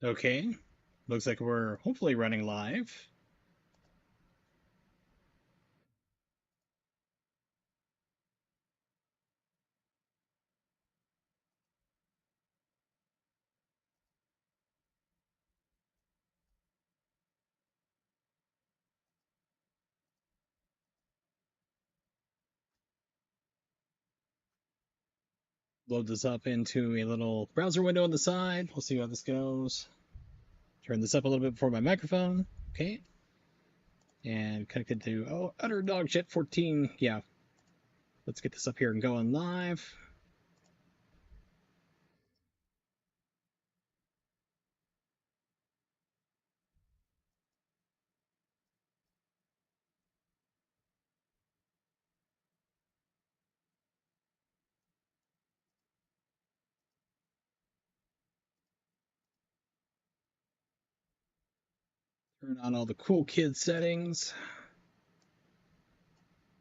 Okay, looks like we're hopefully running live. Load this up into a little browser window on the side. We'll see how this goes. Turn this up a little bit before my microphone. Okay. And connect it to, utter dog shit 14. Yeah. Let's get this up here and going live. Turn on all the cool kid settings.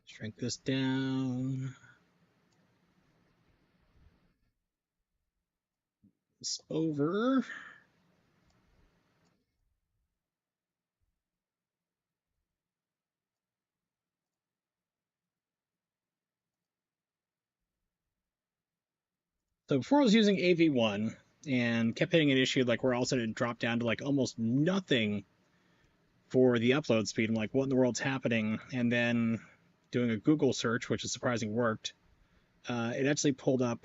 Shrink this down. This over. So before I was using AV1 and kept hitting an issue like where all of a sudden it dropped down to like almost nothing for the upload speed. I'm like, what in the world's happening? And then doing a Google search, which is surprising worked, it actually pulled up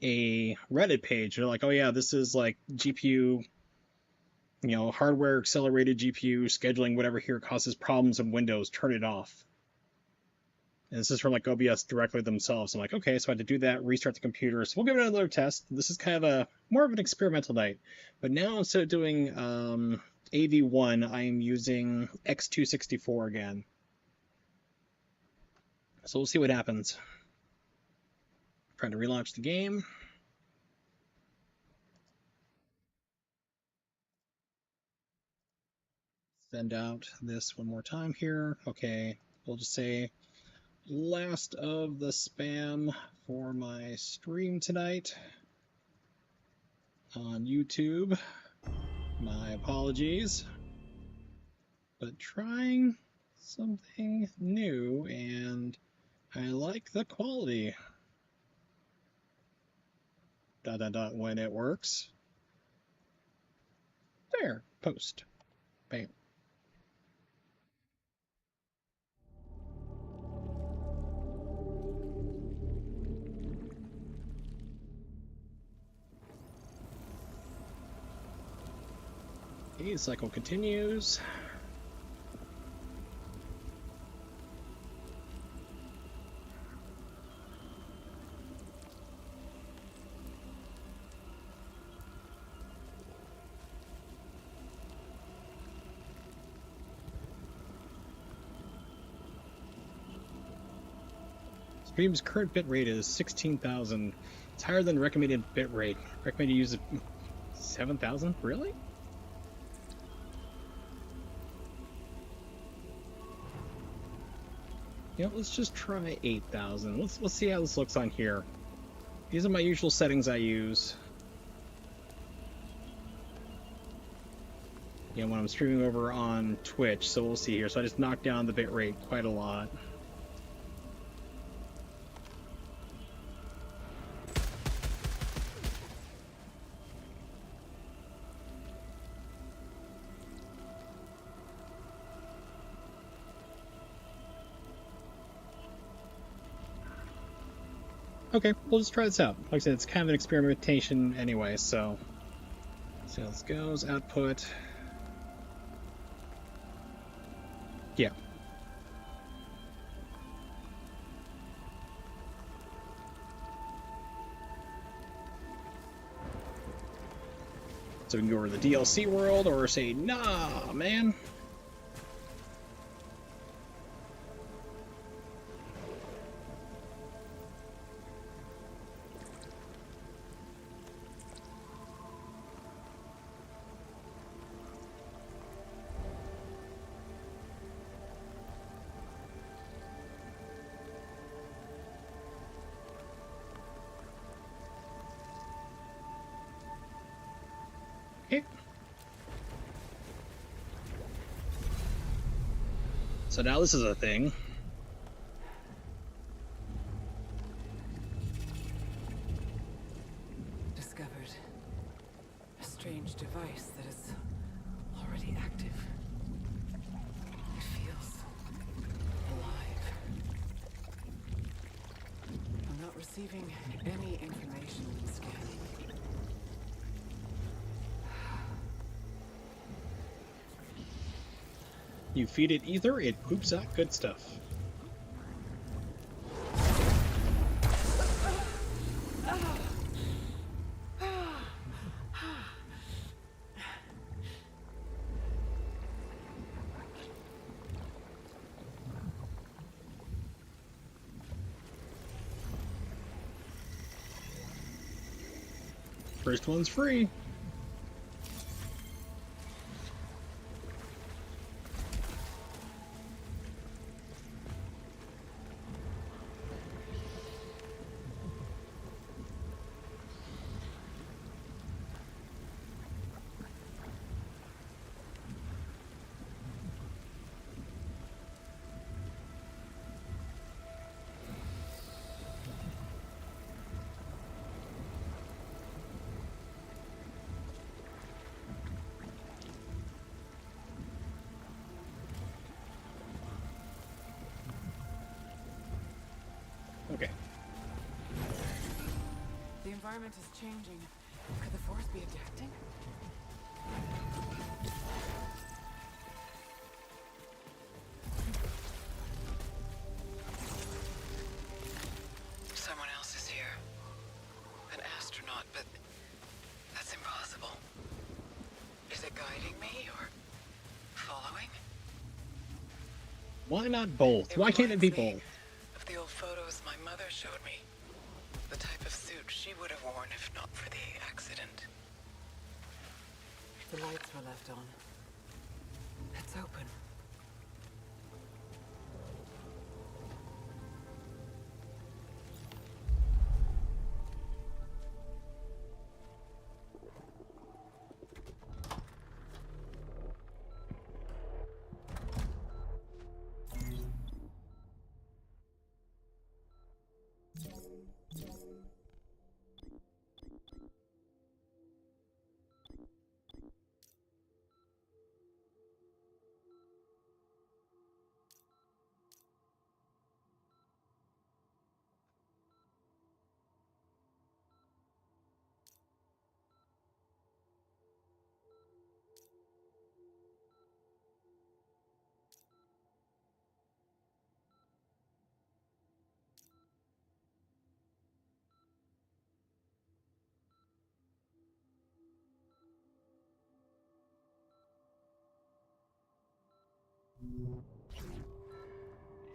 a Reddit page. They're like, oh yeah, this is like GPU, hardware accelerated GPU scheduling, whatever here causes problems in Windows. Turn it off. And this is from like OBS directly themselves. I'm like, okay, so I had to do that, restart the computer. So we'll give it another test. This is kind of a more of an experimental night. But now instead of doing AV1, I am using X264 again. So we'll see what happens. Trying to relaunch the game. Send out this one more time here. Okay, we'll just say last of the spam for my stream tonight on YouTube. My apologies. But trying something new, and I like the quality. ... when it works. There, post. Bam. Okay, the cycle continues. Stream's current bitrate is 16,000. It's higher than recommended bitrate. Recommended use 7,000? Really? Let's just try 8,000. Let's see how this looks on here. These are my usual settings I use. When I'm streaming over on Twitch, so we'll see here. So I just knocked down the bitrate quite a lot. Okay, we'll just try this out. Like I said, it's kind of an experimentation anyway, so see how this goes. Output. Yeah. So we can go over to the DLC world or say, nah, man. So now this is a thing. Discovered a strange device that is already active. It feels alive. I'm not receiving any information when scanning. You feed it ether, it poops out good stuff. First one's free. Okay. The environment is changing. Could the force be adapting? Someone else is here. An astronaut, but that's impossible. Is it guiding me or following? Why not both? Why can't it be both? Of the old photos my mother showed me. The type of suit she would have worn if not for the accident. The lights were left on. It's open.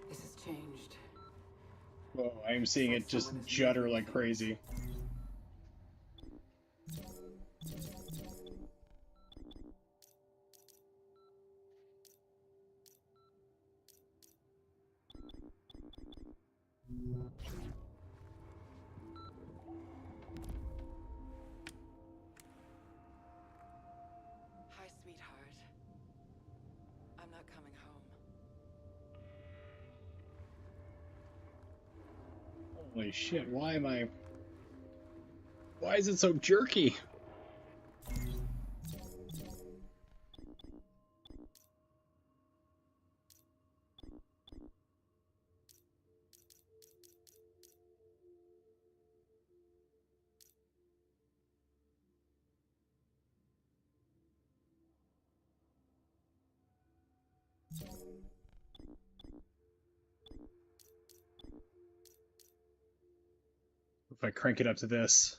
This has changed. Whoa, I am seeing it just judder like crazy. Hi, sweetheart. I'm not coming home. Holy shit, why is it so jerky? If I crank it up to this.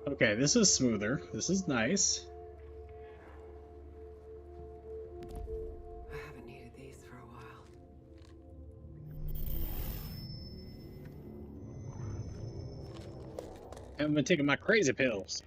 Okay, this is smoother. This is nice. I haven't needed these for a while. I haven't been taking my crazy pills.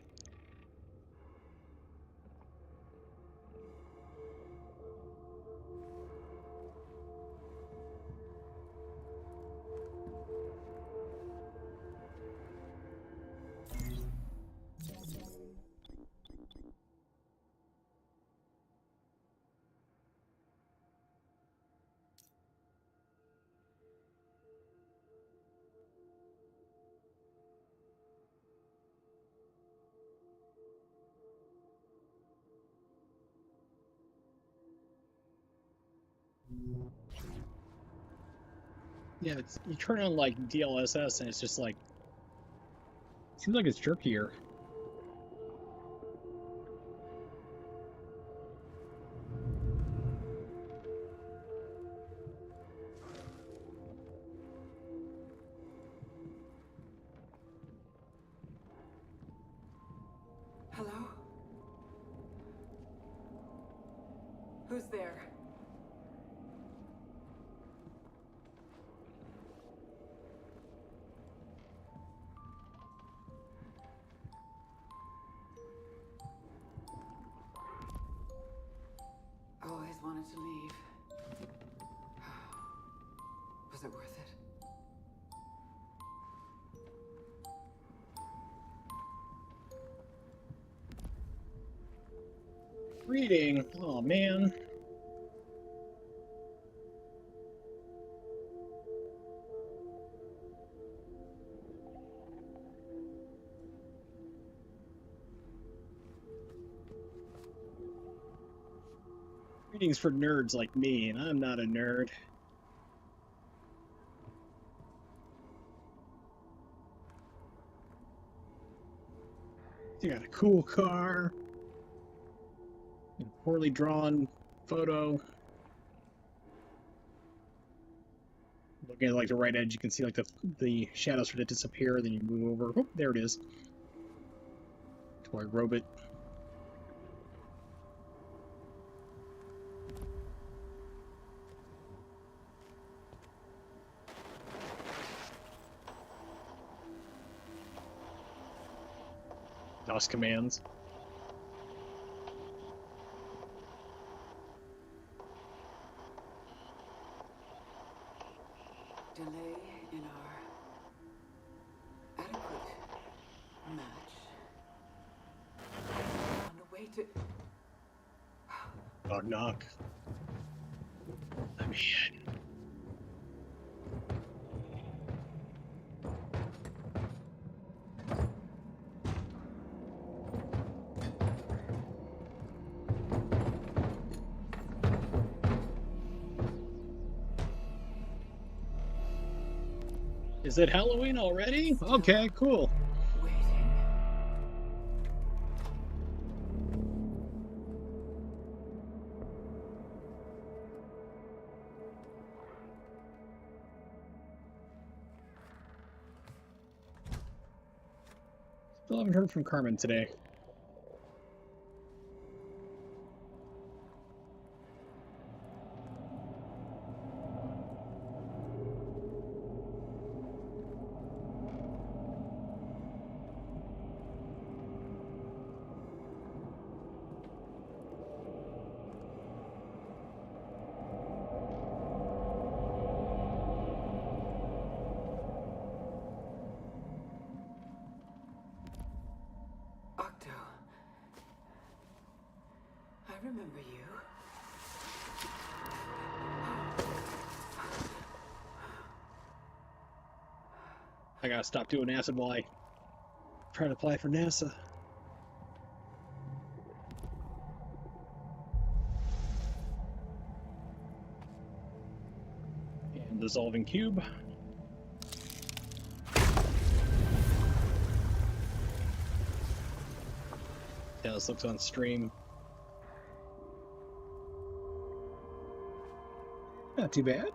Yeah, it's, you turn on like DLSS and it's just like, seems like it's jerkier. Hello? Who's there? Always wanted to leave. Was it worth it? Reading. Oh man. Reading's for nerds like me, and I'm not a nerd. You got a cool car. A poorly drawn photo. Looking at like the right edge, you can see like the shadows sort of disappear. Then you move over. Oh, there it is. Toy robot. DOS commands. Delay in our adequate match. On the way to... Knock knock. Let me in. Is it Halloween already? Okay, cool. Waiting. Still haven't heard from Carmen today. Octo. I remember you. I gotta stop doing acid while I try to apply for NASA. And dissolving cube. Yeah, this looks on stream. Not too bad.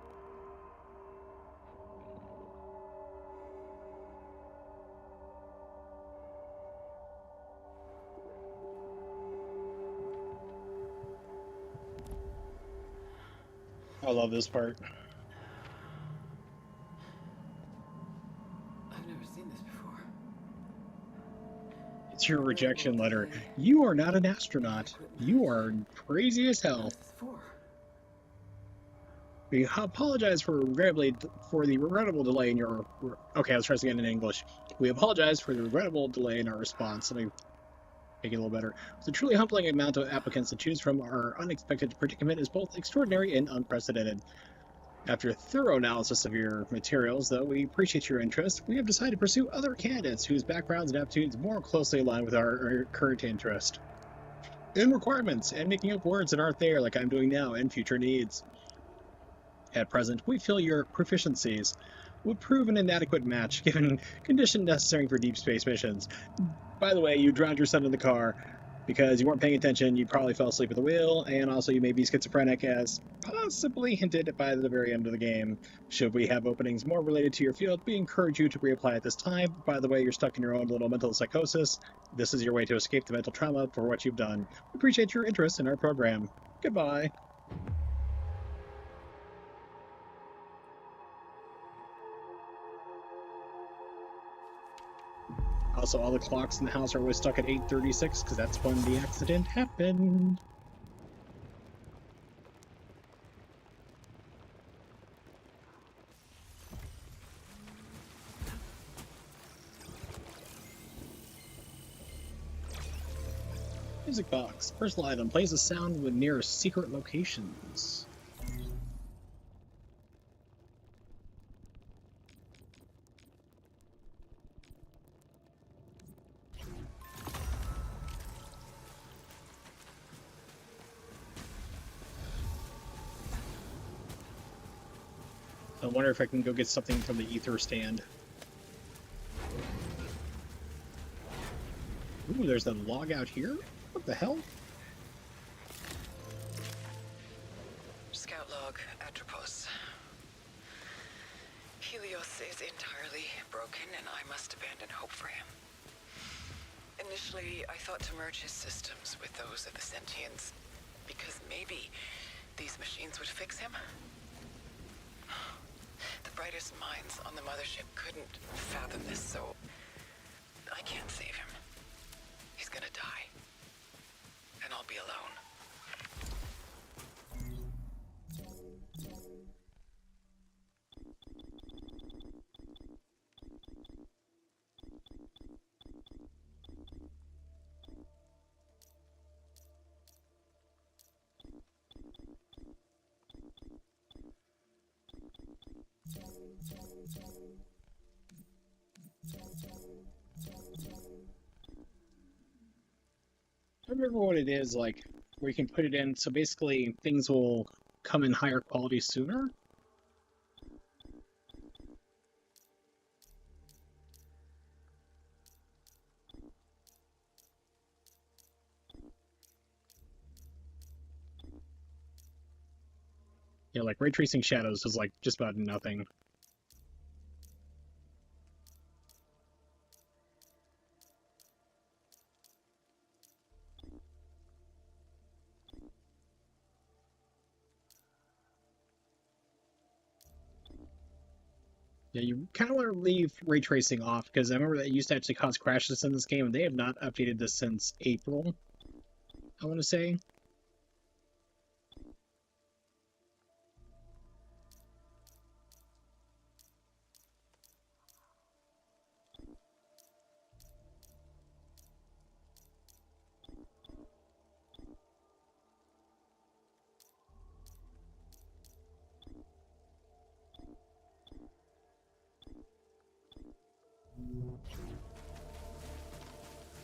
I love this part. I've never seen this before. It's your rejection letter. You are not an astronaut. You are crazy as hell. What's this for? We apologize for the regrettable delay in your... Okay, let's try this again in English. We apologize for the regrettable delay in our response. Let me make it a little better. The truly humbling amount of applicants to choose from, our unexpected predicament is both extraordinary and unprecedented. After a thorough analysis of your materials, though we appreciate your interest, we have decided to pursue other candidates whose backgrounds and aptitudes more closely align with our current interest and requirements, and making up words that aren't there like I'm doing now, and future needs. At present, we feel your proficiencies would prove an inadequate match given conditions necessary for deep space missions. By the way, you drowned your son in the car because you weren't paying attention, you probably fell asleep at the wheel, and also you may be schizophrenic, as possibly hinted by the very end of the game. Should we have openings more related to your field, we encourage you to reapply at this time. By the way, you're stuck in your own little mental psychosis. This is your way to escape the mental trauma for what you've done. We appreciate your interest in our program. Goodbye. Also, all the clocks in the house are always stuck at 8:36 because that's when the accident happened. Music box. Personal item. Plays a sound with near secret locations. I wonder if I can go get something from the ether stand. Ooh, there's a log out here? What the hell? Scout log, Atropos. Helios is entirely broken, and I must abandon hope for him. Initially, I thought to merge his systems with those of the sentients, because maybe these machines would fix him. The brightest minds on the mothership couldn't fathom this, so I can't save him. He's gonna die. And I'll be alone. I remember what it is, like, where you can put it in, so basically things will come in higher quality sooner? Yeah, like ray tracing shadows is like just about nothing. Yeah, you kind of want to leave ray tracing off, because I remember that used to actually cause crashes in this game, and they have not updated this since April, I want to say.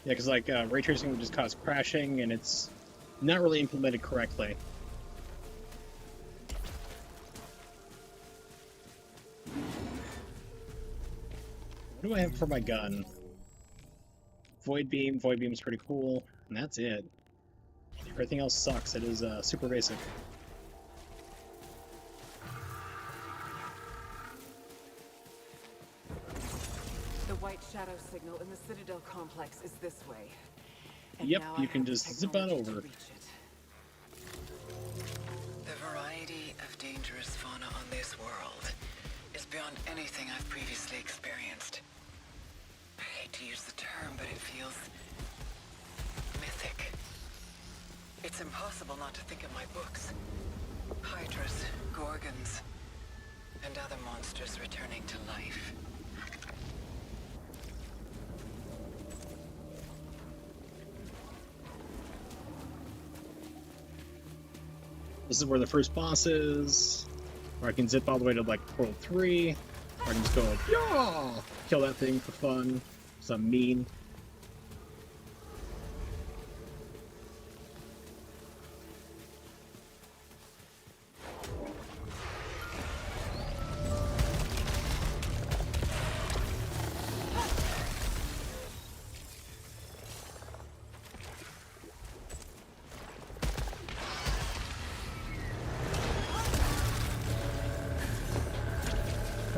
Yeah, because like ray tracing would just cause crashing, and it's not really implemented correctly. What do I have for my gun? Void beam. Void beam is pretty cool, and that's it. Everything else sucks. It is super basic. The white shadow signal in the Citadel complex is this way. And Yep, now you I can have the just zip on technology to over. reach it. The variety of dangerous fauna on this world is beyond anything I've previously experienced. I hate to use the term, but it feels mythic. It's impossible not to think of my books. Hydras, gorgons, and other monsters returning to life. This is where the first boss is, where I can zip all the way to like World 3, or I can just go like, yeah, kill that thing for fun, because I'm mean.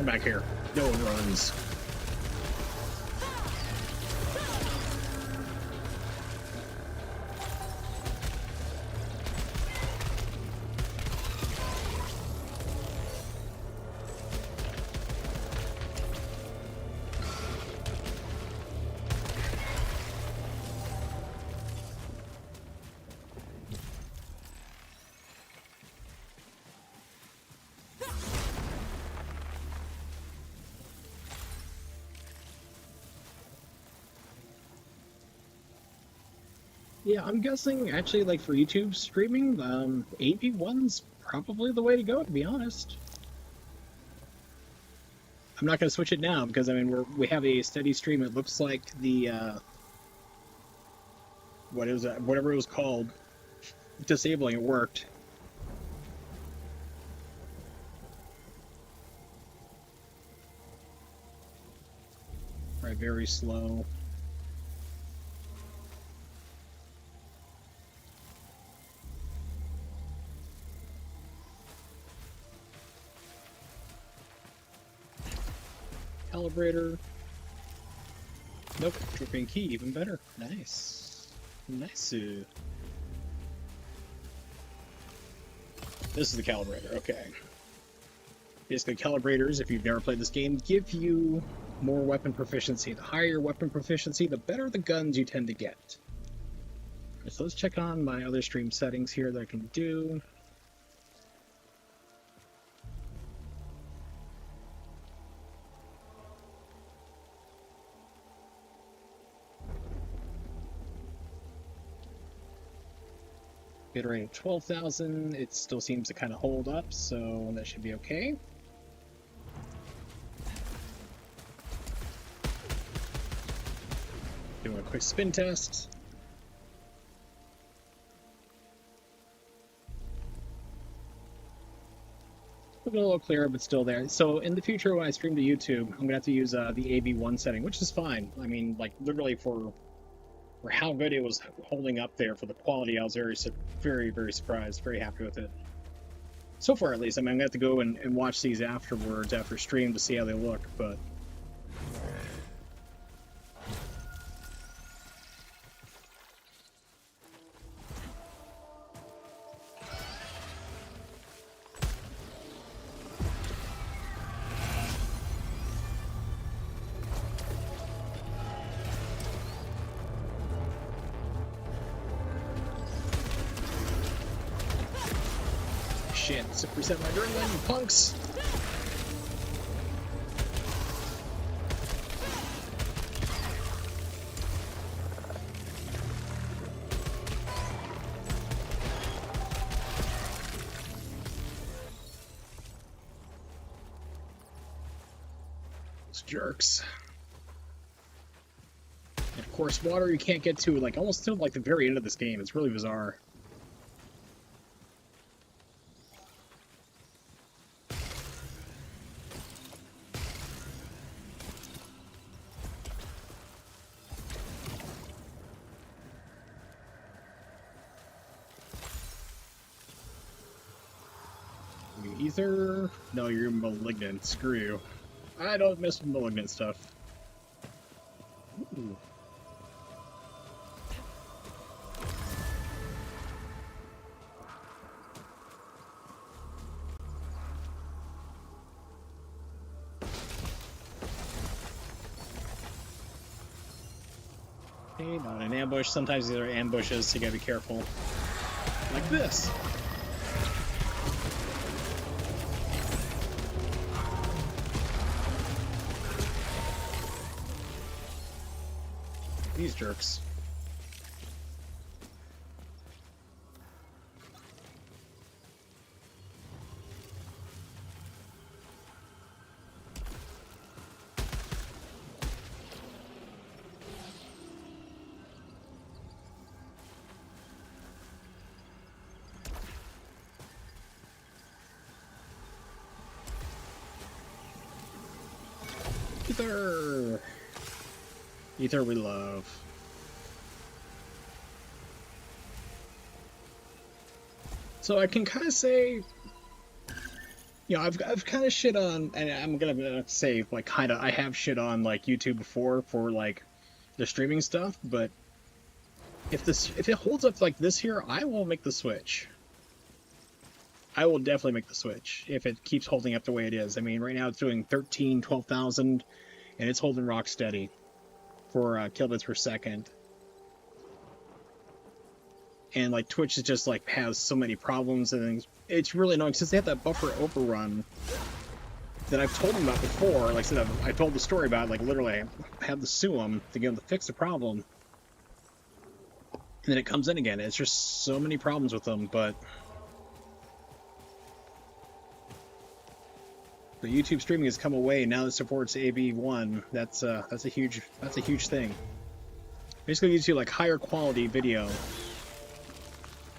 back here. No one runs. Yeah, I'm guessing actually like for YouTube streaming, AV1's probably the way to go, to be honest. I'm not going to switch it now because I mean we have a steady stream. It looks like the what is that? Whatever it was called, disabling it worked. Right, very slow. Calibrator. Nope, dripping key, even better. Nice. Nice. This is the calibrator, okay. Basically, calibrators, if you've never played this game, give you more weapon proficiency. The higher your weapon proficiency, the better the guns you tend to get. Right, so let's check on my other stream settings here that I can do. Bitrate of 12,000, it still seems to kind of hold up, so that should be okay. Doing a quick spin test. Looking a little clearer, but still there. So in the future, when I stream to YouTube, I'm gonna have to use the AV1 setting, which is fine. I mean, like literally for how good it was holding up there, for the quality, I was very, very surprised, very happy with it. So far, at least. I mean, I'm gonna have to go and watch these afterwards, after stream, to see how they look, but... Shit, 6% my adrenaline, you punks! Those jerks. And of course, water you can't get to, like, almost till, like, the very end of this game. It's really bizarre. Ether? No, you're malignant. Screw you. I don't mess with malignant stuff. Ooh. Okay, not an ambush. Sometimes these are ambushes, so you gotta be careful. Like this. These jerks. Ether! Ether we love. So I can kind of say You know, I've kind of shit on, and I'm gonna say like kind of, I have shit on like YouTube before for like the streaming stuff, but if it holds up like this here, I will make the switch. I will definitely make the switch if it keeps holding up the way it is. I mean, right now it's doing 13, 12,000, and it's holding rock steady for kilobits per second. And like Twitch is just like has so many problems and things. It's really annoying since they have that buffer overrun that I've told them about before. Like I said, I told the story about it, like literally I had to sue them to get them to fix the problem. And then it comes in again. It's just so many problems with them, but the YouTube streaming has come away now that supports AV1. That's a huge thing. Basically gives you like higher quality video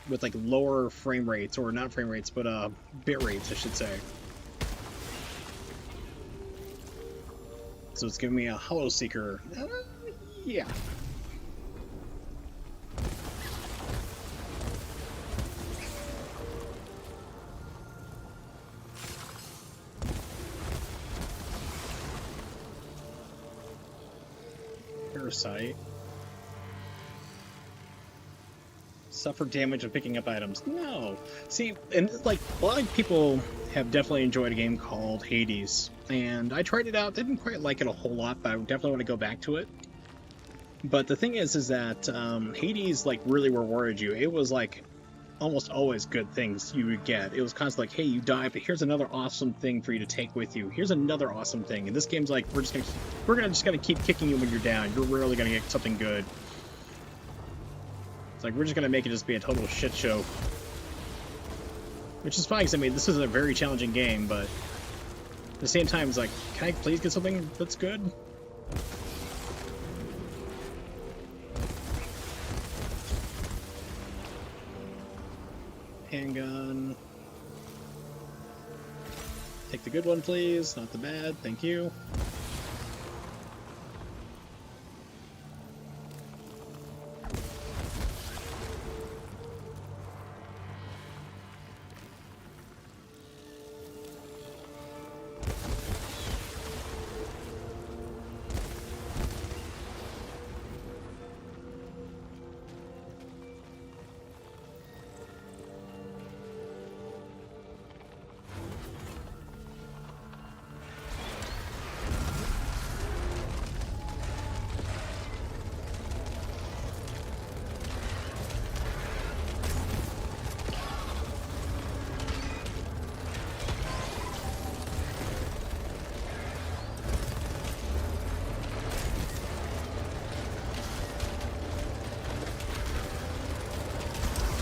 with like lower frame rates, or not frame rates, but bit rates, I should say. So it's giving me a Hollow Seeker. Yeah. Parasite. Suffer damage of picking up items. No. See, and like a lot of people have definitely enjoyed a game called Hades, and I tried it out. Didn't quite like it a whole lot, but I definitely want to go back to it. But the thing is that Hades like really rewarded you. It was like almost always good things you would get. It was constantly like, hey, you died, but here's another awesome thing for you to take with you. Here's another awesome thing. And this game's like, we're just gonna keep kicking you when you're down. You're rarely gonna get something good. It's like, we're just gonna make it just be a total shit show. Which is fine, because I mean, this is a very challenging game, but at the same time, it's like, can I please get something that's good? Handgun. Take the good one, please. Not the bad. Thank you.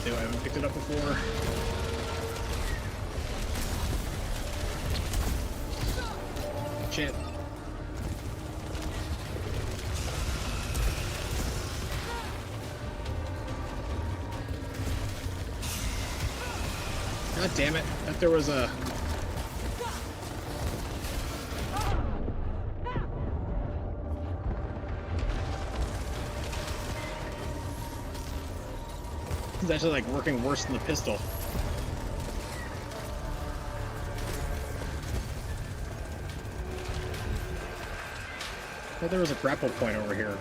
I haven't picked it up before. Shit. God damn it. I thought there was a... It's actually like working worse than the pistol. I thought there was a grapple point over here.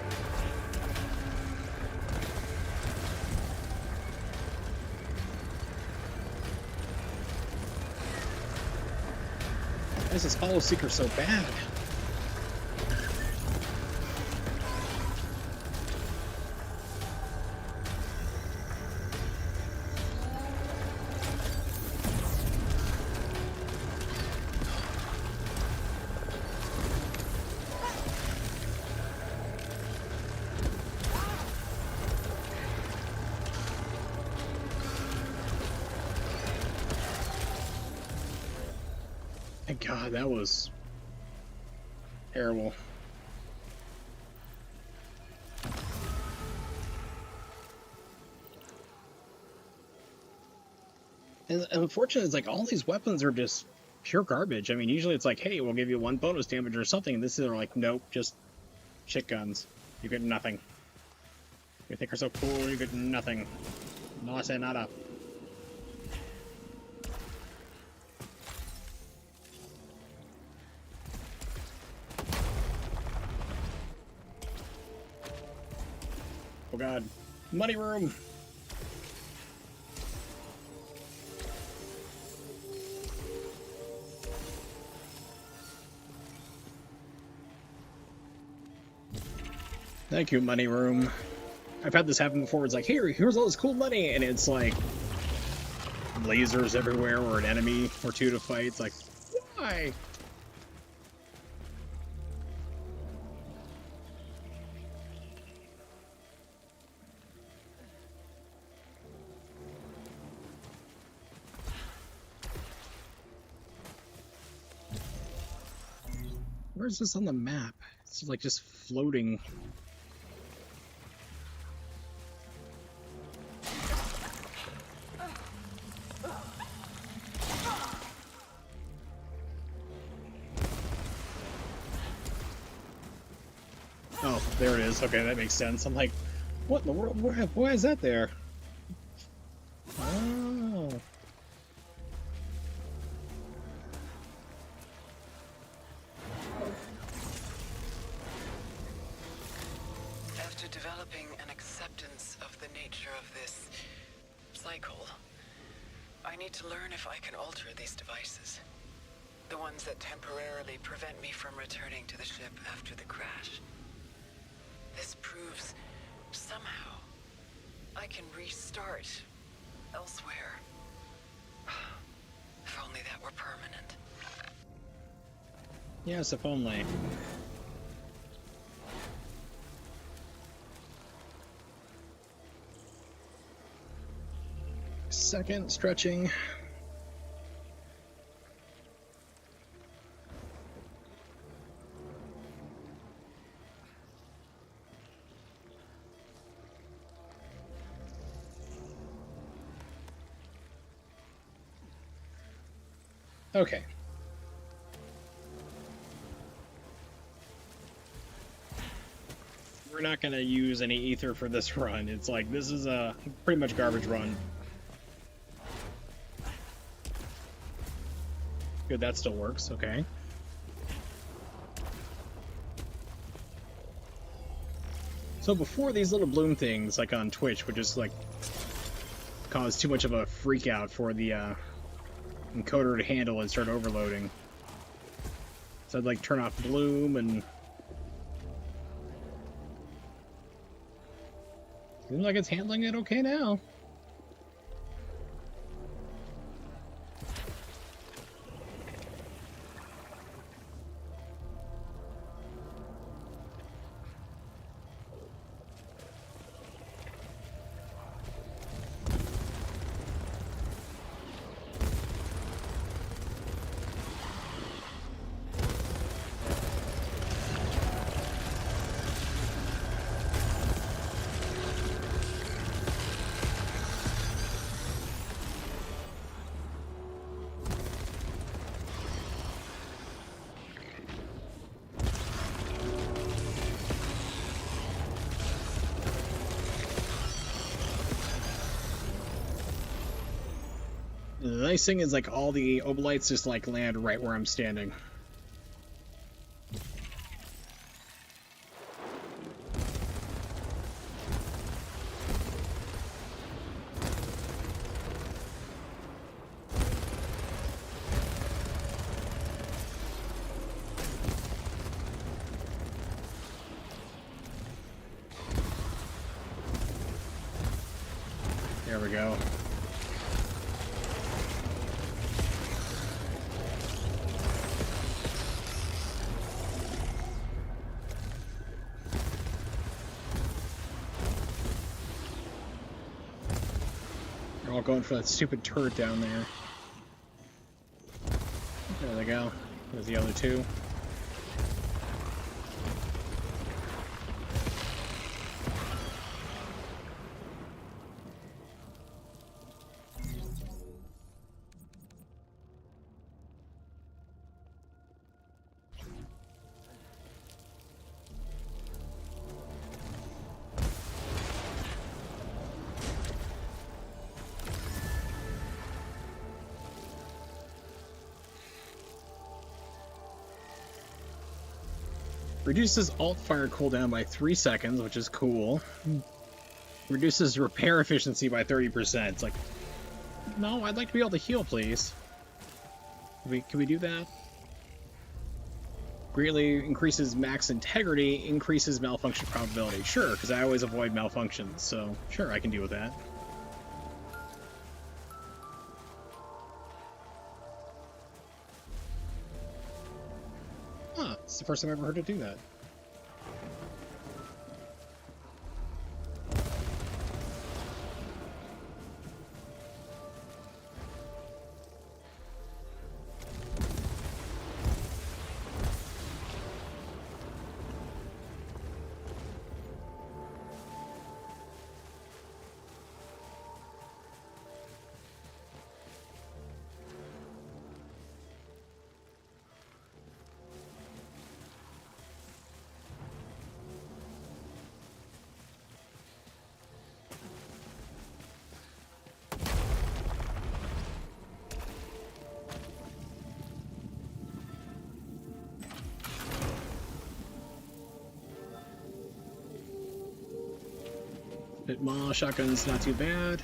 Why is this Hollow Seeker so bad? God, that was terrible. And unfortunately, it's like all these weapons are just pure garbage. I mean, usually it's like, hey, we'll give you 1 bonus damage or something. And this is like, nope, just shit guns. You get nothing. You think you're so cool, you get nothing. No, I say nada. Oh god. Money room! Thank you, money room. I've had this happen before. It's like, here's all this cool money, and it's like lasers everywhere or an enemy or two to fight. It's like, why? Where's this on the map? It's like just floating. Oh, there it is. Okay, that makes sense. I'm like, what in the world? Why is that there? Oh. After developing an acceptance of the nature of this cycle, I need to learn if I can alter these devices. The ones that temporarily prevent me from returning to the ship after the crash. This proves somehow I can restart elsewhere. If only that were permanent. Yes, if only. Second, stretching. Okay. We're not going to use any ether for this run. It's like, this is a pretty much garbage run. Good, that still works, okay. So before, these little bloom things, like on Twitch, would just like cause too much of a freak out for the encoder to handle and start overloading. So I'd like turn off bloom and... Seems like it's handling it okay now. The nice thing is, like, all the obolites just, like, land right where I'm standing. There we go. They're all going for that stupid turret down there. There they go. There's the other two. Reduces alt fire cooldown by 3 seconds, which is cool. Reduces repair efficiency by 30%. It's like, no, I'd like to be able to heal, please. Can we do that? Greatly increases max integrity, increases malfunction probability. Sure, because I always avoid malfunctions, so sure, I can deal with that. Huh, it's the first time I've ever heard it do that. Hitma shotgun's not too bad.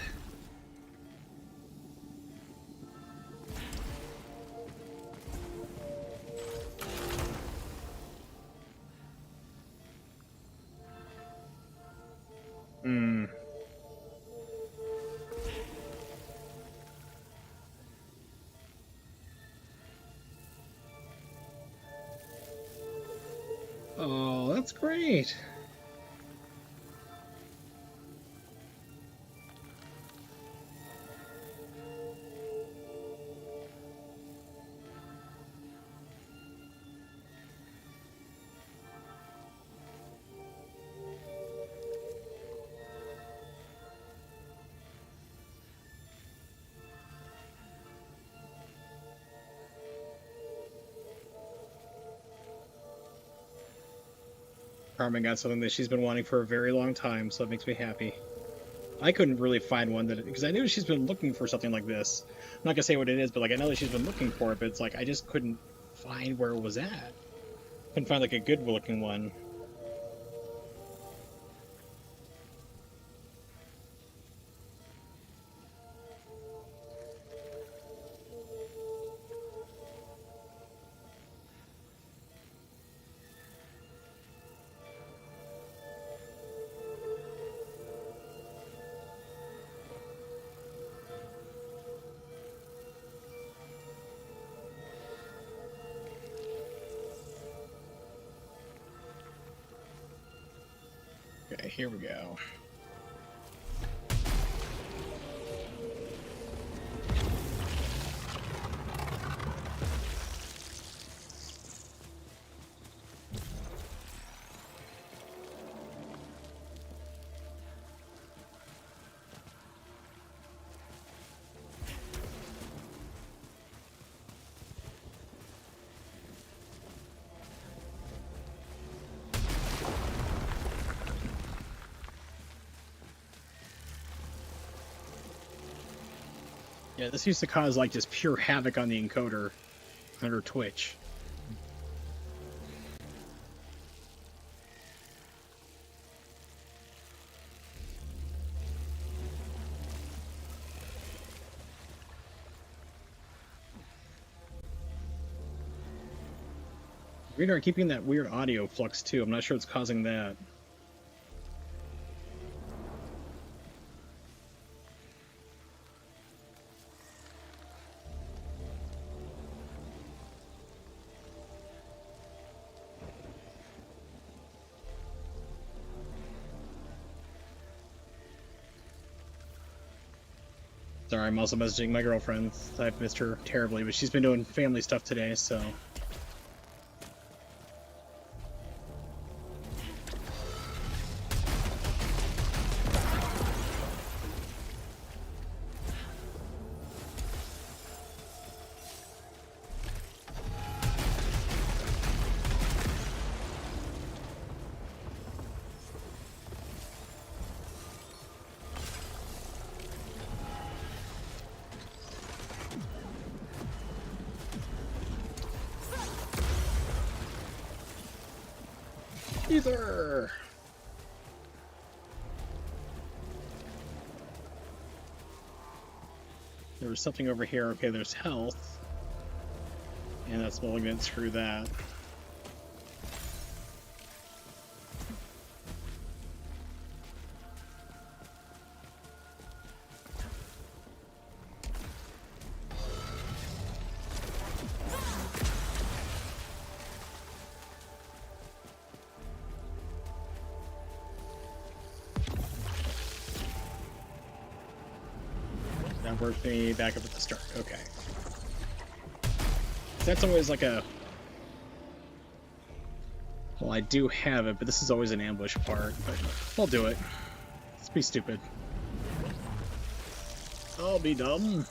Oh, that's great. Carmen got something that she's been wanting for a very long time, so it makes me happy. I couldn't really find one that, because I knew she's been looking for something like this. I'm not gonna say what it is, but like I know that she's been looking for it, but it's like I just couldn't find where it was at. Couldn't find like a good looking one. Okay, here we go. Yeah, this used to cause like just pure havoc on the encoder under Twitch. We are keeping that weird audio flux too. I'm not sure what's causing that. Sorry, I'm also messaging my girlfriend. I've missed her terribly, but she's been doing family stuff today, so. Ether! there's something over here. Okay, there's health. And that's malignant, screw that. That worked me back up at the start. Okay. That's always like a... Well, I do have it, but this is always an ambush part. But I'll do it. Let's be stupid. I'll be dumb.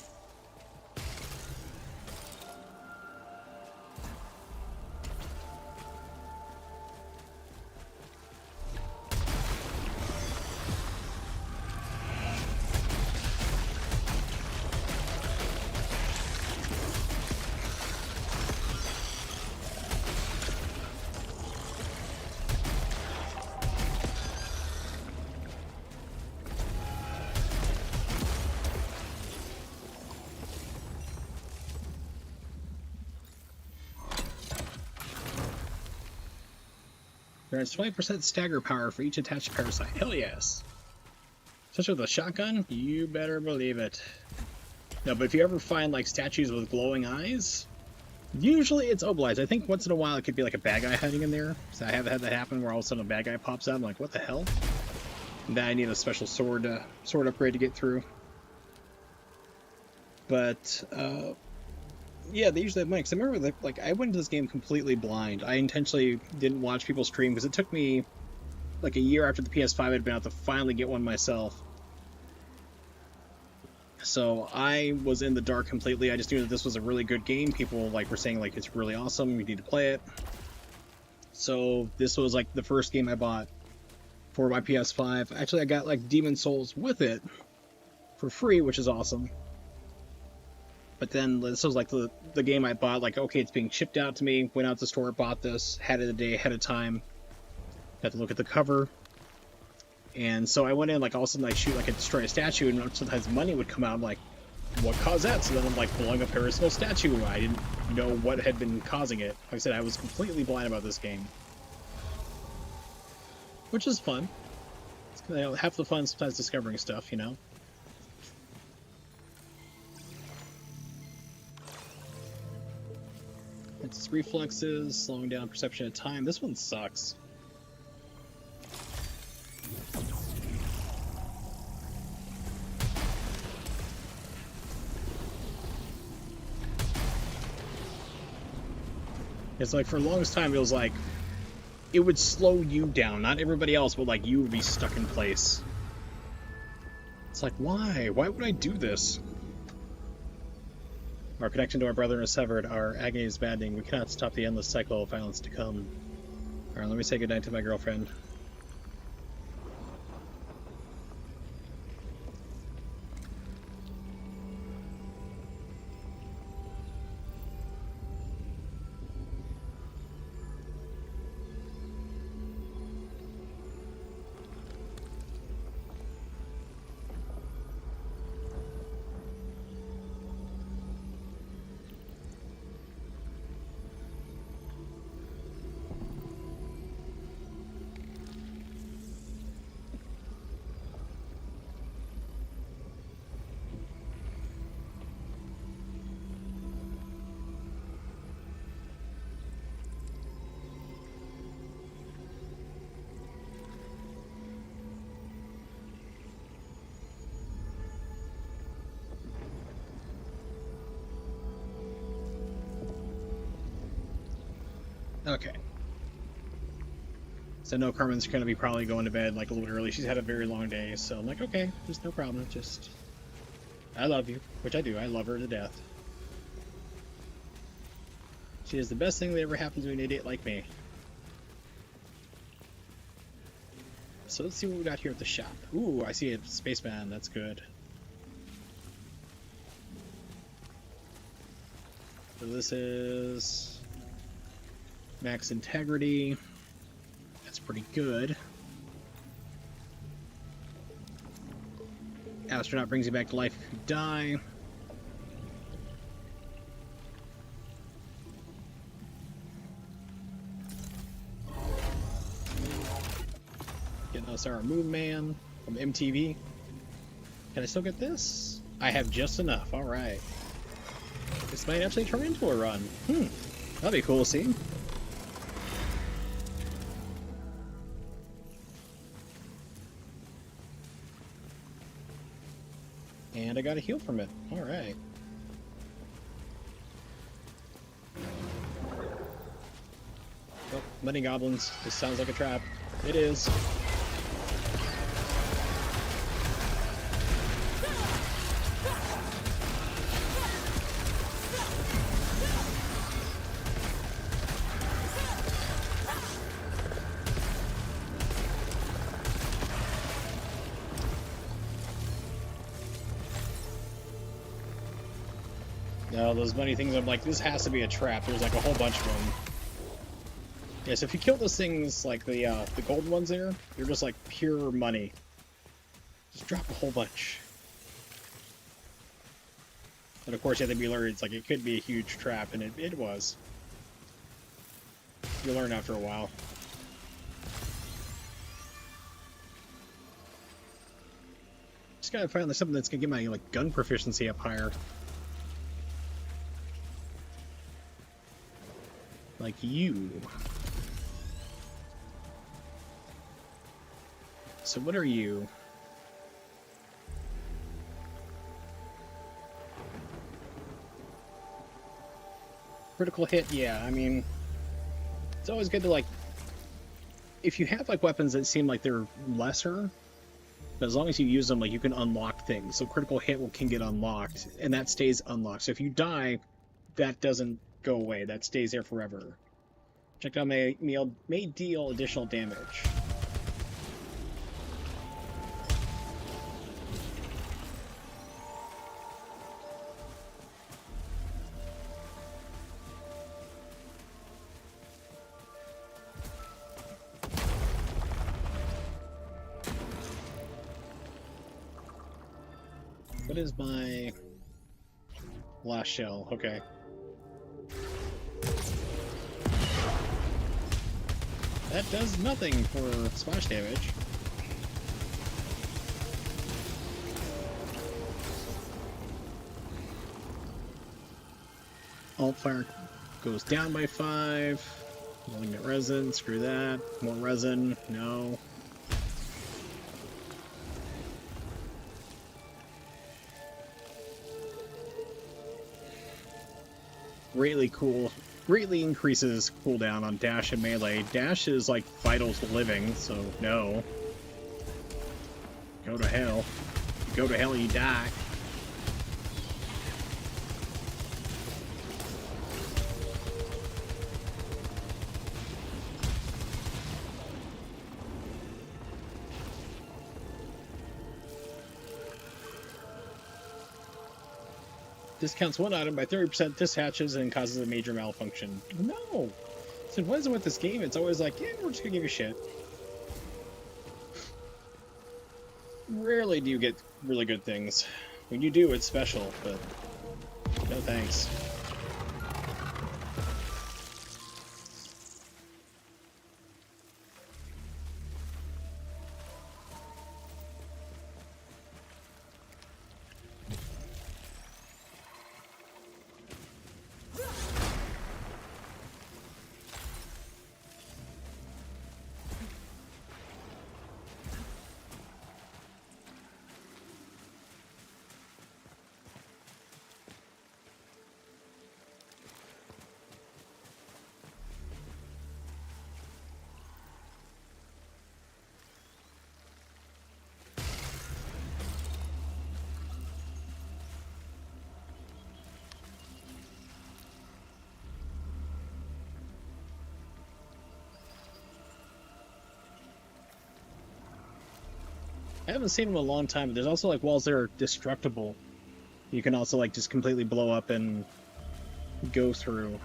Grants 20% stagger power for each attached parasite. Hell yes! Especially with a shotgun, you better believe it. No, but if you ever find like statues with glowing eyes, usually it's Obelites. I think once in a while it could be like a bad guy hiding in there. So I have had that happen where all of a sudden a bad guy pops out. I'm like, what the hell? And then I need a special sword upgrade to get through. But yeah, they usually have mics. I remember that, like, I went into this game completely blind. I intentionally didn't watch people stream because it took me like a year after the PS5 had been out to finally get one myself. So I was in the dark completely. I just knew that this was a really good game. People like were saying like it's really awesome. You need to play it. So this was like the first game I bought for my PS5. Actually, I got like Demon Souls with it for free, which is awesome. But then this was like the game I bought, like, okay, it's being shipped out to me, went out to the store, bought this, had it a day ahead of time, got to look at the cover, and so I went in, like, all of a sudden I shoot, like, I destroy a statue, and sometimes money would come out, I'm like, what caused that? So then I'm, like, blowing up every single statue. I didn't know what had been causing it. Like I said, I was completely blind about this game. Which is fun. It's, you know, half the fun sometimes discovering stuff, you know? It's reflexes, slowing down perception of time. This one sucks. It's like for the longest time it was like it would slow you down, not everybody else, but like you would be stuck in place. It's like, why? Why would I do this? Our connection to our brother is severed. Our agony is maddening. We cannot stop the endless cycle of violence to come. Alright, let me say goodnight to my girlfriend. Okay. So no, Carmen's gonna be probably going to bed like a little bit early. She's had a very long day, so I'm like, okay, just no problem. Just, I love you, which I do. I love her to death. She is the best thing that ever happened to an idiot like me. So let's see what we got here at the shop. Ooh, I see a spaceman. That's good. So this is max integrity. That's pretty good. Astronaut brings you back to life if you die. Sarah Moon Man from MTV. Can I still get this? I have just enough. All right. This might actually turn into a run. That'd be cool to see. And I got a heal from it. All right. Oh, money goblins. This sounds like a trap. It is. No, those money things, I'm like, this has to be a trap. There's like a whole bunch of them. Yeah, so if you kill those things, like the golden ones there, they're just like pure money. Just drop a whole bunch. And of course you have to be alert, it's like it could be a huge trap, and it was. You learn after a while. Just gotta find something that's gonna get my like gun proficiency up higher. Like you. So what are you? Critical hit, yeah, I mean, it's always good to like, if you have like weapons that seem like they're lesser, but as long as you use them, like you can unlock things. So critical hit can get unlocked, and that stays unlocked. So if you die, that doesn't go away. That stays there forever. Check out may deal additional damage. What is my last shell? Okay. That does nothing for splash damage. Alt fire goes down by 5. Malignant resin, screw that. More resin, no. Greatly increases cooldown on dash and melee. Dash is like vital to living, so no. Go to hell. You go to hell, you die. Discounts one item by 30%, disattches, and causes a major malfunction. No! So what is it with this game? It's always like, yeah, we're just gonna give you shit. Rarely do you get really good things. When you do, it's special, but no thanks. I haven't seen them in a long time, but there's also like walls that are destructible. You can also like just completely blow up and go through.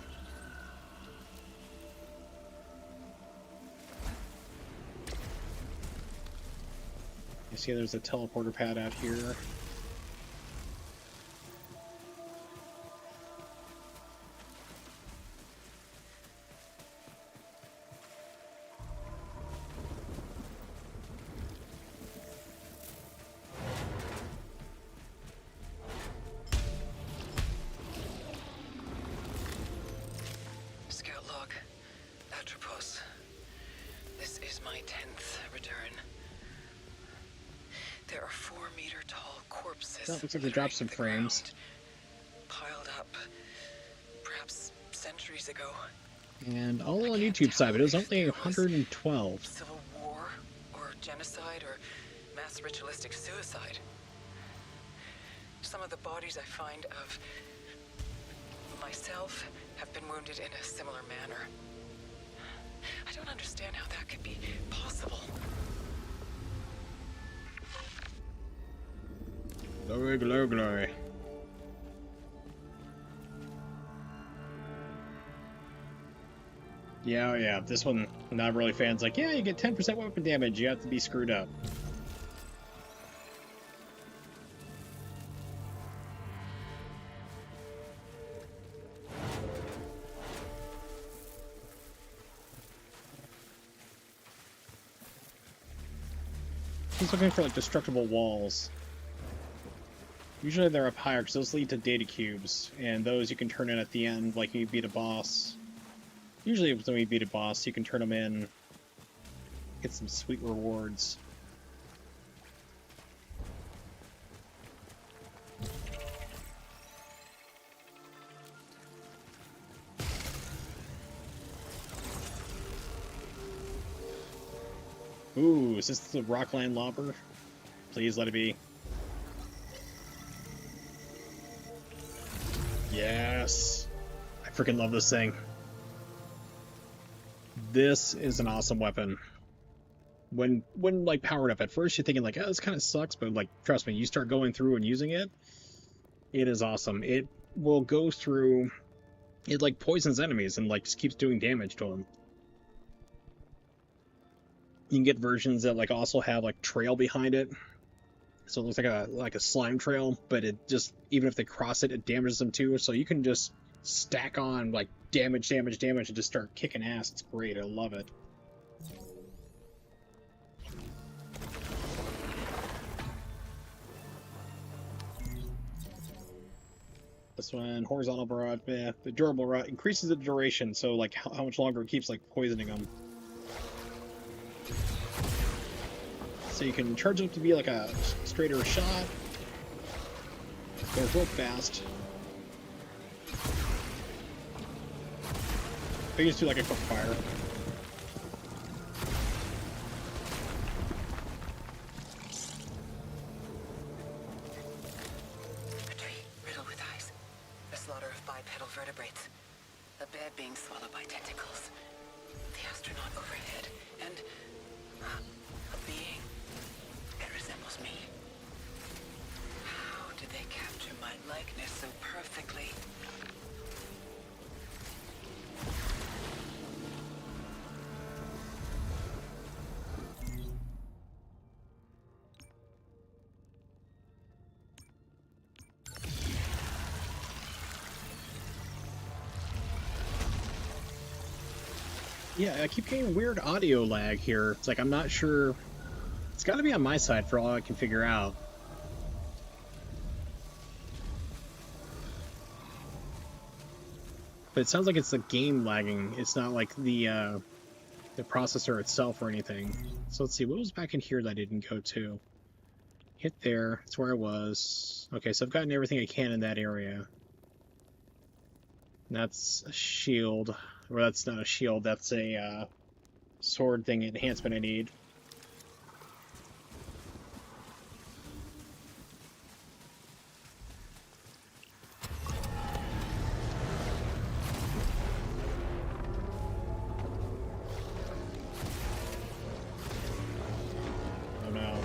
You see there's a teleporter pad out here. this looks like they dropped some lying on the frames. ground, piled up, perhaps centuries ago. And all I on can't YouTube side, but it was tell if only there was 112. civil war, or genocide, or mass ritualistic suicide. Some of the bodies I find of myself have been wounded in a similar manner. I don't understand how that could be possible. Glory, glory, glory. Yeah, yeah, this one, not really fans like, yeah, you get 10% weapon damage, you have to be screwed up. He's looking for like destructible walls. Usually they're up higher because those lead to data cubes, and those you can turn in at the end, like you beat a boss. Usually when you beat a boss, you can turn them in, get some sweet rewards. Ooh, is this the Rockland Lobber? Please let it be. Yes! I freaking love this thing. This is an awesome weapon. When like powered up, at first you're thinking like, oh, this kind of sucks, but like, trust me, you start going through and using it, it is awesome. It will go through, it like poisons enemies and like just keeps doing damage to them. You can get versions that like also have like trail behind it, so it looks like a slime trail, but it just, even if they cross it, it damages them too. So you can just stack on like damage, damage, damage, and just start kicking ass. It's great. I love it. This one, horizontal barrage, yeah, the durable rot increases the duration, so like how much longer it keeps like poisoning them. So you can charge them to be like a straighter shot. They're real fast. They just do like a quick fire. A tree riddled with eyes. A slaughter of bipedal vertebrates. A bed being swallowed by tentacles. The astronaut overhead. And a being. It resembles me. How did they capture my likeness so perfectly? Yeah, I keep getting weird audio lag here. It's like I'm not sure. It's got to be on my side for all I can figure out. But it sounds like it's the game lagging. It's not like the processor itself or anything. So let's see, what was back in here that I didn't go to? Hit there. That's where I was. Okay, so I've gotten everything I can in that area. And that's a shield. Or that's not a shield, that's a sword thing enhancement I need. Oh no.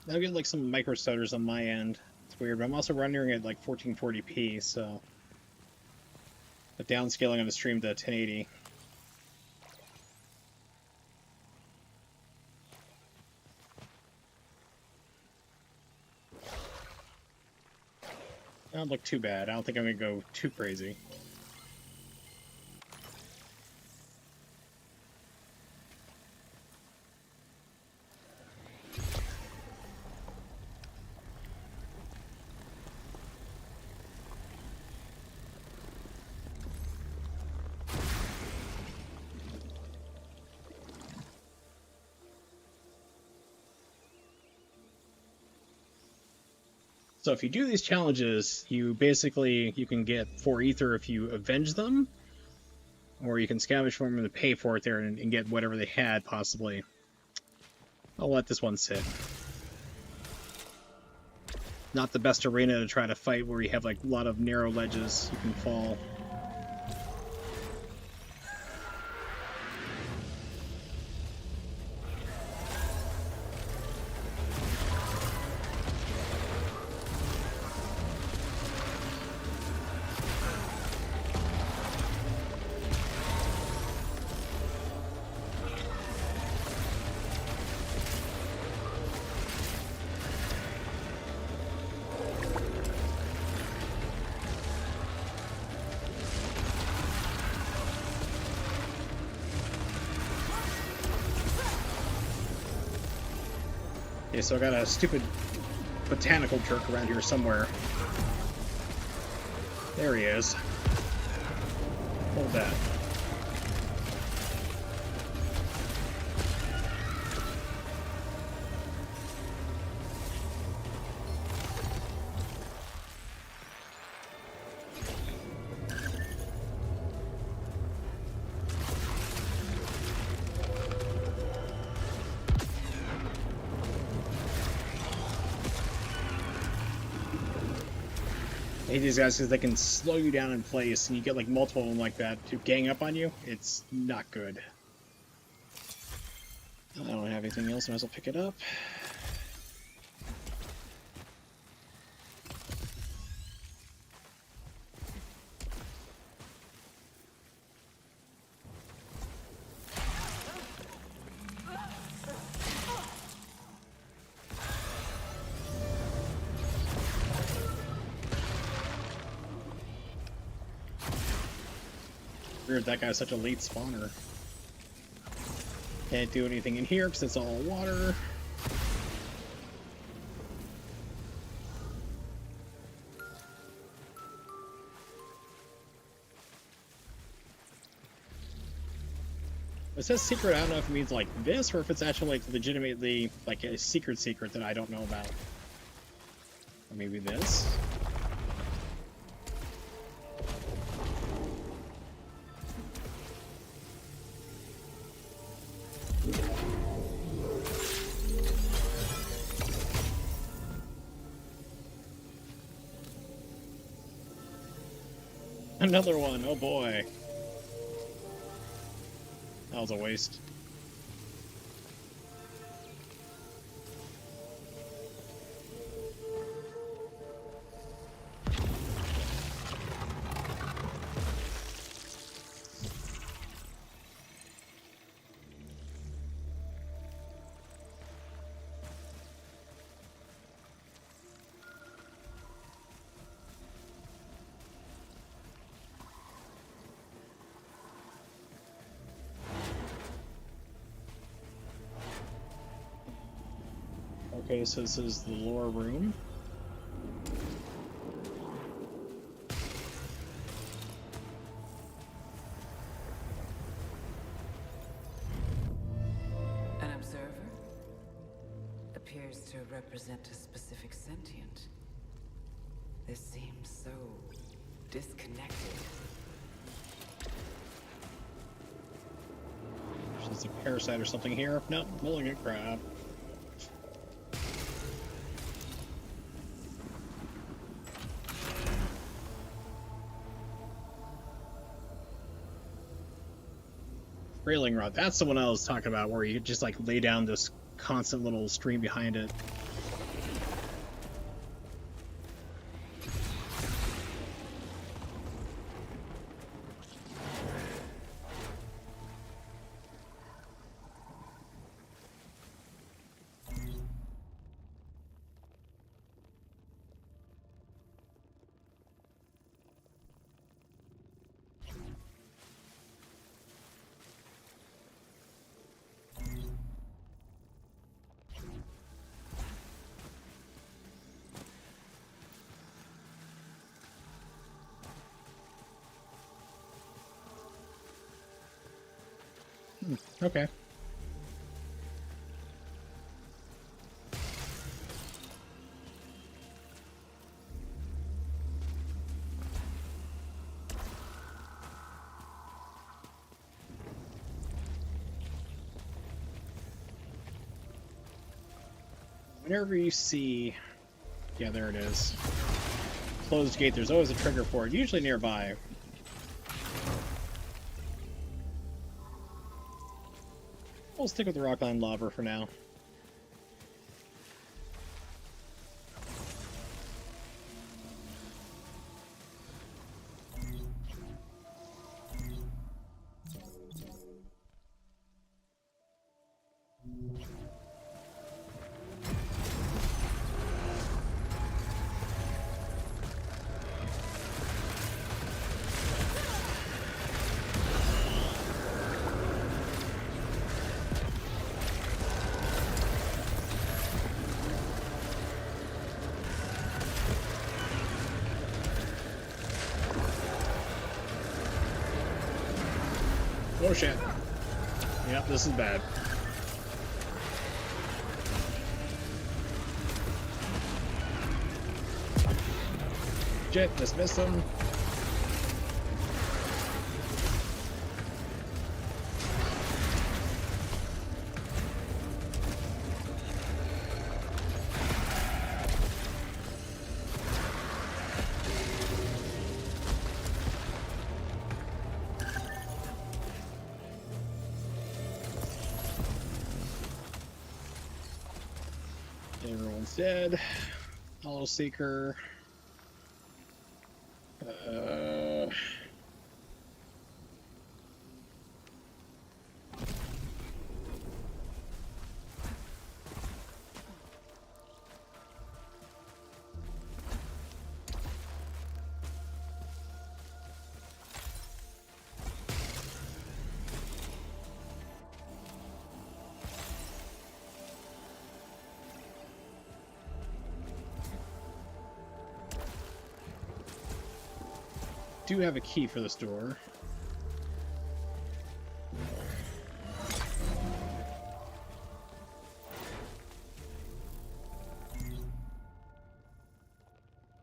I'll get like some micro stutters on my end. It's weird, but I'm also rendering at like 1440p, so but downscaling on the stream to 1080. That don't look too bad. I don't think I'm gonna go too crazy. So if you do these challenges, you can get 4 ether if you avenge them, or you can scavenge for them and pay for it there and get whatever they had, possibly. I'll let this one sit. Not the best arena to try to fight where you have like a lot of narrow ledges you can fall. Okay, so I got a stupid botanical jerk around here somewhere. There he is. Hold that. I hate these guys because they can slow you down in place, and you get like multiple of them like that to gang up on you. It's not good. I don't have anything else, I might as well pick it up. Weird, that guy's such a late spawner. Can't do anything in here because it's all water. It says secret, I don't know if it means like this or if it's actually like legitimately like a secret that I don't know about. Or maybe this. Another one, oh boy. That was a waste. Okay, so this is the lore room. An observer? Appears to represent a specific sentient. This seems so disconnected. There's a parasite or something here. Nope, pulling a crab. Railing rod. That's the one I was talking about, where you just like lay down this constant little stream behind it. Okay. Whenever you see... Yeah, there it is. Closed gate, there's always a trigger for it, usually nearby. We'll stick with the Rockline Lava for now. Oh shit. Yep, this is bad. Shit, dismiss him. Everyone's dead. Hollow Seeker. Do have a key for this door.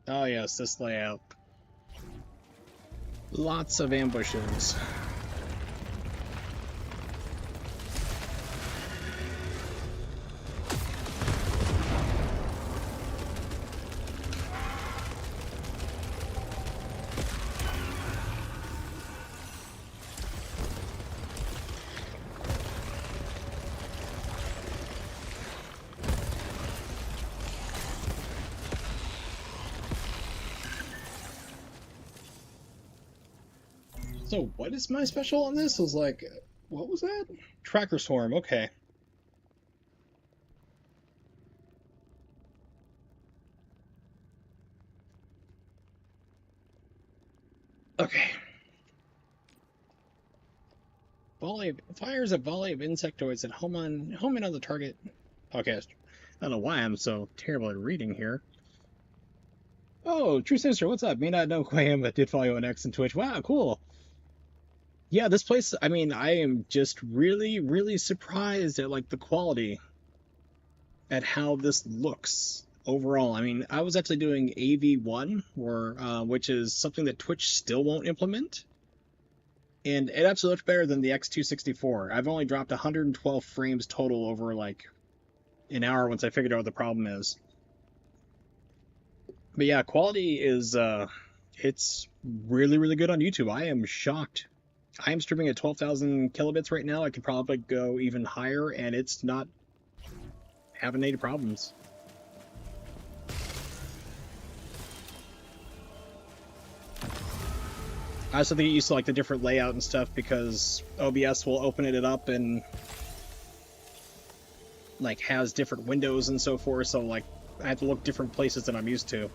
Oh yes, this layout. Lots of ambushes. So what is my special on this? It was like, what was that? Tracker Swarm, okay. Okay. Fires a volley of insectoids that home in on the target. Okay, I don't know why I'm so terrible at reading here. Oh, True Sister, what's up? May not know who I am, but did follow you on X and Twitch. Wow, cool. Yeah, this place, I mean, I am just really, really surprised at like the quality at how this looks overall. I mean, I was actually doing AV1, which is something that Twitch still won't implement, and it actually looks better than the X264. I've only dropped 112 frames total over like an hour once I figured out what the problem is. But yeah, quality is it's really, really good on YouTube. I am shocked. I am streaming at 12,000 kilobits right now. I could probably go even higher, and it's not having any problems. I also think it used to like the different layout and stuff because OBS will open it up and like has different windows and so forth, so like I have to look different places than I'm used to.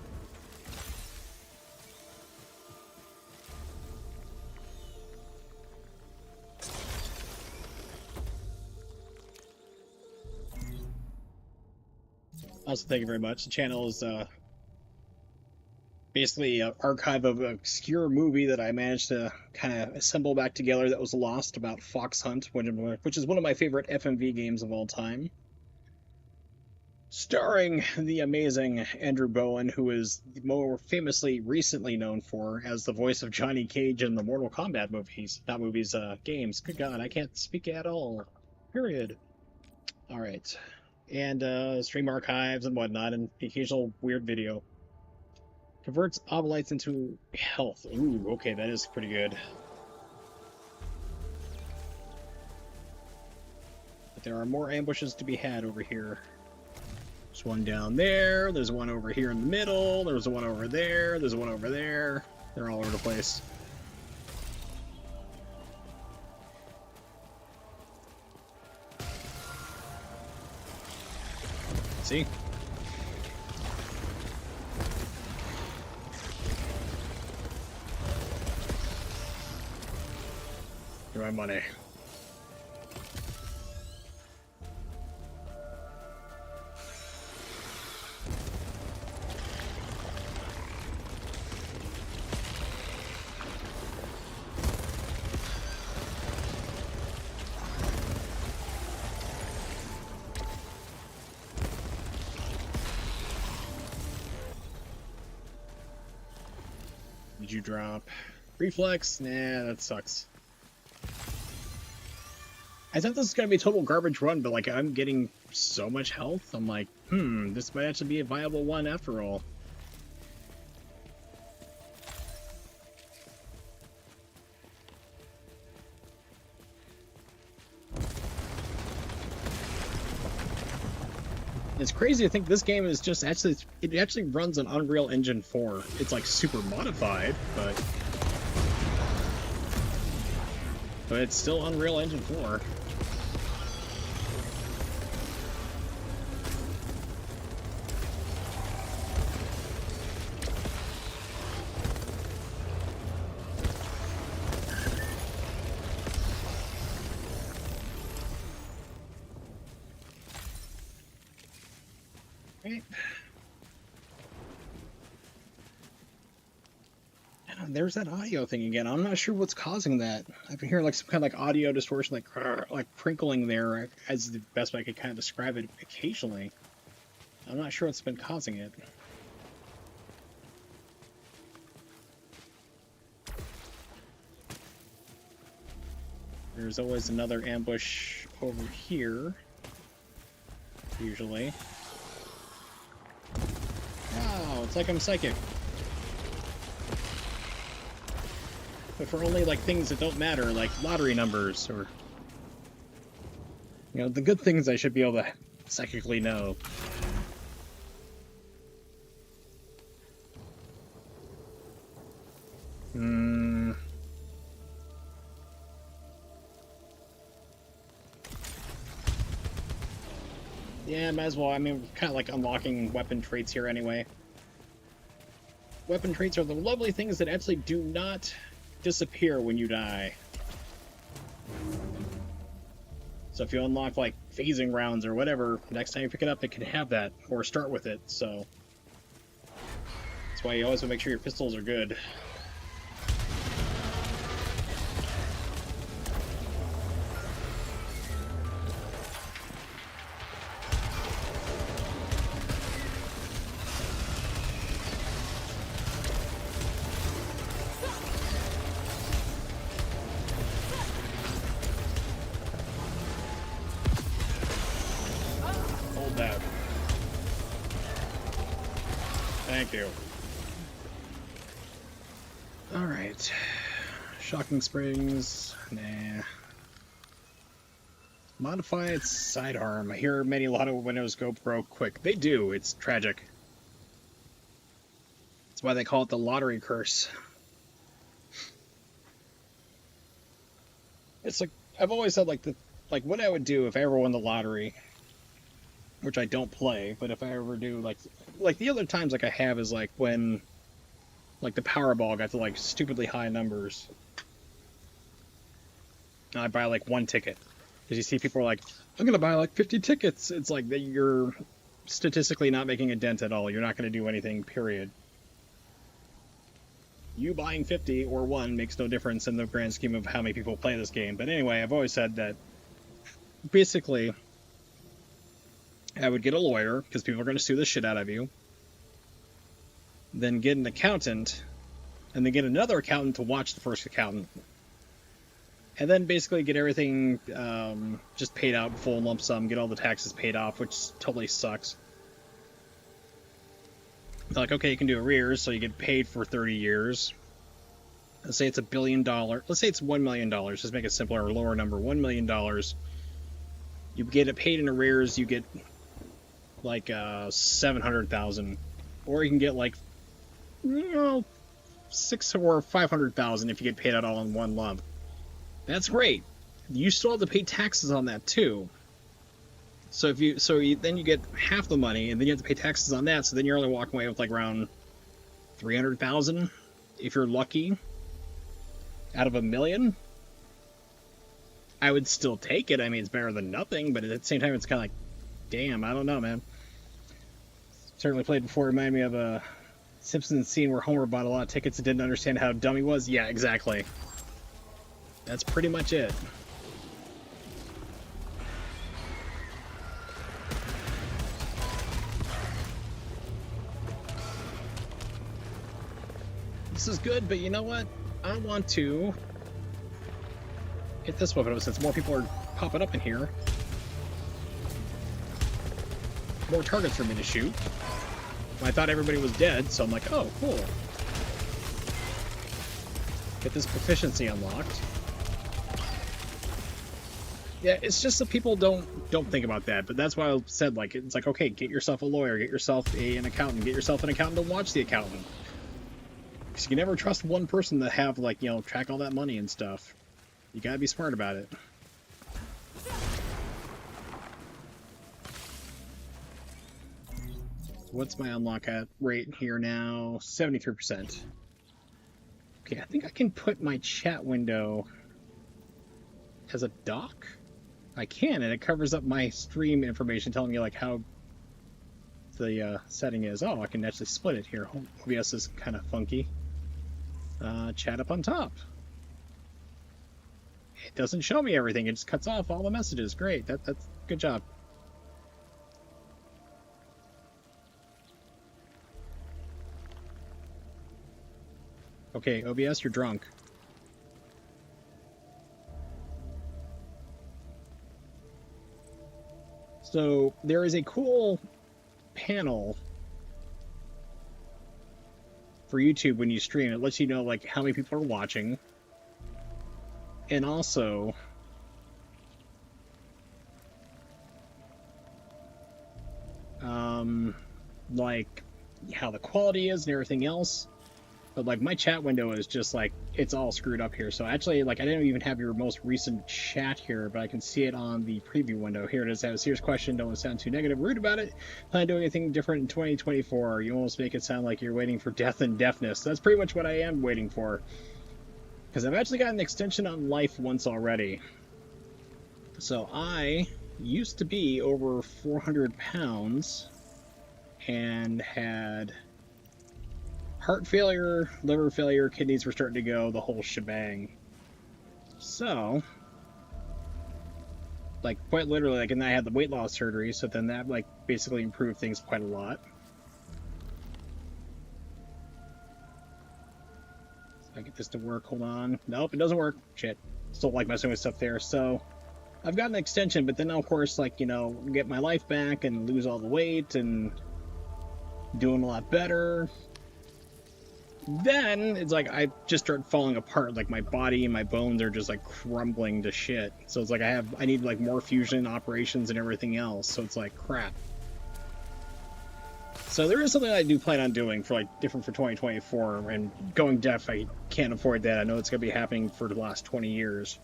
Also, thank you very much. The channel is basically an archive of an obscure movie that I managed to kind of assemble back together that was lost about Fox Hunt, which is one of my favorite FMV games of all time. Starring the amazing Andrew Bowen, who is more famously recently known for as the voice of Johnny Cage in the Mortal Kombat movies. Not movies, games. Good God, I can't speak at all. Period. Alright. And stream archives and whatnot, and the occasional weird video. Converts obolites into health. Ooh, okay, that is pretty good. But there are more ambushes to be had over here. There's one down there, there's one over here in the middle, there's one over there, there's one over there. They're all over the place. See? Give my money. Did you drop reflex? Nah, that sucks. I thought this was gonna be a total garbage run, but like I'm getting so much health. I'm like, this might actually be a viable one after all. It's crazy to think this game is just it actually runs on Unreal Engine 4. It's like super modified, but it's still Unreal Engine 4. Right. There's that audio thing again. I'm not sure what's causing that. I've been hearing like some kind of like audio distortion, like crinkling there, as the best way I could kind of describe it occasionally. I'm not sure what's been causing it. There's always another ambush over here, usually. Wow, it's like I'm psychic. But for only like things that don't matter, like lottery numbers or, you know, the good things I should be able to psychically know. Yeah, might as well. I mean, we're kind of like unlocking weapon traits here anyway. Weapon traits are the lovely things that actually do not disappear when you die. So if you unlock like phasing rounds or whatever, next time you pick it up, it can have that, or start with it, so that's why you always want to make sure your pistols are good. That. Thank you. Alright. Shocking springs. Nah. Modify its sidearm. I hear many lot of windows go broke quick. They do. It's tragic. That's why they call it the lottery curse. It's like I've always said like what I would do if I ever won the lottery, which I don't play, but if I ever do, like the other times like I have is like when like the Powerball got to like stupidly high numbers. And I buy like one ticket. Because you see people are like, I'm gonna buy like 50 tickets. It's like that you're statistically not making a dent at all. You're not gonna do anything, period. you buying 50 or 1 makes no difference in the grand scheme of how many people play this game. But anyway, I've always said that basically I would get a lawyer, because people are going to sue the shit out of you, then get an accountant, and then get another accountant to watch the first accountant. And then basically get everything just paid out full lump sum, get all the taxes paid off, which totally sucks. They're like, okay, you can do arrears, so you get paid for 30 years. Let's say it's $1 billion. Let's say it's $1 million. Just make it simpler, or lower number, $1 million. You get it paid in arrears, you get like 700,000, or you can get like, you know, 600 or 500,000 if you get paid out all in one lump. That's great. You still have to pay taxes on that too. So then you get half the money, and then you have to pay taxes on that. So then you're only walking away with like around 300,000, if you're lucky, out of $1 million. I would still take it. I mean, it's better than nothing, but at the same time, it's kind of like, damn, I don't know, man. Certainly played before. Reminded me of a Simpsons scene where Homer bought a lot of tickets and didn't understand how dumb he was. Yeah, exactly. That's pretty much it. This is good, but you know what? I want to hit this weapon since more people are popping up in here. More targets for me to shoot. I thought everybody was dead, so I'm like, oh, cool. Get this proficiency unlocked. Yeah, it's just that people don't think about that, but that's why I said, like, it's like, okay, get yourself a lawyer, get yourself an accountant, get yourself an accountant to watch the accountant. Because you can never trust one person to have, like, you know, track all that money and stuff. You gotta be smart about it. What's my unlock rate here now? 73%. Okay, I think I can put my chat window as a dock? I can, and it covers up my stream information, telling me, like, how the setting is. Oh, I can actually split it here. OBS is kind of funky. Chat up on top. It doesn't show me everything. It just cuts off all the messages. Great. That's good job. Okay, OBS, you're drunk. So there is a cool panel for YouTube when you stream. It lets you know, like, how many people are watching, and also like how the quality is and everything else. But like my chat window is just like, it's all screwed up here. So actually, like, I didn't even have your most recent chat here, but I can see it on the preview window. Here it is. I have a serious question. Don't want to sound too negative, rude about it. Plan on doing anything different in 2024? You almost make it sound like you're waiting for death and deafness. That's pretty much what I am waiting for. Because I've actually got an extension on life once already. So I used to be over 400 pounds and had heart failure, liver failure, kidneys were starting to go, the whole shebang. So, like, quite literally, like, and I had the weight loss surgery, so then that, like, basically improved things quite a lot. So I get this to work, hold on. Nope, it doesn't work. Shit. Still like messing with stuff there. So, I've got an extension, but then, of course, like, you know, get my life back and lose all the weight and doing a lot better. Then it's like I just start falling apart. Like my body and my bones are just like crumbling to shit. So it's like I need like more fusion operations and everything else. So it's like crap. So there is something I do plan on doing for like different for 2024, and going deaf, I can't afford that. I know it's gonna be happening for the last 20 years.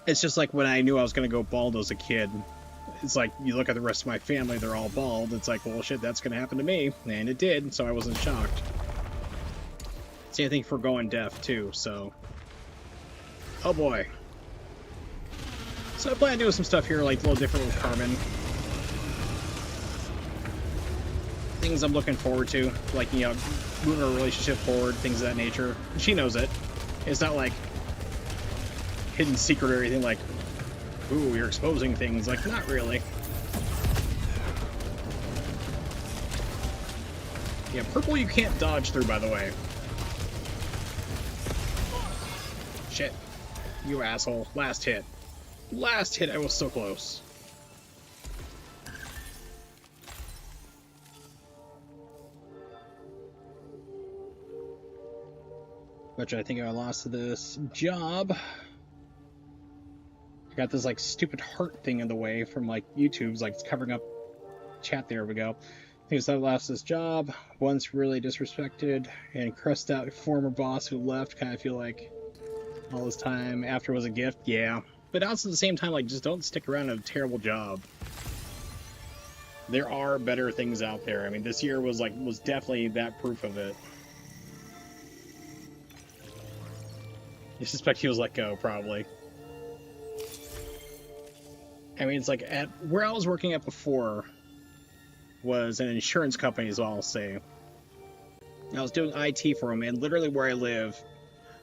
It's just like when I knew I was gonna go bald as a kid. It's like, you look at the rest of my family, they're all bald. It's like, well, shit, that's going to happen to me. And it did, so I wasn't shocked. Same thing for going deaf, too, so... Oh, boy. So I plan on doing some stuff here, like, a little different with Carmen. things I'm looking forward to, like, you know, moving our relationship forward, things of that nature. She knows it. It's not like hidden secret or anything like, ooh, you're exposing things. Like, not really. Yeah, purple you can't dodge through, by the way. Shit. You asshole. Last hit. Last hit, I was so close. Which I think I lost this job. I got this like stupid heart thing in the way from like YouTube's like it's covering up chat. There we go. I think I lost this job. Once really disrespected and cursed out former boss who left. Kind of feel like all this time after was a gift. Yeah, but also at the same time, like, just don't stick around in a terrible job. There are better things out there. I mean, this year was definitely that proof of it. I suspect he was let go, probably. I mean, it's like at where I was working at before was an insurance company, as I'll say. I was doing IT for them, and literally where I live,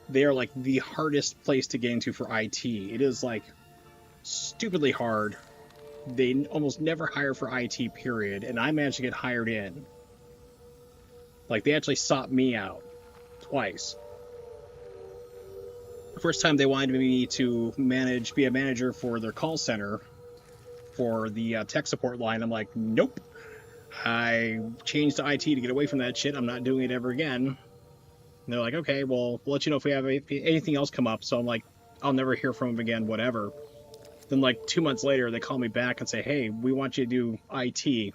they are like the hardest place to get into for IT. It is like stupidly hard. They almost never hire for IT, period, and I managed to get hired in. Like, they actually sought me out twice. The first time they wanted me to be a manager for their call center for the tech support line. I'm like, nope. I changed to IT to get away from that shit. I'm not doing it ever again. And they're like, okay, well, we'll let you know if we have anything else come up. So I'm like, I'll never hear from them again, whatever. Then like 2 months later, they call me back and say, hey, we want you to do IT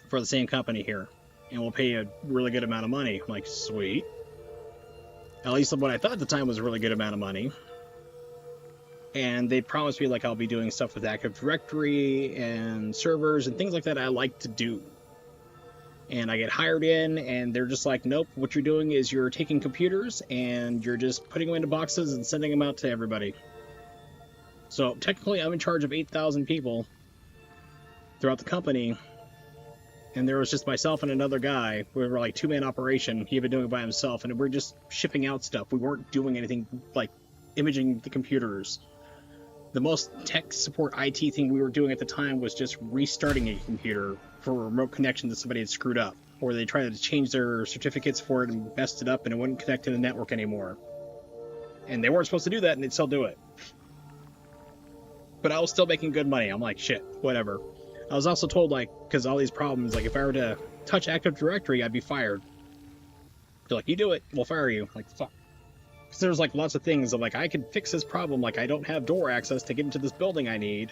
for the same company here, and we'll pay you a really good amount of money. I'm like, sweet. At least what I thought at the time was a really good amount of money. And they promised me, like, I'll be doing stuff with Active Directory and servers and things like that I like to do. And I get hired in, and they're just like, nope, what you're doing is you're taking computers, and you're just putting them into boxes and sending them out to everybody. So, technically, I'm in charge of 8,000 people throughout the company. And there was just myself and another guy. We were like two-man operation. He had been doing it by himself, and we're just shipping out stuff. We weren't doing anything like imaging the computers. The most tech support IT thing we were doing at the time was just restarting a computer for a remote connection that somebody had screwed up, or they tried to change their certificates for it and messed it up, and it wouldn't connect to the network anymore. And they weren't supposed to do that, and they'd still do it. But I was still making good money. I'm like, shit, whatever. I was also told, like, because all these problems, like, if I were to touch Active Directory, I'd be fired. They're like, you do it, we'll fire you. I'm like, fuck. Because there's, like, lots of things of, like, I can fix this problem. Like, I don't have door access to get into this building I need.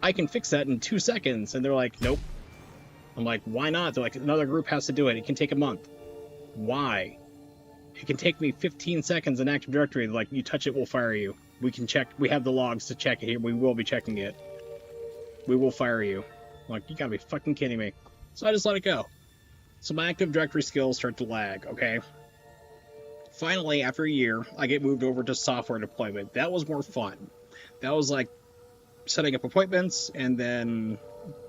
I can fix that in 2 seconds. And they're like, nope. I'm like, why not? They're like, another group has to do it. It can take a month. Why? It can take me 15 seconds in Active Directory. They're like, you touch it, we'll fire you. We can check. We have the logs to check it here. We will be checking it. We will fire you. I'm like, you gotta be fucking kidding me. So I just let it go. So my Active Directory skills start to lag, okay? Finally, after a year, I get moved over to software deployment. That was more fun. That was like setting up appointments and then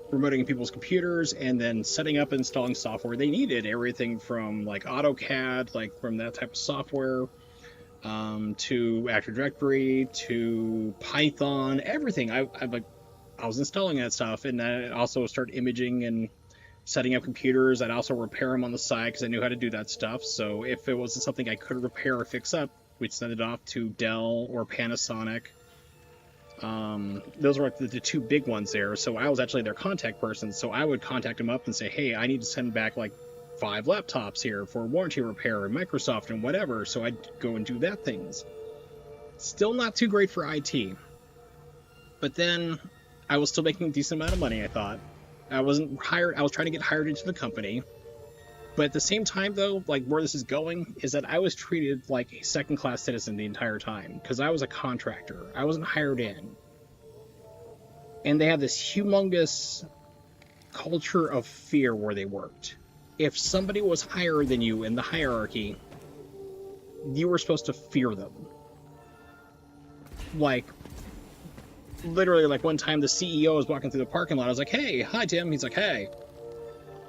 remoting people's computers and then setting up and installing software they needed. Everything from like AutoCAD, like from that type of software, to Active Directory, to Python, everything. I was installing that stuff, and I also started imaging and setting up computers. I'd also repair them on the side because I knew how to do that stuff. So if it wasn't something I could repair or fix up, we'd send it off to Dell or Panasonic. Those were like the two big ones there. So I was actually their contact person. So I would contact them up and say, hey, I need to send back like 5 laptops here for warranty repair and Microsoft and whatever. So I'd go and do that things. Still not too great for IT. But then I was still making a decent amount of money, I thought. I wasn't hired. I was trying to get hired into the company. But at the same time, though, like where this is going is that I was treated like a second-class citizen the entire time because I was a contractor. I wasn't hired in. And they have this humongous culture of fear where they worked. If somebody was higher than you in the hierarchy, you were supposed to fear them. Like, literally, like one time the CEO was walking through the parking lot. I was like, hey, hi, Tim. He's like, hey.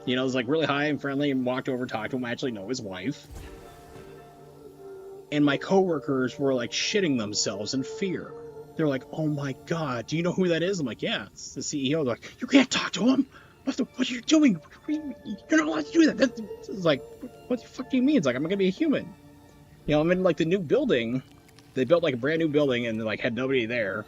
You know, I was like really high and friendly and walked over, talked to him. I actually know his wife. And my coworkers were like shitting themselves in fear. They're like, "Oh my God, do you know who that is?" I'm like, "Yeah, it's the CEO." They're like, "You can't talk to him. What are you doing? You're not allowed to do that." It's like, what the fuck do you mean? It's like, I'm gonna be a human. You know, I'm in like the new building. They built like a brand new building and like had nobody there.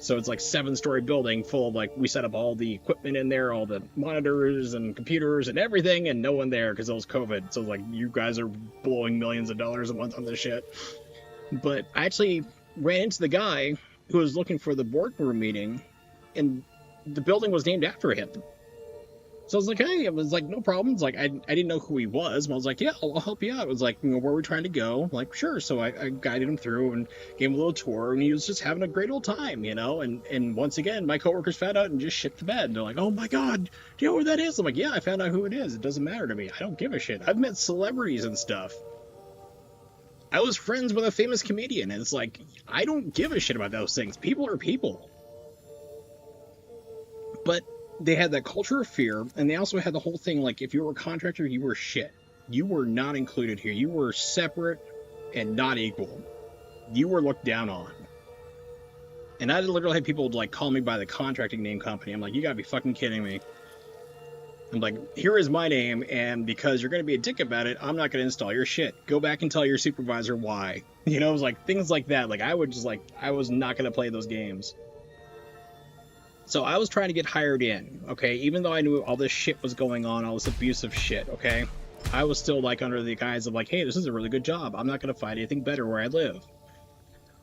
So it's like 7-story building full of like, we set up all the equipment in there, all the monitors and computers and everything, and no one there because it was COVID. So it's like, you guys are blowing millions of dollars a month on this shit. But I actually ran into the guy who was looking for the boardroom meeting, and the building was named after him. So I was like, hey, it was like, no problem. It's like, I didn't know who he was, but I was like, yeah, I'll help you out. It was like, you know, where we're trying to go. I'm like, sure. So I guided him through and gave him a little tour, and he was just having a great old time, you know? And once again, my coworkers found out and just shit the bed. They're like, oh my God, do you know who that is? I'm like, yeah, I found out who it is. It doesn't matter to me. I don't give a shit. I've met celebrities and stuff. I was friends with a famous comedian, and it's like, I don't give a shit about those things. People are people. But they had that culture of fear, and they also had the whole thing like, if you were a contractor, you were shit. You were not included here. You were separate and not equal. You were looked down on. And I literally had people like call me by the contracting name company. I'm like, you gotta be fucking kidding me. I'm like, here is my name, and because you're gonna be a dick about it, I'm not gonna install your shit. Go back and tell your supervisor why. You know, it was like things like that. Like, I was not gonna play those games. So I was trying to get hired in, okay? Even though I knew all this shit was going on, all this abusive shit, okay? I was still like under the guise of like, hey, this is a really good job. I'm not gonna find anything better where I live.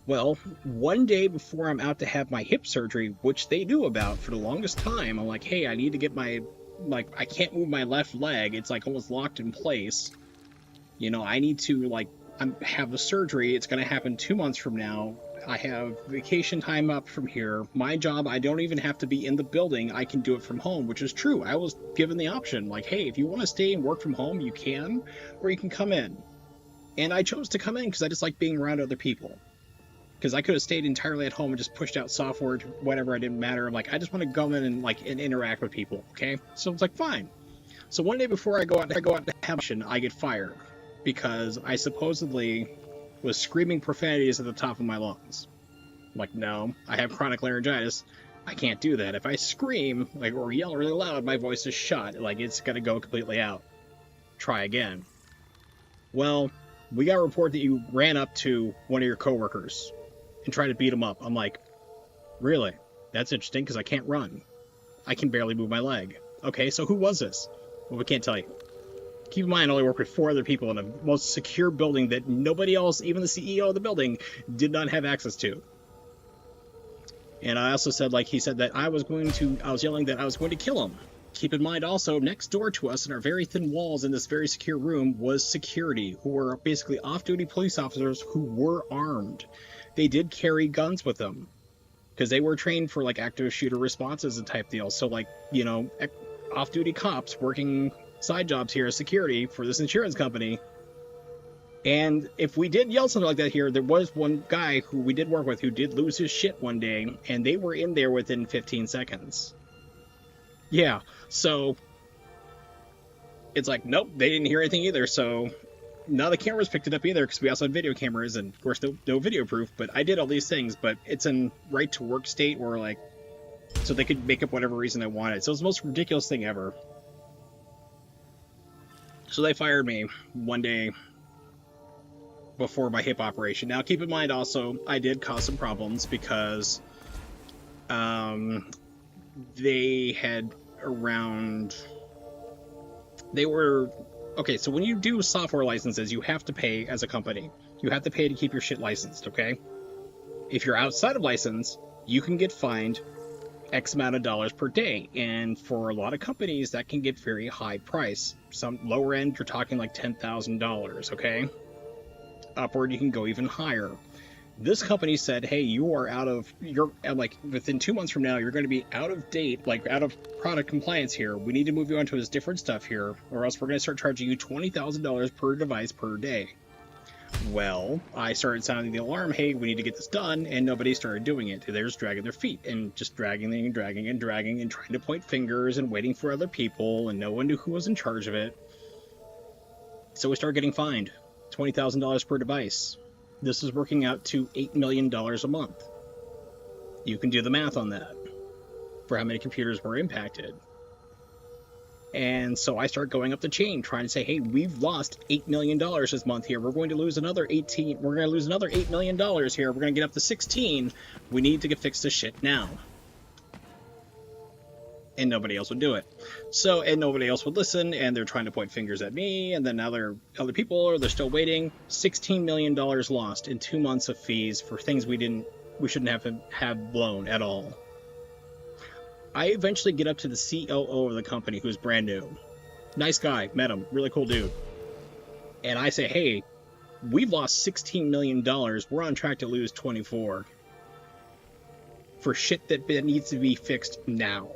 Well, one day before I'm out to have my hip surgery, which they knew about for the longest time, I'm like, hey, I need to get my, like, I can't move my left leg. It's like almost locked in place. You know, I need to like have the surgery. It's gonna happen 2 months from now. I have vacation time up from here. My job, I don't even have to be in the building. I can do it from home, which is true. I was given the option, like, hey, if you want to stay and work from home, you can, or you can come in. And I chose to come in because I just like being around other people. Because I could have stayed entirely at home and just pushed out software to whatever, it didn't matter. I'm like, I just want to go in and like and interact with people, okay? So it's like, fine. So one day before I go out to have I get fired because I supposedly was screaming profanities at the top of my lungs. I'm like, no, I have chronic laryngitis. I can't do that. If I scream like or yell really loud, my voice is shut. Like, it's gonna go completely out. Try again. Well, we got a report that you ran up to one of your coworkers and tried to beat him up. I'm like, really? That's interesting because I can't run. I can barely move my leg. Okay, so who was this? Well, we can't tell you. Keep in mind, I only work with 4 other people in a most secure building that nobody else, even the CEO of the building, did not have access to. And I also said, like, he said that I was yelling that I was going to kill him. Keep in mind also, next door to us in our very thin walls in this very secure room was security, who were basically off-duty police officers who were armed. They did carry guns with them, because they were trained for, like, active shooter responses and type deals. So, like, you know, off-duty cops working side jobs here as security for this insurance company. And if we did yell something like that here, there was one guy who we did work with who did lose his shit one day, and they were in there within 15 seconds. Yeah, so it's like, nope, they didn't hear anything either. So none of the cameras picked it up either, because we also had video cameras, and of course no video proof. But I did all these things, but it's in right to work state, or like, so they could make up whatever reason they wanted. So it's the most ridiculous thing ever. So they fired me one day before my hip operation. Now, keep in mind also, I did cause some problems because they had okay, so when you do software licenses, you have to pay as a company. You have to pay to keep your shit licensed, okay? If you're outside of license, you can get fined X amount of dollars per day, and for a lot of companies that can get very high price. Some lower end, you're talking like $10,000, okay? Upward, you can go even higher. This company said, hey, you're like, within 2 months from now, you're going to be out of date, like out of product compliance here. We need to move you on to this different stuff here, or else we're going to start charging you $20,000 per device per day. Well, I started sounding the alarm, hey, we need to get this done, and nobody started doing it. They're just dragging their feet and just dragging and dragging and dragging and trying to point fingers and waiting for other people, and no one knew who was in charge of it. So we started getting fined $20,000 per device. This is working out to $8 million a month. You can do the math on that for how many computers were impacted. And so I start going up the chain trying to say, hey, we've lost $8 million this month here. We're going to lose another $8 million here. We're going to get up to 16. We need to fix this shit now. And nobody else would do it. So, and nobody else would listen, and they're trying to point fingers at me, and then other people, or they're still waiting. $16 million lost in 2 months of fees for things we shouldn't have blown at all. I eventually get up to the COO of the company, who's brand new. Nice guy, met him, really cool dude. And I say, hey, we've lost $16 million. We're on track to lose 24 for shit that needs to be fixed now.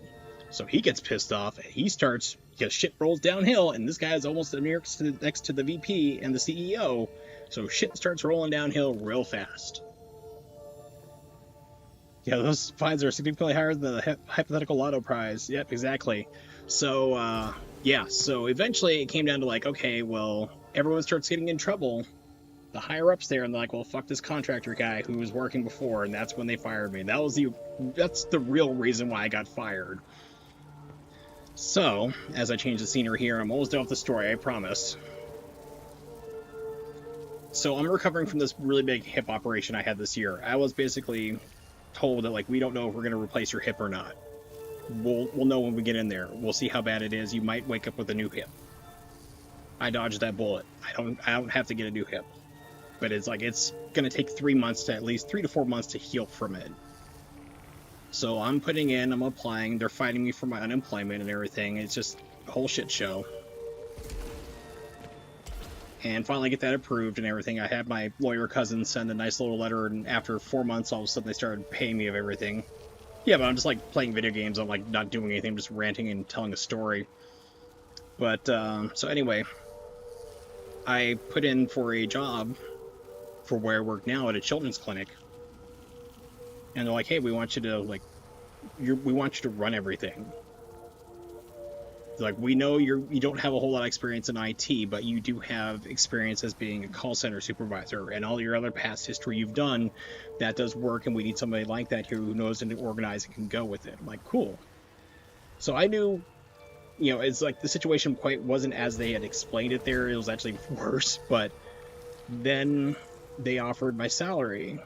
So he gets pissed off, and he starts, because shit rolls downhill, and this guy is almost next to the VP and the CEO, so shit starts rolling downhill real fast. Yeah, those fines are significantly higher than the hypothetical lotto prize. Yep, exactly. So, yeah, so eventually it came down to like, okay, well, everyone starts getting in trouble. The higher-ups there, and they're like, well, fuck this contractor guy who was working before, and that's when they fired me. That's the real reason why I got fired. So, as I change the scenery here, I'm almost done with the story, I promise. So I'm recovering from this really big hip operation I had this year. I was basically told that, like, we don't know if we're going to replace your hip or not. We'll know when we get in there. We'll see how bad it is. You might wake up with a new hip. I dodged that bullet. I don't have to get a new hip. But it's like, it's going to take 3 months to, at least 3 to 4 months to heal from it. So I'm putting in, I'm applying, they're fighting me for my unemployment and everything. It's just a whole shit show. And finally get that approved and everything. I had my lawyer cousin send a nice little letter, and after 4 months, all of a sudden they started paying me of everything. Yeah, but I'm just like playing video games. I'm like not doing anything, I'm just ranting and telling a story. But, so anyway, I put in for a job for where I work now at a children's clinic. And they're like, hey, we want you to, like, we want you to run everything. They're like, we know you don't have a whole lot of experience in IT, but you do have experience as being a call center supervisor, and all your other past history you've done, that does work, and we need somebody like that here who knows and organize and can go with it. I'm like, cool. So I knew, you know, it's like the situation quite wasn't as they had explained it there. It was actually worse, but then they offered my salary.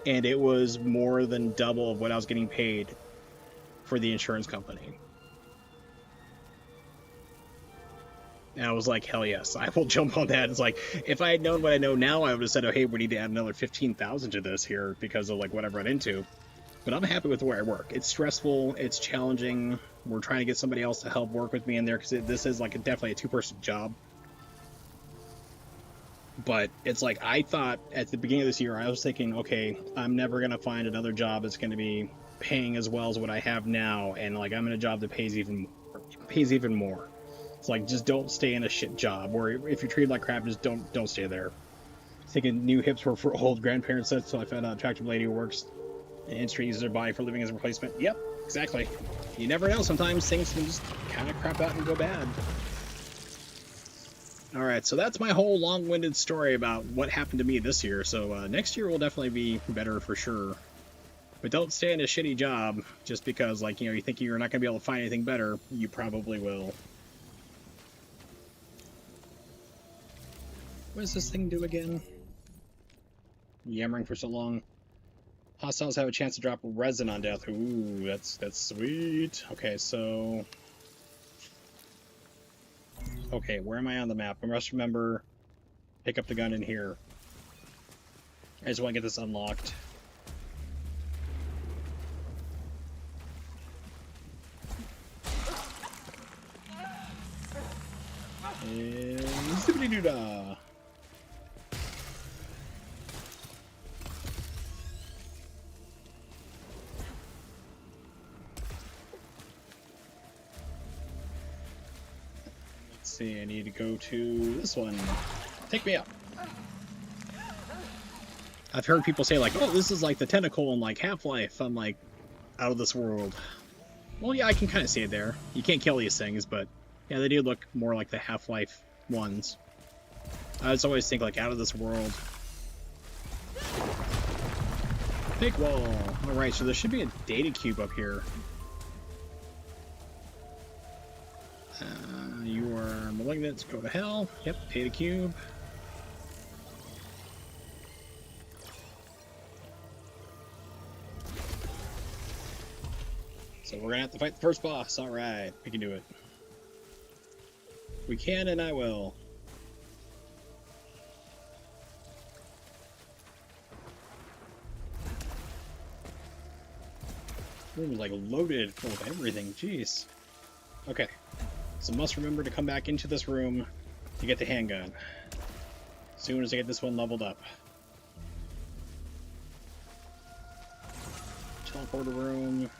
And it was more than double of what I was getting paid for the insurance company. And I was like, hell yes, I will jump on that. It's like, if I had known what I know now, I would have said, oh, hey, we need to add another 15,000 to this here because of like what I've run into. But I'm happy with where I work. It's stressful, it's challenging. We're trying to get somebody else to help work with me in there because this is like definitely a two-person job. But it's like, I thought at the beginning of this year, I was thinking, okay, I'm never going to find another job that's going to be paying as well as what I have now. And like, I'm in a job that pays even more. It's like, just don't stay in a shit job, or if you're treated like crap, just don't stay there. Thinking new hips were for old grandparents, so I found an attractive lady who works in the industry, uses her body for living as a replacement. Yep, exactly. You never know, sometimes things can just kind of crap out and go bad. Alright, so that's my whole long-winded story about what happened to me this year. So next year will definitely be better for sure. But don't stay in a shitty job just because, like, you know, you think you're not going to be able to find anything better. You probably will. What does this thing do again? Yammering for so long. Hostiles have a chance to drop resin on death. Ooh, that's sweet. Okay, so... Okay, where am I on the map? I must remember, pick up the gun in here. I just want to get this unlocked. And zippity-doo-dah. See, I need to go to this one. Take me out. I've heard people say, like, oh, this is like the tentacle in, like, Half-Life. I'm like, out of this world. Well, yeah, I can kind of see it there. You can't kill these things, but yeah, they do look more like the Half-Life ones. I just always think, like, out of this world. Big wall. Alright, so there should be a data cube up here. You are malignant. Go to hell. Yep, data cube. So we're gonna have to fight the first boss. Alright, we can do it. We can, and I will. Room is like loaded full of everything. Jeez. Okay. So must remember to come back into this room to get the handgun. As soon as I get this one leveled up. Teleporter room.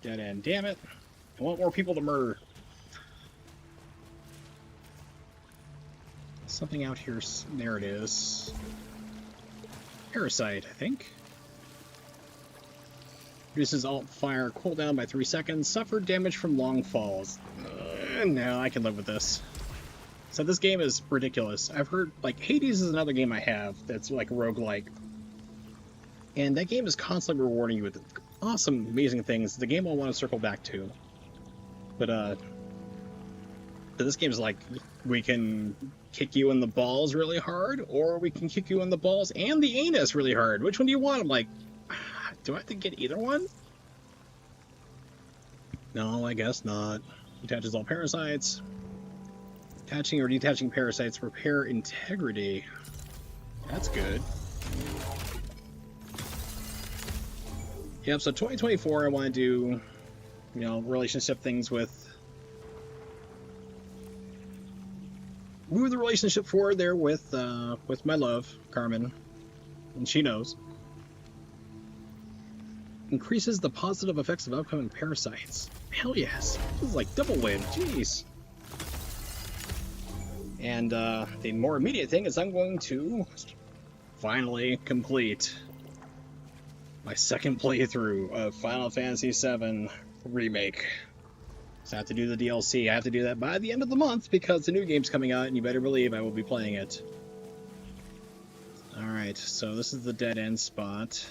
Dead end. Damn it. I want more people to murder. Something out here. There it is. Parasite, I think. Reduces alt fire cooldown by 3 seconds. Suffered damage from long falls. No, I can live with this. So this game is ridiculous. I've heard, like, Hades is another game I have that's like roguelike. And that game is constantly rewarding you with awesome, amazing things. The game I want to circle back to. But this game is like, we can kick you in the balls really hard, or we can kick you in the balls and the anus really hard. Which one do you want? I'm like, do I have to get either one? No, I guess not. Detaches all parasites. Attaching or detaching parasites repair integrity. That's good. Yep, so 2024 I want to do, you know, relationship things with... move the relationship forward there with my love, Carmen. And she knows. Increases the positive effects of upcoming parasites. Hell yes. This is like double win. Jeez. And the more immediate thing is I'm going to finally complete my second playthrough of Final Fantasy VII Remake. So I have to do the DLC. I have to do that by the end of the month because the new game's coming out and you better believe I will be playing it. Alright, so this is the dead end spot.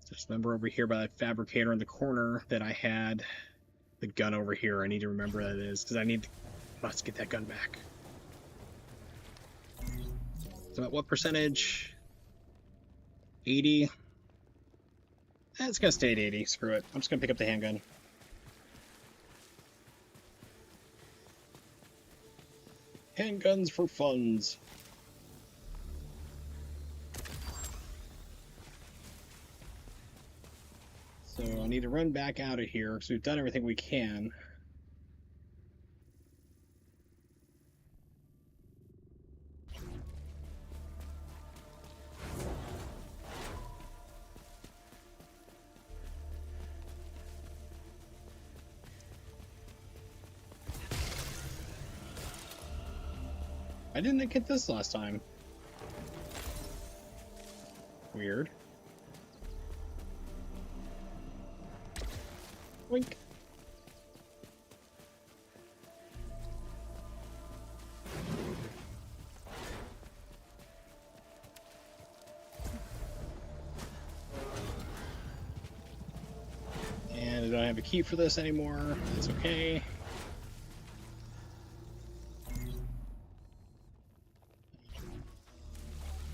Just remember over here by that fabricator in the corner that I had the gun over here. I need to remember that it is because I must get that gun back. So at what percentage? 80. It's gonna stay at 80. Screw it. I'm just gonna pick up the handgun. Handguns for funds. So I need to run back out of here because we've done everything we can. I didn't get this last time. Weird. Wink. And I don't have a key for this anymore. That's okay.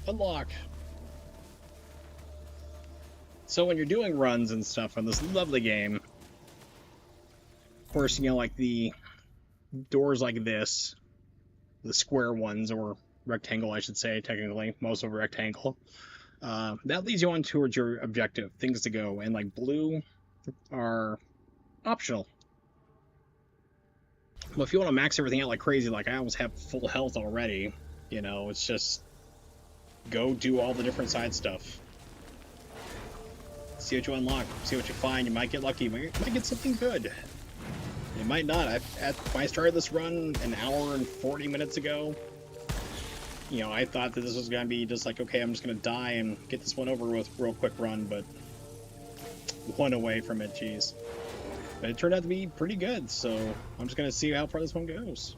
Unlock. So when you're doing runs and stuff on this lovely game, of course, you know, like the doors like this, the square ones, or rectangle, I should say, technically, most of a rectangle, that leads you on towards your objective, things to go, and like blue are optional. Well, if you want to max everything out like crazy, like I almost have full health already, you know, it's just go do all the different side stuff. See what you unlock, see what you find, you might get lucky, you might get something good. It might not. I started this run an hour and 40 minutes ago. You know, I thought that this was going to be just like, okay, I'm just going to die and get this one over with real quick run, but one away from it, geez. But it turned out to be pretty good, so I'm just going to see how far this one goes.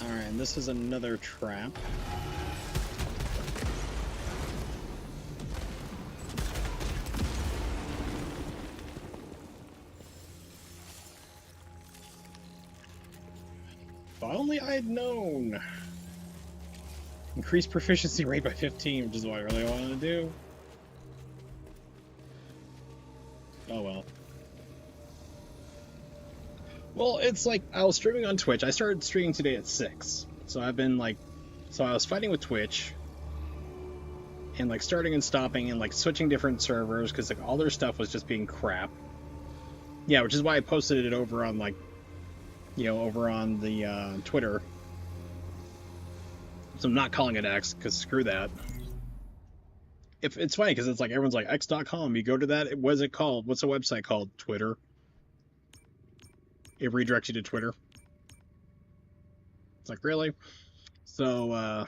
Alright, and this is another trap. If only I had known. Increase proficiency rate by 15, which is what I really wanted to do. Oh well. Well, it's like, I was streaming on Twitch. I started streaming today at 6. So I've been like, so I was fighting with Twitch. And like starting and stopping and like switching different servers because like all their stuff was just being crap. Yeah, which is why I posted it over on like, you know, over on the Twitter. So I'm not calling it X because screw that. If it's funny because it's like everyone's like X.com. You go to that. What is it called? What's the website called? Twitter. It redirects you to Twitter. It's like, really? So,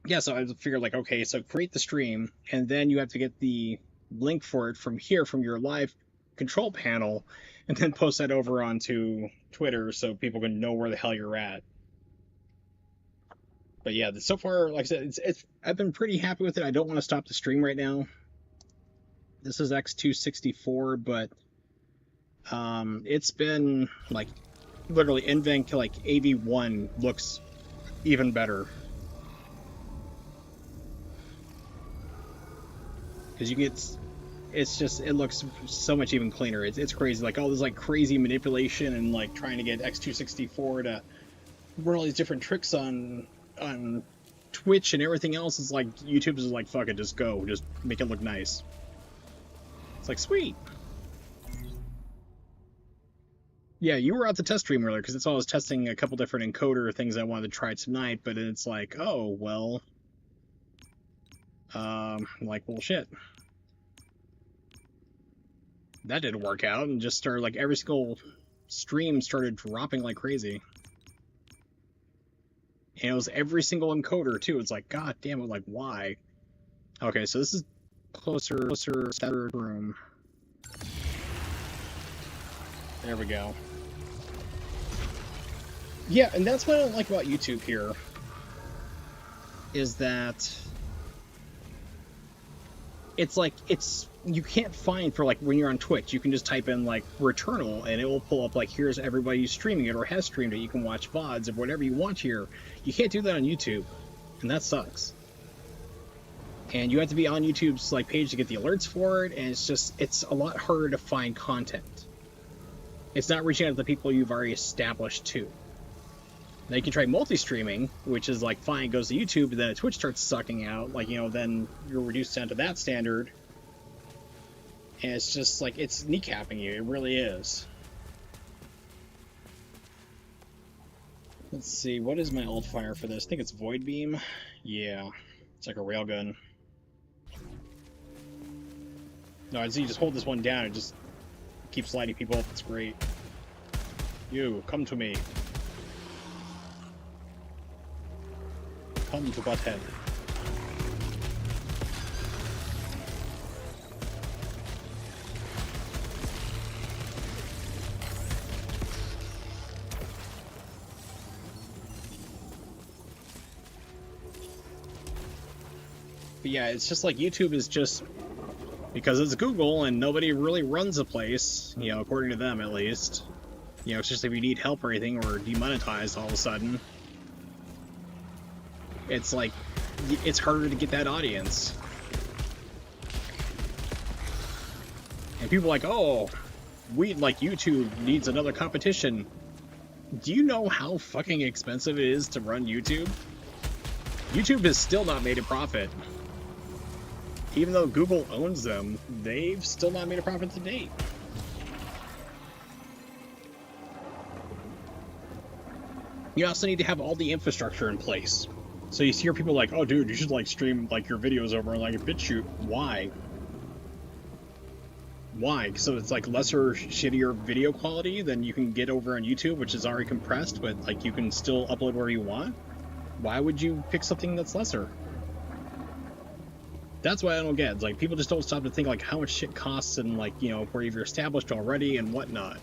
yeah, so I figured, like, okay, so create the stream, and then you have to get the link for it from here, from your live control panel, and then post that over onto Twitter so people can know where the hell you're at. But yeah, so far, like I said, I've been pretty happy with it. I don't want to stop the stream right now. This is X264, but it's been like literally NVENC like AV1 looks even better because you get it looks so much even cleaner. It's crazy, like all this like crazy manipulation and like trying to get X264 to run all these different tricks on Twitch and everything else. Is like YouTube is like, fuck it, just go, just make it look nice. It's like, sweet. Yeah, you were out to test stream earlier, because that's why I was testing a couple different encoder things I wanted to try tonight, but it's like, oh, well... like, well, shit. That didn't work out, and just started, like, every single stream started dropping like crazy. And it was every single encoder, too. It's like, god damn it, like, why? Okay, so this is closer, scattered room. There we go. Yeah, and that's what I don't like about YouTube here, is that it's like, you can't find for like when you're on Twitch, you can just type in like Returnal and it will pull up like, here's everybody who's streaming it or has streamed it. You can watch VODs of whatever you want here. You can't do that on YouTube, and that sucks. And you have to be on YouTube's like page to get the alerts for it, and it's a lot harder to find content. It's not reaching out to the people you've already established too. Now you can try multi-streaming, which is like fine, goes to YouTube, but then Twitch starts sucking out, like, you know, then you're reduced down to that standard. And it's just like, it's kneecapping you, it really is. Let's see, what is my alt fire for this? I think it's Void Beam. Yeah, it's like a railgun. No, I see, you just hold this one down, it just keeps lighting people up, it's great. You, come to me. Come to Butthead. But yeah, it's just like YouTube is just, because it's Google and nobody really runs a place, you know, according to them at least. You know, it's just if you need help or anything or demonetized all of a sudden, it's like, it's harder to get that audience. And people are like, oh, like YouTube needs another competition. Do you know how fucking expensive it is to run YouTube? YouTube has still not made a profit. Even though Google owns them, they've still not made a profit to date. You also need to have all the infrastructure in place. So you hear people like, oh dude, you should like stream like your videos over on like a BitChute. Why? Why? So it's like lesser, shittier video quality than you can get over on YouTube, which is already compressed, but like you can still upload where you want? Why would you pick something that's lesser? That's why I don't get. It's like people just don't stop to think like how much shit costs and like, you know, where you're established already and whatnot.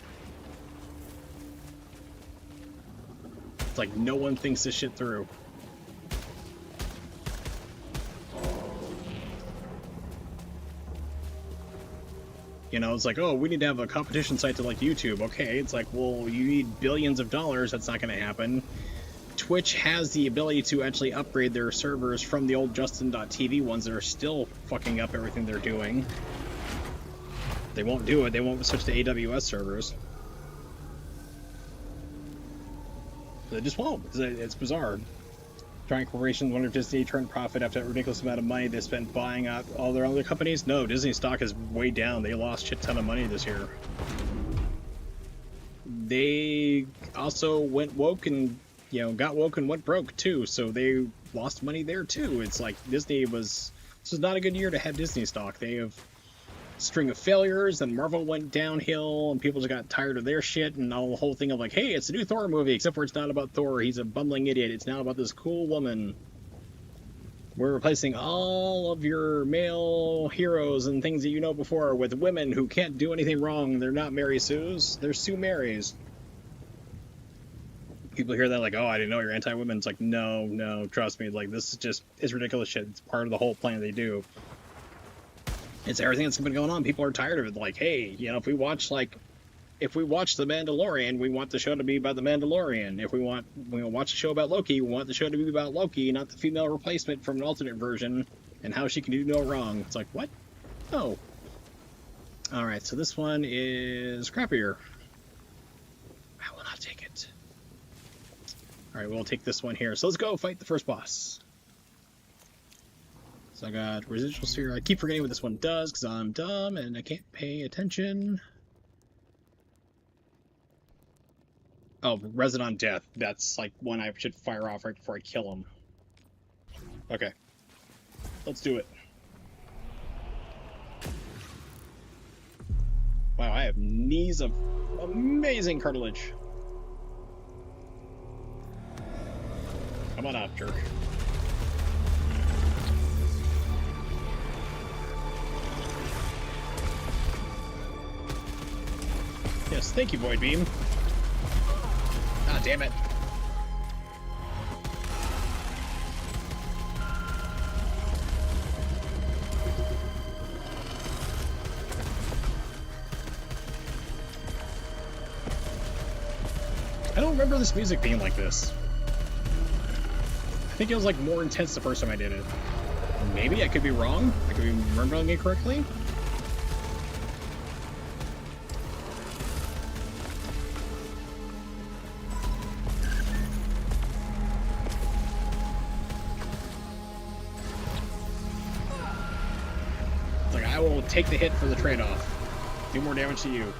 It's like no one thinks this shit through. You know, it's like, oh, we need to have a competition site to like YouTube. Okay, it's like, well, you need billions of dollars. That's not going to happen. Twitch has the ability to actually upgrade their servers from the old Justin.tv ones that are still fucking up everything they're doing. They won't do it. They won't switch to AWS servers. They just won't. It's bizarre. Giant corporations wonder if Disney turned profit after that ridiculous amount of money they spent buying out all their other companies. No, Disney stock is way down. They lost a shit ton of money this year. They also went woke and, you know, got woke and went broke too. So they lost money there too. It's like Disney was... This was not a good year to have Disney stock. They have a string of failures, and Marvel went downhill, and people just got tired of their shit, and all the whole thing of like, hey, it's a new Thor movie, except for it's not about Thor. He's a bumbling idiot. It's now about this cool woman. We're replacing all of your male heroes and things that you know before with women who can't do anything wrong. They're not Mary Sues. They're Sue Marys. People hear that like, oh, I didn't know you're anti-women. It's like, no, trust me. Like, this is just, it's ridiculous shit. It's part of the whole plan they do. It's everything that's been going on. People are tired of it. Like, hey, you know, if we watch The Mandalorian, we want the show to be about The Mandalorian. If we watch a show about Loki, we want the show to be about Loki, not the female replacement from an alternate version and how she can do no wrong. It's like, what? No. Alright, so this one is crappier. I will not take it. Alright, we'll take this one here. So let's go fight the first boss. So I got residual sphere. I keep forgetting what this one does because I'm dumb and I can't pay attention. Oh, Resident Death. That's like one I should fire off right before I kill him. Okay. Let's do it. Wow, I have knees of amazing cartilage. Come on up, jerk. Yes, thank you, Void Beam. Ah, damn it. I don't remember this music being like this. I think it was like more intense the first time I did it. Maybe I could be wrong. I could be remembering it correctly. I will take the hit for the trade-off. Do more damage to you.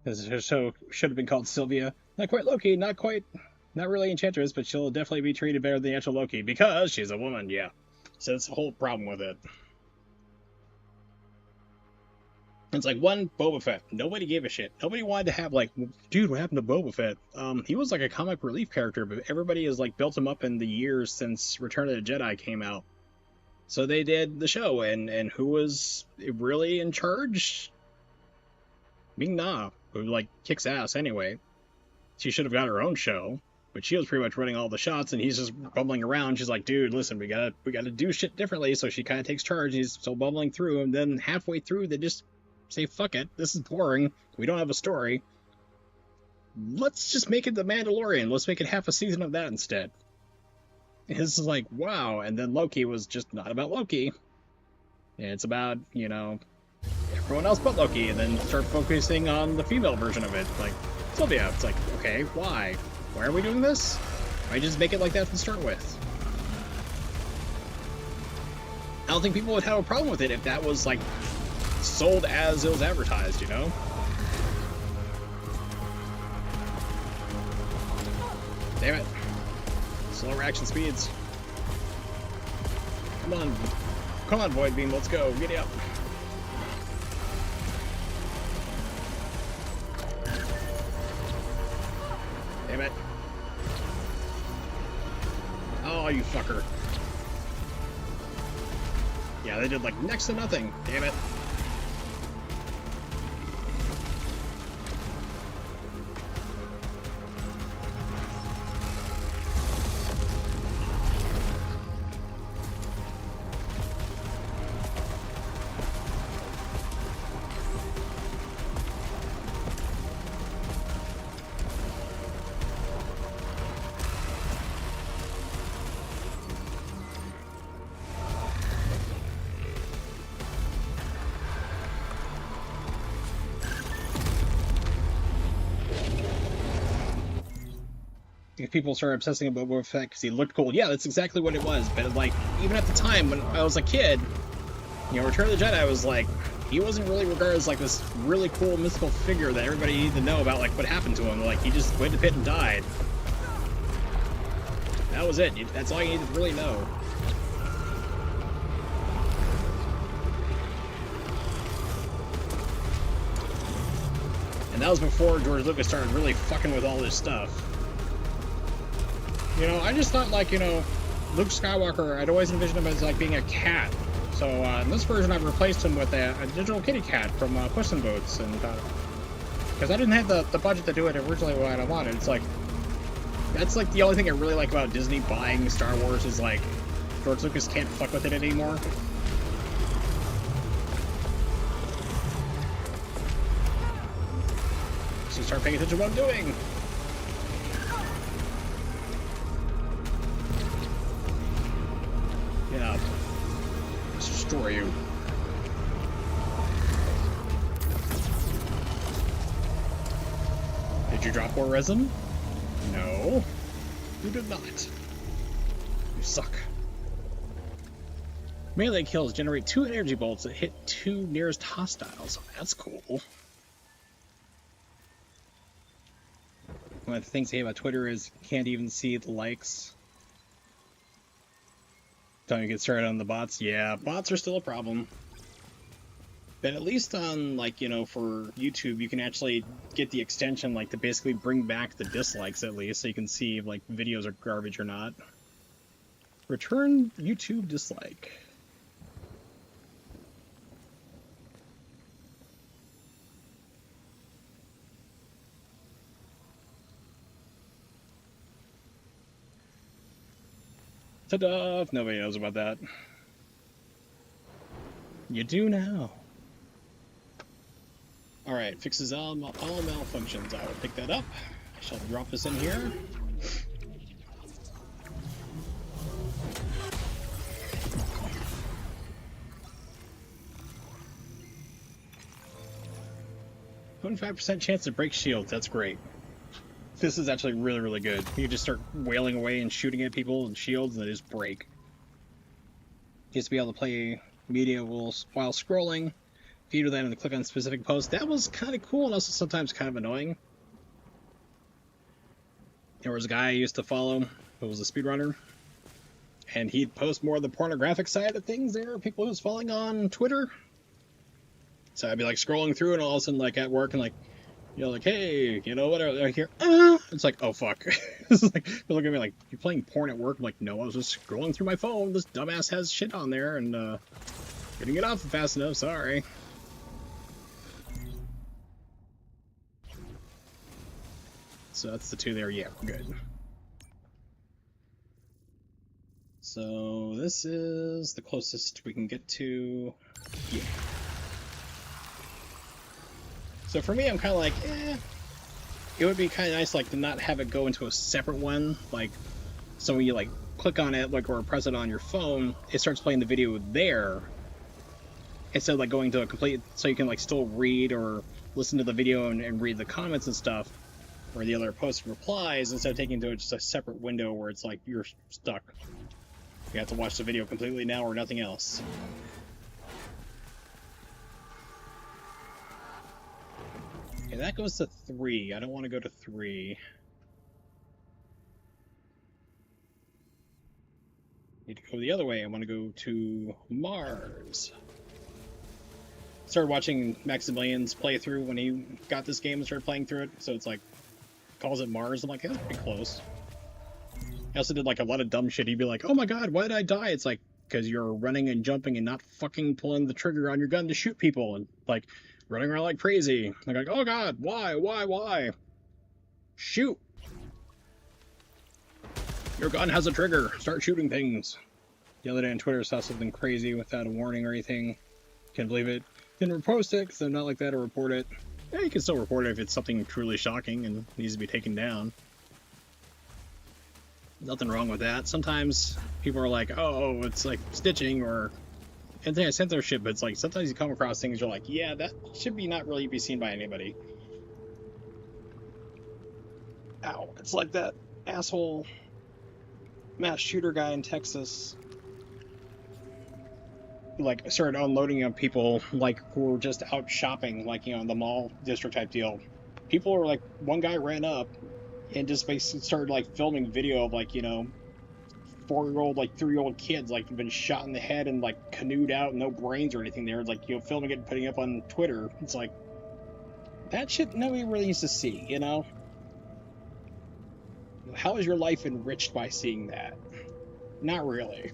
This show should have been called Sylvia. Not quite Loki, not really Enchantress, but she'll definitely be treated better than the actual Loki because she's a woman, yeah. So that's the whole problem with it. It's like, one, Boba Fett. Nobody gave a shit. Nobody wanted to have, like, dude, what happened to Boba Fett? He was like a comic relief character, but everybody has, like, built him up in the years since Return of the Jedi came out. So they did the show, and who was really in charge? Ming-Na, who, like, kicks ass anyway. She should have got her own show, but she was pretty much running all the shots, and he's just bumbling around. She's like, dude, listen, we gotta do shit differently, so she kind of takes charge, and he's still bumbling through, and then halfway through, they just say, fuck it, this is boring, we don't have a story, let's just make it The Mandalorian, let's make it half a season of that instead. And this is like, wow, and then Loki was just not about Loki. It's about, you know, everyone else but Loki, and then start focusing on the female version of it, like, Sylvia. It's like, okay, why? Why are we doing this? Why just make it like that to start with? I don't think people would have a problem with it if that was, like, sold as it was advertised, you know? Damn it. Slow reaction speeds. Come on, Void Beam, let's go. Get up. Damn it. Oh, you fucker. Yeah, they did like next to nothing. Damn it. If people started obsessing about Boba Fett because he looked cool, yeah, that's exactly what it was. But like, even at the time when I was a kid, you know, Return of the Jedi was like, he wasn't really regarded as like this really cool mystical figure that everybody needed to know about, like what happened to him. Like he just went to pit and died. That was it. That's all you needed to really know. And that was before George Lucas started really fucking with all this stuff. You know, I just thought, like, you know, Luke Skywalker, I'd always envisioned him as, like, being a cat. So, in this version, I've replaced him with a digital kitty cat from Puss in Boots. And, because I didn't have the budget to do it originally what I wanted. It's like, that's, like, the only thing I really like about Disney buying Star Wars is, like, George Lucas can't fuck with it anymore. So start paying attention to what I'm doing. Yeah. Let's destroy you. Did you drop more resin? No. You did not. You suck. Melee kills generate 2 energy bolts that hit 2 nearest hostiles. That's cool. One of the things I hate about Twitter is you can't even see the likes. Don't you get started on the bots? Yeah, bots are still a problem. But at least on, like, you know, for YouTube, you can actually get the extension, like, to basically bring back the dislikes at least, so you can see if, like, videos are garbage or not. Return YouTube dislike. Ta-da! If nobody knows about that. You do now. Alright, fixes all malfunctions. I will pick that up. I shall drop this in here. %chance to break shields. That's great. This is actually really, really good. You just start wailing away and shooting at people and shields and they just break. Just to be able to play media while scrolling. If you do that and click on specific posts, that was kind of cool and also sometimes kind of annoying. There was a guy I used to follow who was a speedrunner, and he'd post more of the pornographic side of things there, people who was following on Twitter. So I'd be like scrolling through and all of a sudden like at work and like, you know, like, hey, you know what, I hear, it's like, oh fuck. It's like, they look at me like, you playing porn at work? I'm like, no, I was just scrolling through my phone, this dumbass has shit on there, and couldn't get off fast enough, sorry. So that's the 2 there, yeah, we're good. So this is the closest we can get to, yeah. So for me, I'm kind of like, it would be kind of nice, like, to not have it go into a separate one, like, so when you, like, click on it, like, or press it on your phone, it starts playing the video there, instead of, like, going to a complete, so you can, like, still read or listen to the video and read the comments and stuff, or the other post replies, instead of taking it to just a separate window where it's, like, you're stuck. You have to watch the video completely now or nothing else. Okay, that goes to 3. I don't want to go to 3. Need to go the other way. I want to go to Mars. Started watching Maximilian's playthrough when he got this game and started playing through it. So it's like, calls it Mars. I'm like, that's pretty close. I also did like a lot of dumb shit. He'd be like, oh my god, why did I die? It's like, because you're running and jumping and not fucking pulling the trigger on your gun to shoot people. And like, running around like crazy. Like, oh god, why? Shoot! Your gun has a trigger. Start shooting things. The other day on Twitter, I saw something crazy without a warning or anything. Can't believe it. Didn't repost it because I'm not like that to report it. Yeah, you can still report it if it's something truly shocking and needs to be taken down. Nothing wrong with that. Sometimes people are like, oh, it's like stitching or censorship, but it's like sometimes you come across things you're like, yeah, that should be not really be seen by anybody. Ow. It's like that asshole mass shooter guy in Texas like started unloading on people like who were just out shopping, like, you know, in the mall district type deal. People were like, one guy ran up and just basically started like filming video of like, you know, 4-year-old, like 3-year-old kids like been shot in the head and like canoed out, no brains or anything there. It's like, you know, filming it and putting it up on Twitter. It's like, that shit nobody really needs to see, you know? How is your life enriched by seeing that? Not really.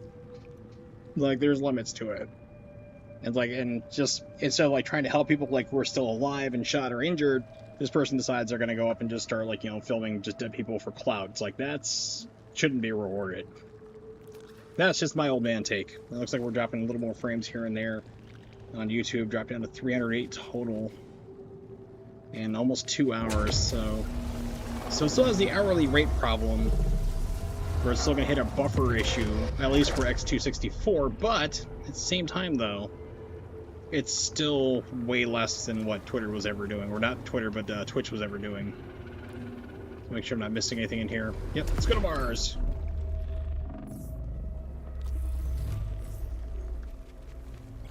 Like, there's limits to it. And like, and just instead of like trying to help people like who are still alive and shot or injured, this person decides they're gonna go up and just start like, you know, filming just dead people for clout. It's like, that's shouldn't be rewarded. That's just my old man take. It looks like we're dropping a little more frames here and there on YouTube. Dropped down to 308 total in almost 2 hours. So it still has the hourly rate problem. We're still going to hit a buffer issue, at least for X264, but at the same time, though, it's still way less than what Twitter was ever doing. Or not Twitter, but Twitch was ever doing. Make sure I'm not missing anything in here. Yep, let's go to Mars.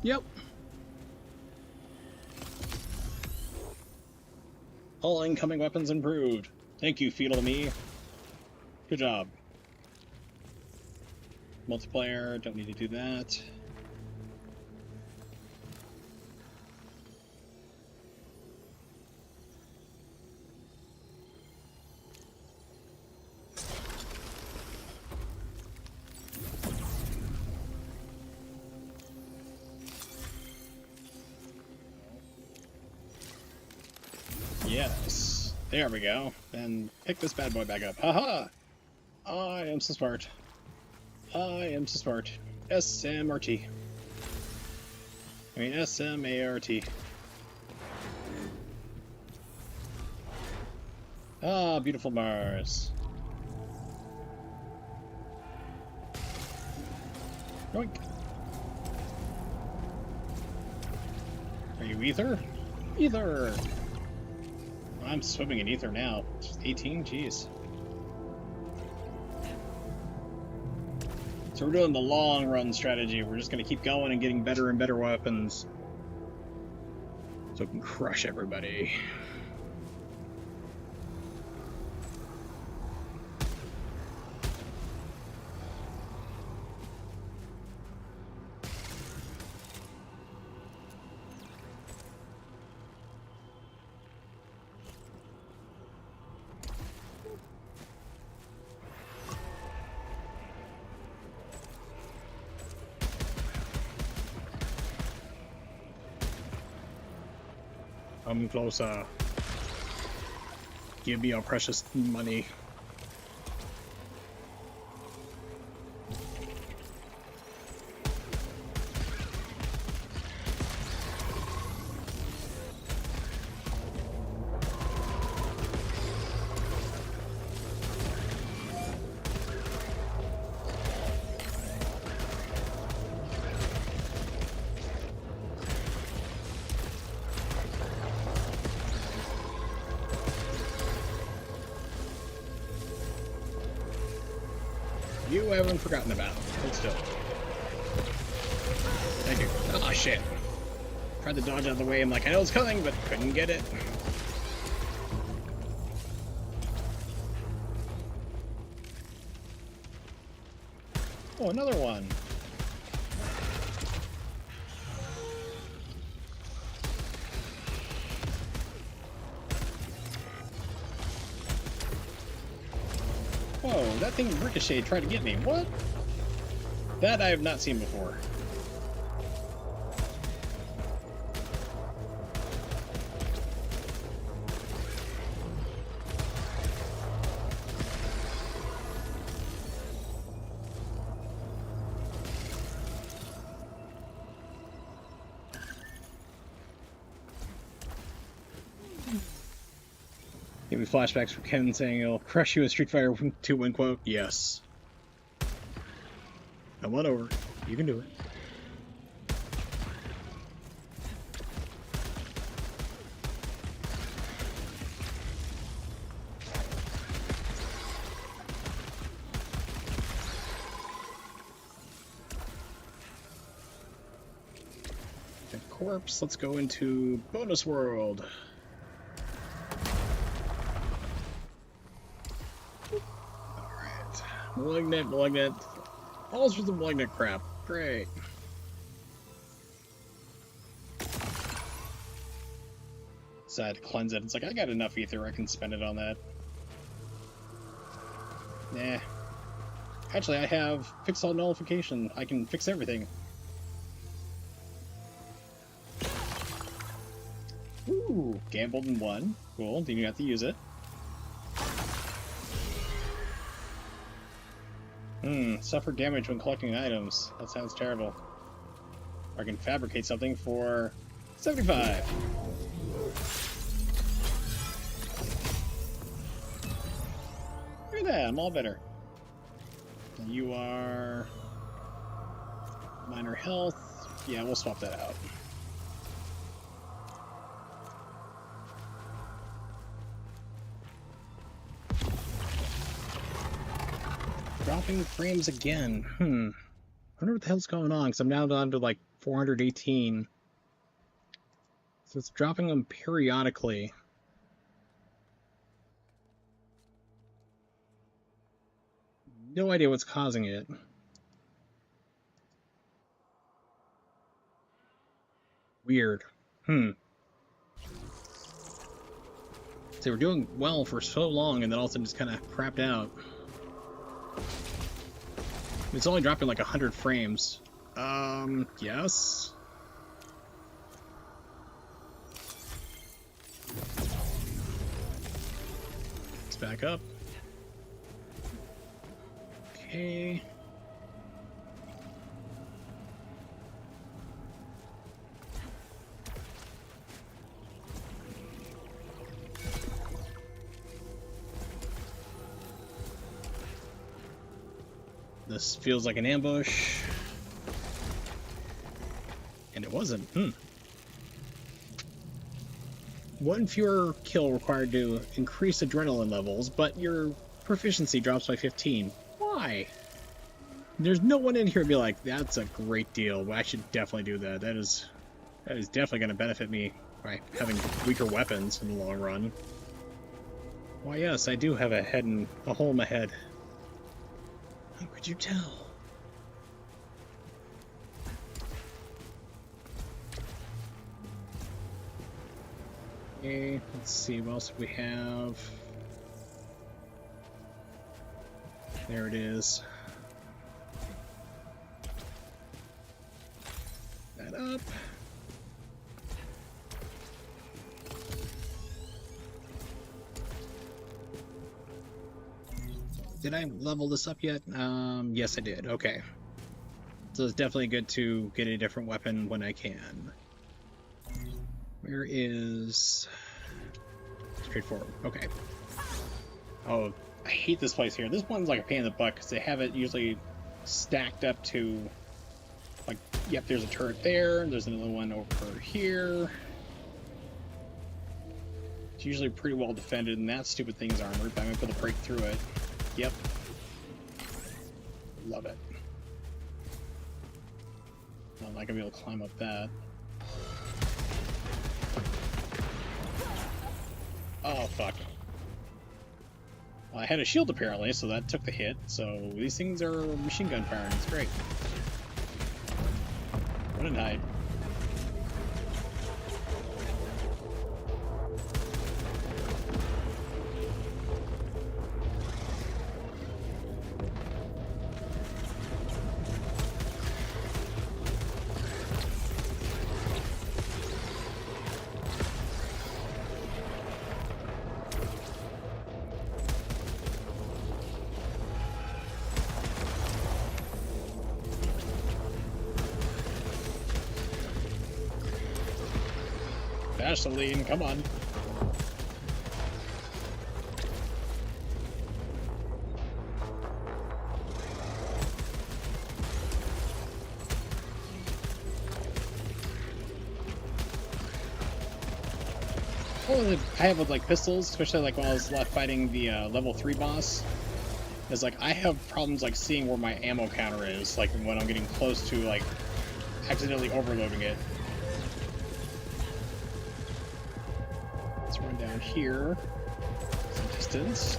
Yep. All incoming weapons improved. Thank you, Fetal Me. Good job. Multiplayer, don't need to do that. Yes. There we go. And pick this bad boy back up. Haha! I am so smart. I am so smart. SMRT. I mean SMART. Ah, beautiful Mars. Yoink. Are you ether? Ether! I'm swimming in ether now. 18? Jeez. So we're doing the long run strategy. We're just going to keep going and getting better and better weapons so we can crush everybody. Come closer. Give me your precious money. You haven't forgotten about. Hold still. Thank you. Oh shit. Tried to dodge out of the way. I'm like, I know it's coming, but couldn't get it. Oh, another one. Whoa, that thing Ricochet tried to get me. What? That I have not seen before. Give me flashbacks from Ken saying he'll crush you in Street Fighter 2 win quote. Yes. Come on over. You can do it. And corpse, let's go into bonus world. Malignant. All sorts of malignant crap. Great. So I had to cleanse it. It's like, I got enough ether, I can spend it on that. Nah. Actually, I have fix all nullification. I can fix everything. Ooh, gambled and won. Cool, then you have to use it. Suffer damage when collecting items. That sounds terrible. Or I can fabricate something for 75. Look at that, I'm all better. You are minor health. Yeah, we'll swap that out. Dropping frames again. I wonder what the hell's going on, because I'm now down to like 418. So it's dropping them periodically. No idea what's causing it. Weird. So we're doing well for so long, and then all of a sudden just kind of crapped out. It's only dropping like 100 frames. Yes. Let's back up. Okay. This feels like an ambush. And it wasn't. One fewer kill required to increase adrenaline levels, but your proficiency drops by 15. Why? There's no one in here to be like, that's a great deal. I should definitely do that. That is definitely going to benefit me by having weaker weapons in the long run. Why, yes, I do have a hole in my head. How could you tell? Okay, let's see what else we have. There it is. That up. Did I level this up yet? Yes I did. Okay. So it's definitely good to get a different weapon when I can. Where is... Straightforward. Okay. Oh, I hate this place here. This one's like a pain in the butt because they have it usually stacked up to... Like, yep, there's a turret there. There's another one over here. It's usually pretty well defended, and that stupid thing's armored, but I'm gonna be able to break through it. Yep. Love it. I'm not gonna be able to climb up that. Oh, fuck. Well, I had a shield apparently, so that took the hit. So these things are machine gun firing. It's great. Run and hide. Vaseline, come on. Well, I have with like pistols, especially like when I was fighting the level 3 boss, is like I have problems like seeing where my ammo counter is, like when I'm getting close to like accidentally overloading it. Let's run down here some distance.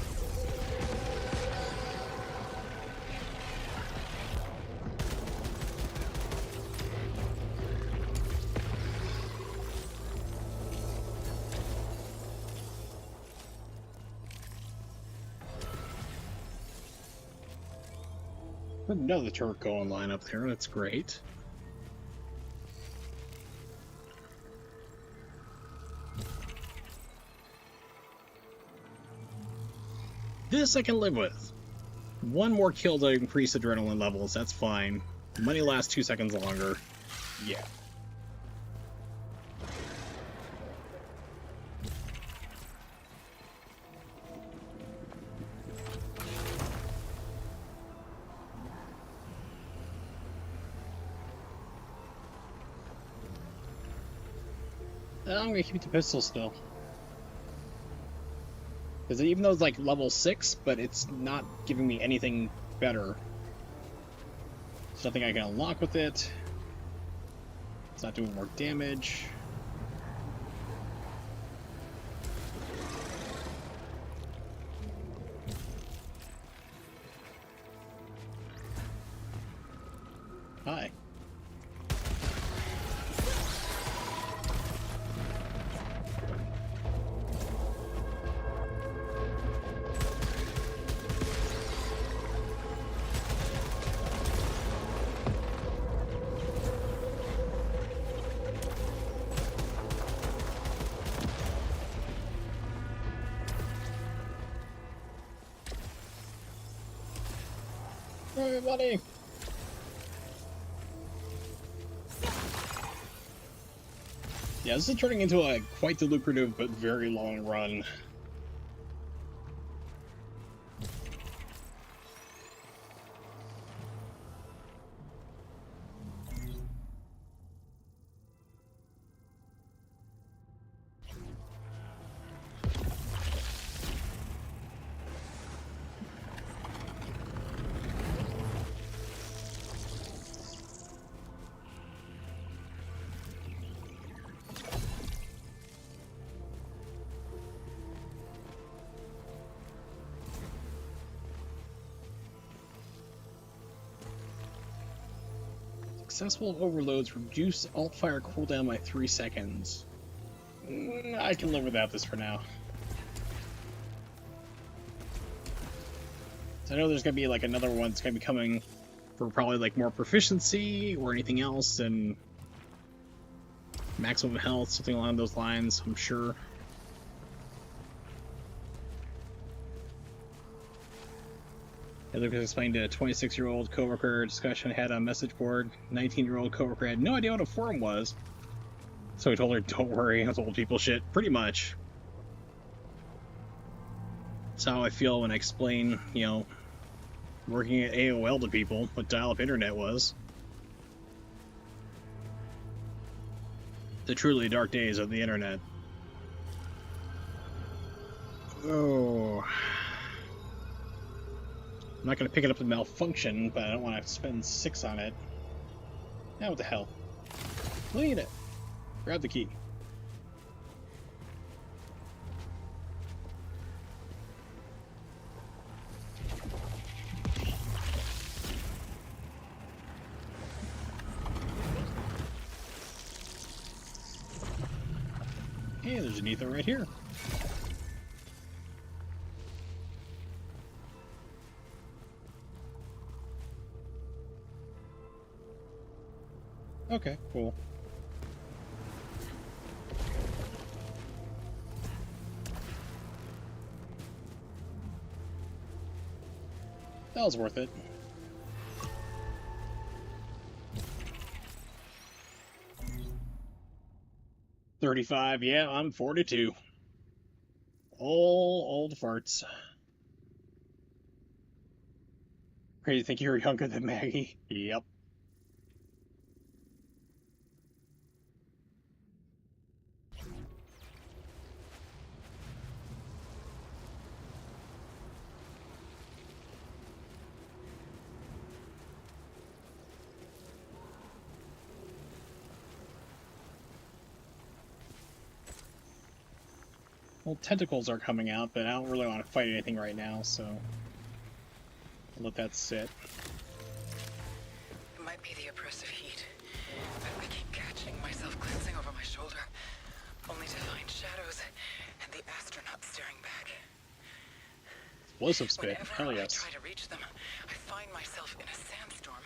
Another turret going line up there, that's great. This I can live with. One more kill to increase adrenaline levels, that's fine. Money lasts 2 seconds longer. Yeah. I'm gonna keep the pistol still. Because even though it's like level 6, but it's not giving me anything better. There's nothing I can unlock with it. It's not doing more damage. Hi. Everybody! Yeah, this is turning into a quite the lucrative but very long run. Successful overloads reduce alt-fire cooldown by 3 seconds. I can live without this for now. So I know there's gonna be like another one that's gonna be coming for probably like more proficiency or anything else, and maximum health, something along those lines, I'm sure. Lucas explained to a 26-year-old coworker discussion had on message board. 19-year-old coworker had no idea what a forum was, so he told her, "Don't worry, that's old people shit." Pretty much. That's how I feel when I explain, you know, working at AOL to people what dial-up internet was. The truly dark days of the internet. Oh. I'm not going to pick it up to malfunction, but I don't want to spend 6 on it. Now what the hell? Lead it. Grab the key. Hey, there's an ether right here. Okay, cool. That was worth it. $35, yeah, I'm 42. All old farts. Crazy, think you're younger than Maggie? Yep. Well, tentacles are coming out, but I don't really want to fight anything right now, so I'll let that sit. It might be the oppressive heat, but I keep catching myself glancing over my shoulder, only to find shadows and the astronauts staring back. Explosive spit, Whenever hell yes. I try to reach them, I find myself in a sandstorm.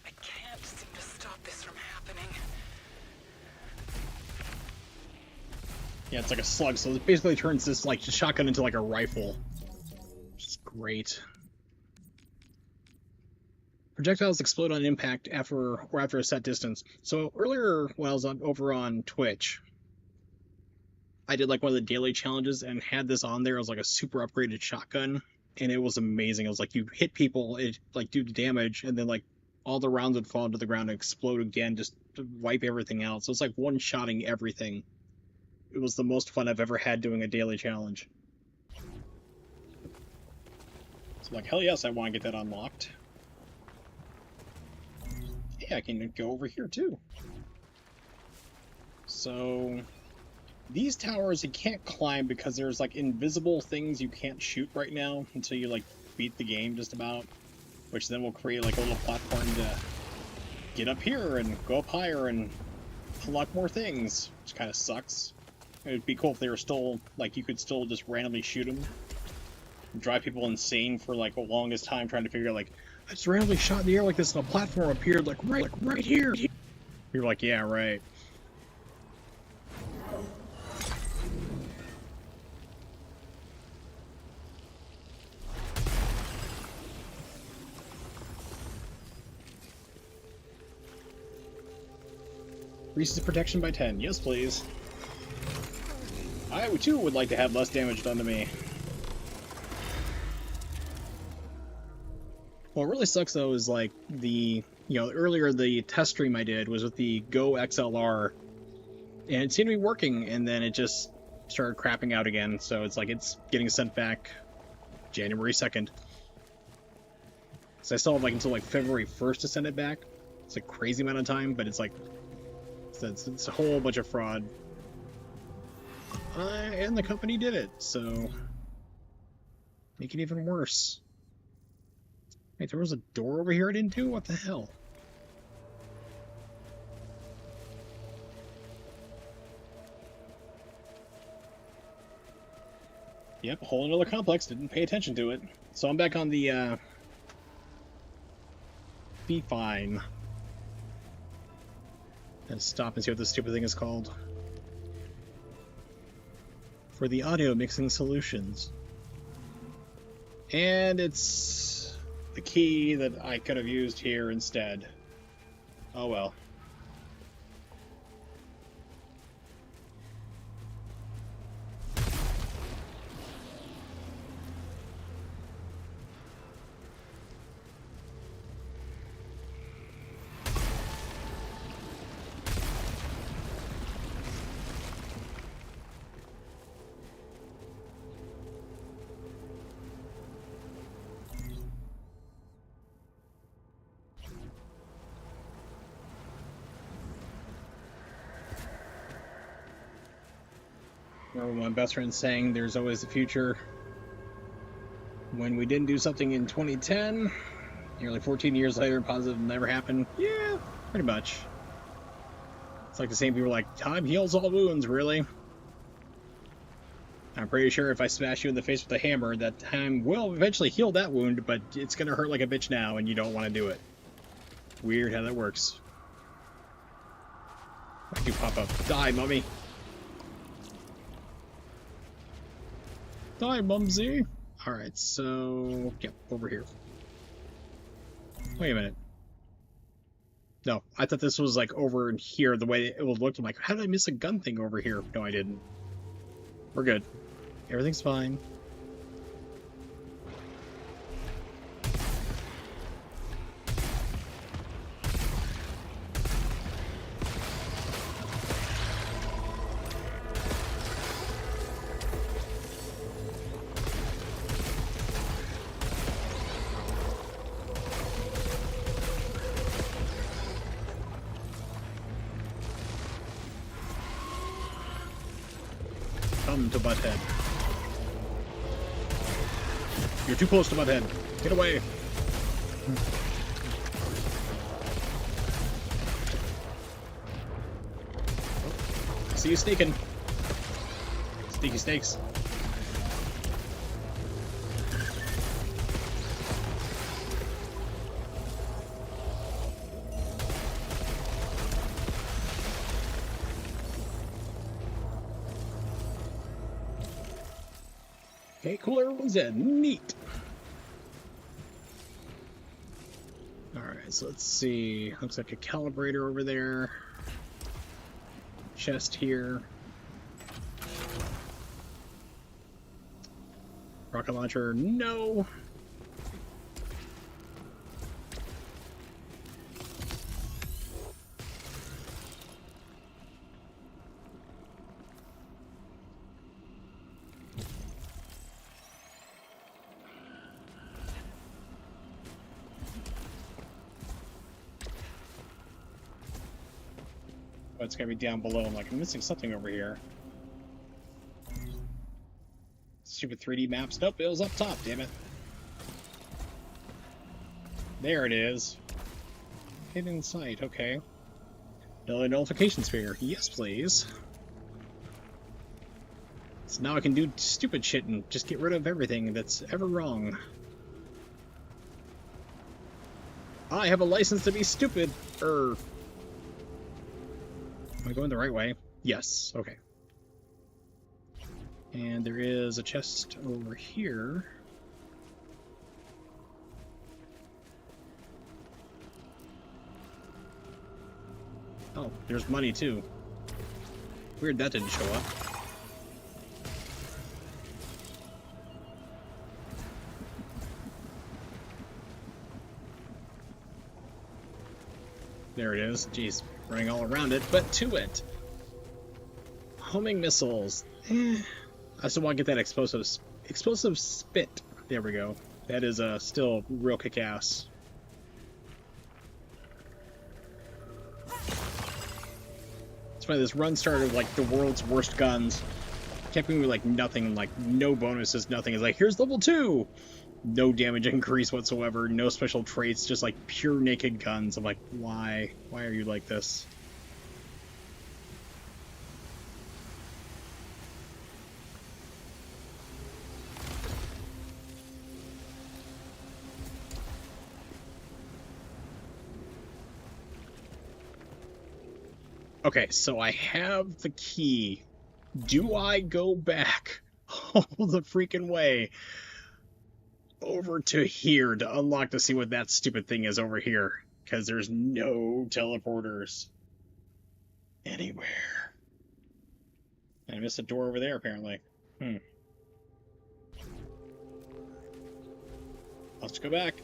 I can't seem to stop this from happening. Yeah, it's like a slug, so it basically turns this like shotgun into like a rifle. Which is great. Projectiles explode on impact after a set distance. So earlier when I was over on Twitch, I did like one of the daily challenges and had this on there as like a super upgraded shotgun, and it was amazing. It was like you hit people, it like do damage, and then like all the rounds would fall into the ground and explode again, just to wipe everything out. So it's like one-shotting everything. It was the most fun I've ever had doing a daily challenge. So like, hell yes, I want to get that unlocked. Yeah, I can go over here too. So these towers you can't climb because there's like invisible things you can't shoot right now until you like beat the game just about, which then will create like a little platform to get up here and go up higher and unlock more things, which kind of sucks. It'd be cool if they were still, like, you could still just randomly shoot them. Drive people insane for, like, the longest time trying to figure out, like, I just randomly shot in the air like this and a platform appeared, like right here. You're like, yeah, right. Increases protection by 10. Yes, please. I, too, would like to have less damage done to me. What really sucks, though, is, like, earlier the test stream I did was with the Go XLR, and it seemed to be working, and then it just started crapping out again, so it's like it's getting sent back January 2nd. So I still have, like, until, like, February 1st to send it back. It's a crazy amount of time, but it's, like, it's a whole bunch of fraud. And the company did it, so make it even worse. Wait, there was a door over here I didn't do? What the hell? Yep, a whole another complex, didn't pay attention to it. So I'm back on the, Be Fine. Let's stop and see what this stupid thing is called. For the audio mixing solutions. And it's the key that I could have used here instead. Oh well. Remember my best friend saying there's always the future. When we didn't do something in 2010, nearly 14 years later, positive never happened. Yeah, pretty much. It's like the same people are like, time heals all wounds, really? I'm pretty sure if I smash you in the face with a hammer, that time will eventually heal that wound, but it's gonna hurt like a bitch now, and you don't want to do it. Weird how that works. Why'd you pop up? Die, mummy! Die, mumsy! Alright, so... yep, over here. Wait a minute. No, I thought this was like over here the way it would look. I'm like, how did I miss a gun thing over here? No, I didn't. We're good. Everything's fine. Come to Butthead. You're too close to Butthead. Get away. I see you sneaking. Sneaky snakes. Okay, cool, everyone's dead. Neat. Alright, so let's see. Looks like a calibrator over there. Chest here. Rocket launcher, no. Oh, it's gotta be down below. I'm like, I'm missing something over here. Stupid 3D maps. Nope, it was up top, damn it. There it is. Hidden sight, okay. Another nullification sphere. Yes, please. So now I can do stupid shit and just get rid of everything that's ever wrong. I have a license to be stupid. Am I going the right way? Yes, okay. And there is a chest over here. Oh, there's money too. Weird that didn't show up. There it is. Jeez, running all around it, but to it. Homing missiles. I still want to get that explosive spit. There we go. That is still real kick-ass. That's why this run started with, like, the world's worst guns. Kept me with, like, nothing, like, no bonuses, nothing. It's like, here's level 2! No damage increase whatsoever, no special traits, just, like, pure naked guns. I'm like, why? Why are you like this? Okay, so I have the key. Do I go back all the freaking way over to here to unlock to see what that stupid thing is over here? Because there's no teleporters anywhere. And I missed a door over there, apparently. Let's go back.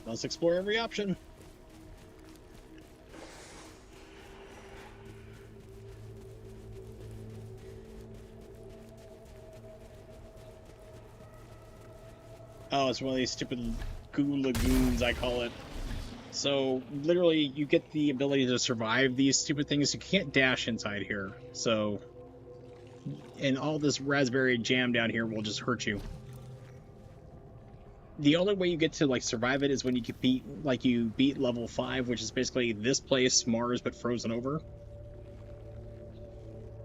Let's explore every option. Oh, it's one of these stupid goo lagoons, I call it. So, literally, you get the ability to survive these stupid things. You can't dash inside here. So, and all this raspberry jam down here will just hurt you. The only way you get to, like, survive it is when you beat level 5, which is basically this place, Mars, but frozen over.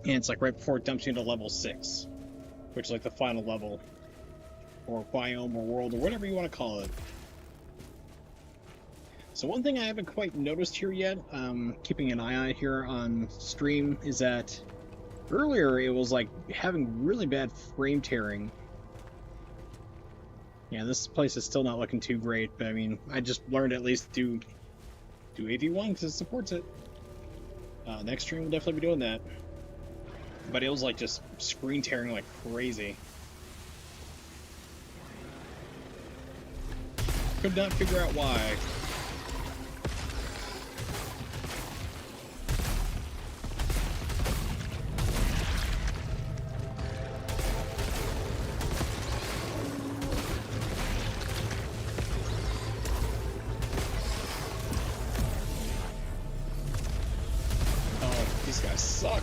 And it's like right before it dumps you into level 6, which is like the final level, or biome, or world, or whatever you want to call it. So one thing I haven't quite noticed here yet, keeping an eye on here on stream, is that earlier it was like having really bad frame tearing. Yeah, this place is still not looking too great, but I mean, I just learned at least do AV1 because it supports it. Next stream we'll definitely be doing that. But it was like just screen tearing like crazy. Could not figure out why. Oh, these guys suck.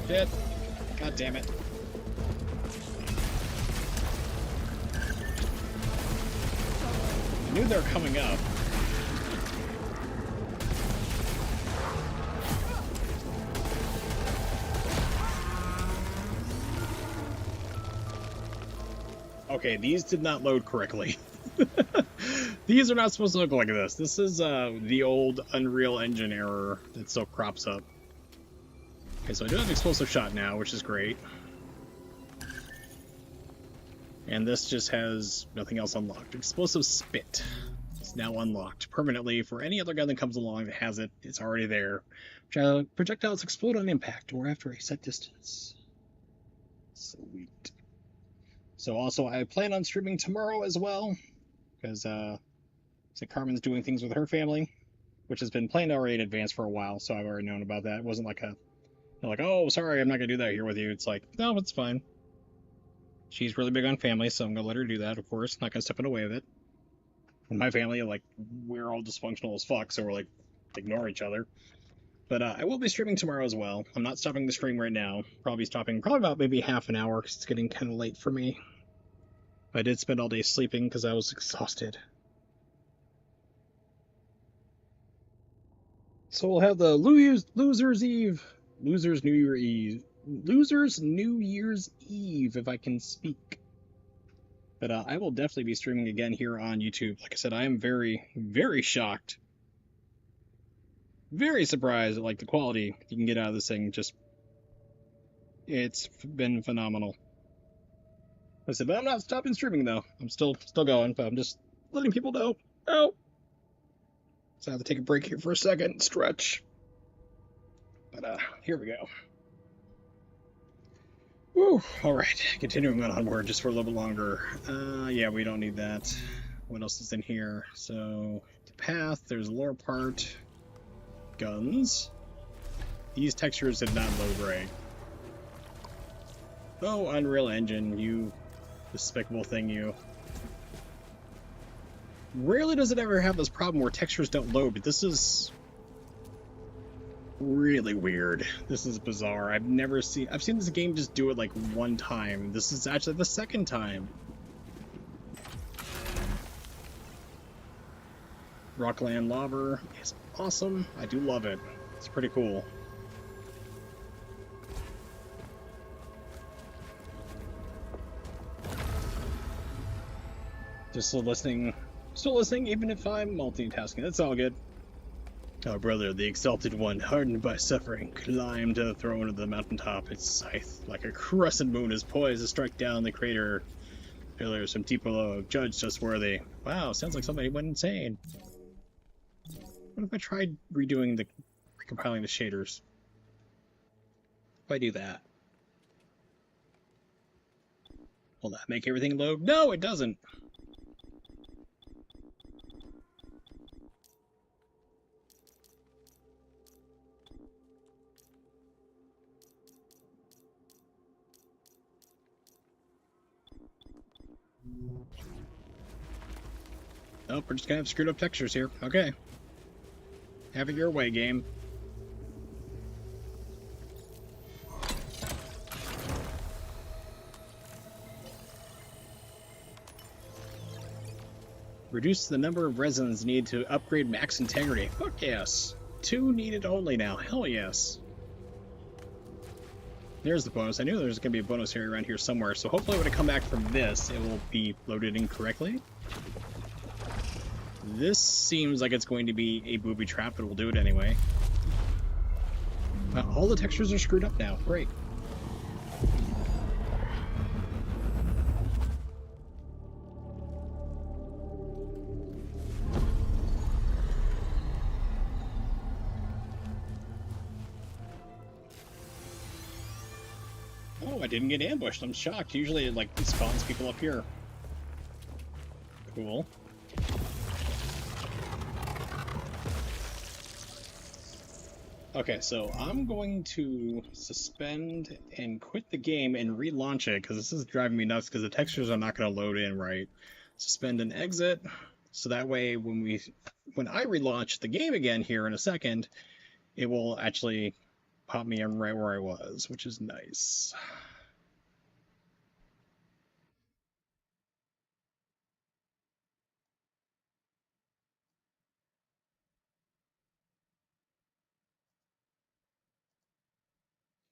Shit. God damn it. I knew they were coming up. Okay, these did not load correctly. These are not supposed to look like this. This is the old Unreal Engine error that still crops up. Okay, so I do have explosive shot now, which is great. And this just has nothing else unlocked. Explosive spit is now unlocked permanently for any other gun that comes along that has it. It's already there. Projectiles explode on impact or after a set distance. Sweet. So also I plan on streaming tomorrow as well, because so Carmen's doing things with her family, which has been planned already in advance for a while, so I've already known about that. It wasn't like like, oh, sorry, I'm not going to do that here with you. It's like, no, it's fine. She's really big on family, so I'm going to let her do that, of course. Not going to step in the way of it. And my family, like, we're all dysfunctional as fuck, so we're like, ignore each other. But I will be streaming tomorrow as well. I'm not stopping the stream right now. Probably about maybe half an hour, because it's getting kind of late for me. I did spend all day sleeping because I was exhausted. So we'll have the Losers Eve. Losers New Year's Eve, if I can speak. But I will definitely be streaming again here on YouTube. Like I said, I am very, very shocked. Very surprised at like the quality you can get out of this thing. Just, it's been phenomenal. I said, but I'm not stopping streaming though. I'm still going, but I'm just letting people know. Oh. So I have to take a break here for a second, stretch. But here we go. Woo! Alright, continuing onward just for a little bit longer. Yeah, we don't need that. What else is in here? So, the path, there's the lower part. Guns. These textures did not load right. Oh, Unreal Engine, you despicable thing, you. Rarely does it ever have this problem where textures don't load, but this is really weird. This is bizarre. I've seen this game just do it like one time. This is actually the second time. Rockland Lava is awesome. I do love it. It's pretty cool. Just still listening even if I'm multitasking. That's all good. Our brother, the Exalted One, hardened by suffering, climbed to the throne of the mountaintop. Its scythe, like a crescent moon, is poised to strike down the crater pillars from deep below. Judged us worthy. Wow, sounds like somebody went insane. What if I tried recompiling the shaders? If I do that, will that make everything load? No, it doesn't. Nope, we're just gonna have screwed up textures here. Okay. Have it your way, game. Reduce the number of resins needed to upgrade max integrity. Fuck yes. 2 needed only now. Hell yes. There's the bonus. I knew there was going to be a bonus area around here somewhere, so hopefully when I come back from this, it will be loaded in correctly. This seems like it's going to be a booby trap, but we'll do it anyway. All the textures are screwed up now. Great. Oh, I didn't get ambushed. I'm shocked. Usually it, like, spawns people up here. Cool. Okay, so I'm going to suspend and quit the game and relaunch it, because this is driving me nuts, because the textures are not going to load in right. Suspend and exit, so that way when I relaunch the game again here in a second, it will actually pop me in right where I was, which is nice.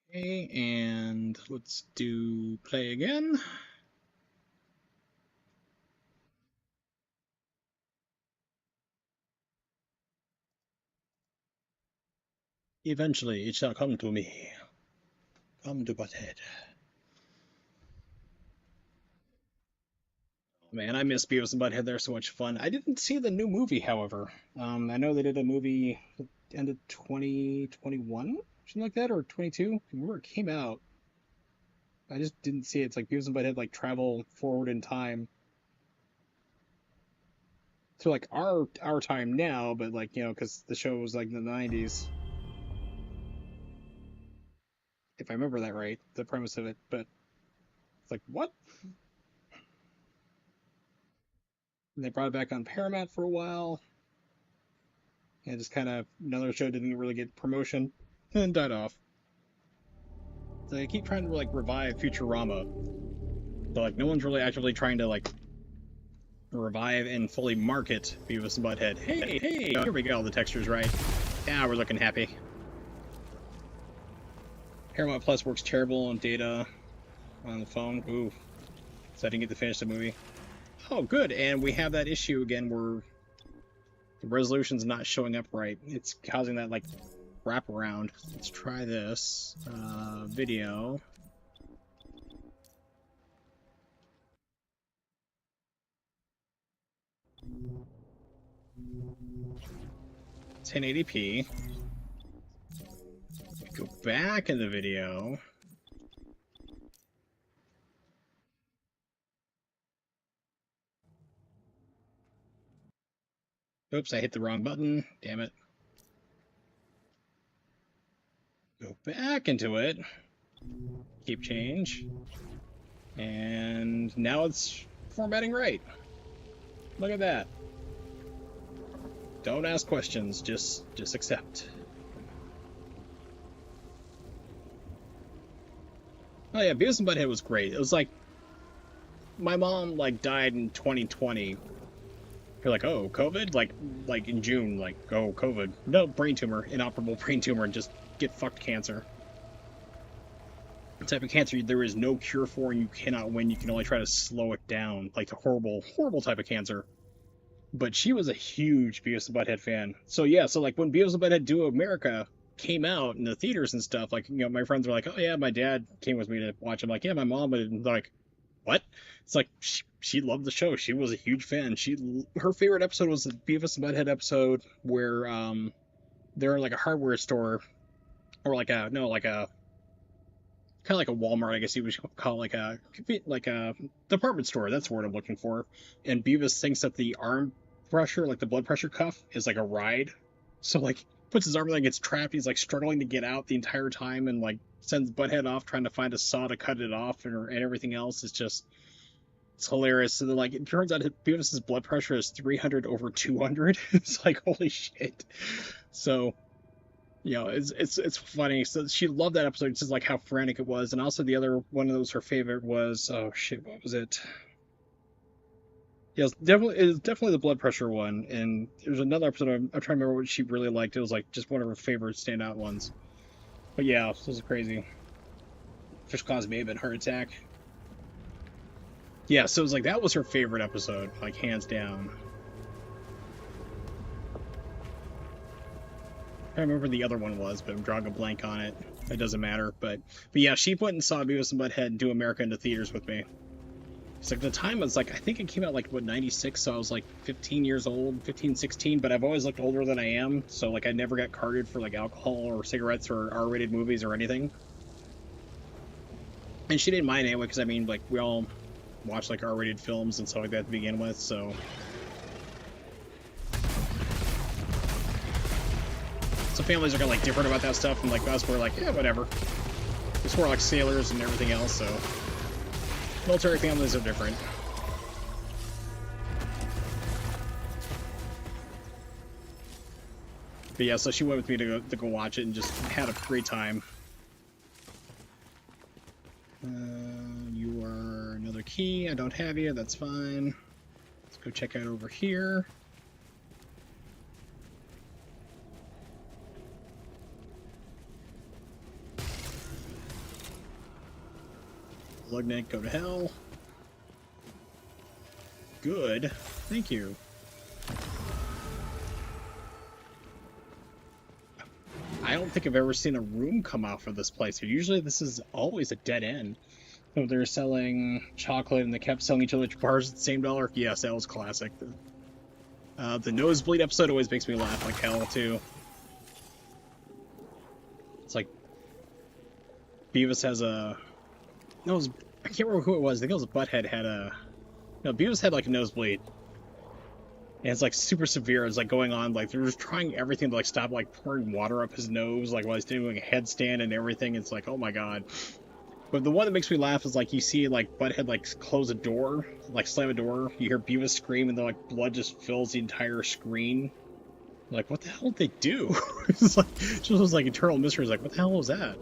Okay, and let's do play again. Eventually, it shall come to me. Come to Butthead. Man, I miss Beavis and Butthead. They're so much fun. I didn't see the new movie, however. I know they did a movie end of 2021, something like that, or 22. I remember it came out. I just didn't see it. It's like Beavis and Butthead like travel forward in time to like our time now, but like because the show was like in the 90s, if I remember that right, the premise of it. But it's like what? And they brought it back on Paramount for a while. And just kind of another show didn't really get promotion and died off. So they keep trying to like revive Futurama. So like no one's really actively trying to like revive and fully market Beavis and Butthead. Hey, here we go, the texture's right. Yeah, we're looking happy. Paramount Plus works terrible on data on the phone. Ooh. So I didn't get to finish the movie. Oh, good, and we have that issue again where the resolution's not showing up right. It's causing that, like, wraparound. Let's try this. Video. (1080p). Go back in the video. Oops, I hit the wrong button. Damn it. Go back into it. Keep change. And now it's formatting right. Look at that. Don't ask questions, just accept. Oh yeah, Beavis and Butthead was great. It was like my mom like died in 2020. You're like, oh, COVID? Like in June, like, oh, COVID. No, brain tumor, inoperable brain tumor, and just get fucked cancer. The type of cancer there is no cure for and you cannot win. You can only try to slow it down, like the horrible, horrible type of cancer. But she was a huge Beavis and Butthead fan. So yeah, so like when Beavis and Butthead Do America came out in the theaters and stuff, like, my friends were like, oh yeah, my dad came with me to watch it. I'm like, yeah, my mom, but like, what? It's like, she loved the show. She was a huge fan. Her favorite episode was the Beavis and Butthead episode where they're in like a hardware store, or like a kind of like a Walmart, I guess you would call it, like a department store. That's the word I'm looking for. And Beavis thinks that the arm pressure, like the blood pressure cuff, is like a ride. So like puts his arm, like gets trapped. He's like struggling to get out the entire time, and like sends Butthead off trying to find a saw to cut it off, and everything else is just, it's hilarious. So then, like, it turns out Beavis's blood pressure is 300 over 200. It's like, holy shit. So it's funny. So she loved that episode. It's just like how frantic it was. And also the other one of those, her favorite was, oh shit, what was it? Yes, definitely, it's definitely the blood pressure one. And there's another episode I'm trying to remember what she really liked. It was like just one of her favorite standout ones. But yeah, this was crazy. Fish caused me a bit heart attack. Yeah, so it was like that was her favorite episode, like hands down. I don't remember what the other one was, but I'm drawing a blank on it. It doesn't matter. But yeah, she went and saw Beavis and Butthead do America into theaters with me. It's like the time was like, I think it came out like, what, 96, so I was like 15 years old, 15, 16, but I've always looked older than I am, so like I never got carded for like alcohol or cigarettes or R-rated movies or anything. And she didn't mind anyway, because I mean, like, we all watch like R-rated films and stuff like that to begin with, so. Some families are kind of like different about that stuff, and like us, we're like, yeah, whatever. It's more like sailors and everything else, so. Military families are different. But yeah, so she went with me to go watch it and just had a great time. You are another key. I don't have you. That's fine. Let's go check out over here. Lugnet, go to hell. Good. Thank you. I don't think I've ever seen a room come out for this place. Usually this is always a dead end. So they're selling chocolate and they kept selling each other bars at the same dollar. Yes, that was classic. The nosebleed episode always makes me laugh like hell, too. It's like Beavis has a... No, it was... I can't remember who it was. I think it was Butthead had a... No, Beavis had like a nosebleed. And it's like super severe. It's like going on, like they're just trying everything to like stop like pouring water up his nose, like while he's doing a headstand and everything. It's like, oh my god. But the one that makes me laugh is like you see like Butthead like close a door, like slam a door. You hear Beavis scream and then like blood just fills the entire screen. Like, what the hell did they do? It's like just was like eternal mystery. It's like, what the hell was that?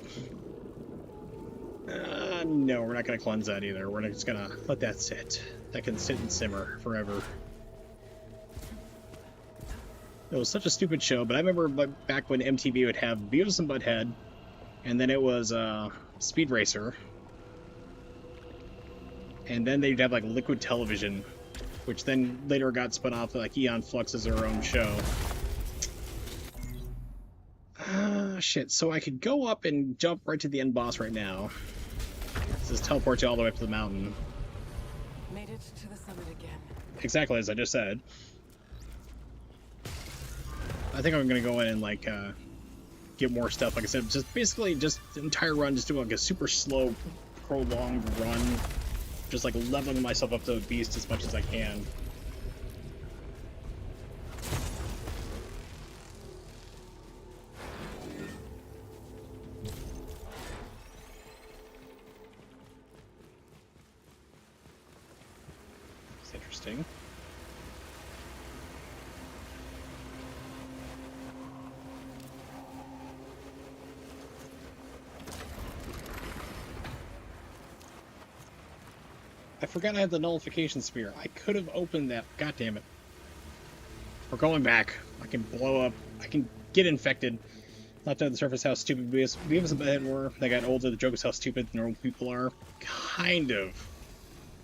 No, we're not gonna cleanse that either. We're just gonna let that sit. That can sit and simmer forever. It was such a stupid show, but I remember back when MTV would have Beavis and Butthead, and then it was Speed Racer, and then they'd have like Liquid Television, which then later got spun off like Eon Flux as their own show. Shit, so I could go up and jump right to the end boss right now. This is teleport you all the way up to the mountain. Made it to the summit again. Exactly as I just said. I think I'm gonna go in and like get more stuff. Like I said, just basically just the entire run, just do like a super slow, prolonged run, just like leveling myself up to a beast as much as I can. It's interesting. I forgot I had the nullification spear. I could have opened that. God damn it. We're going back. I can blow up. I can get infected. Not to the surface how stupid Beavis and Butthead were. They got older. The joke is how stupid normal people are. Kind of.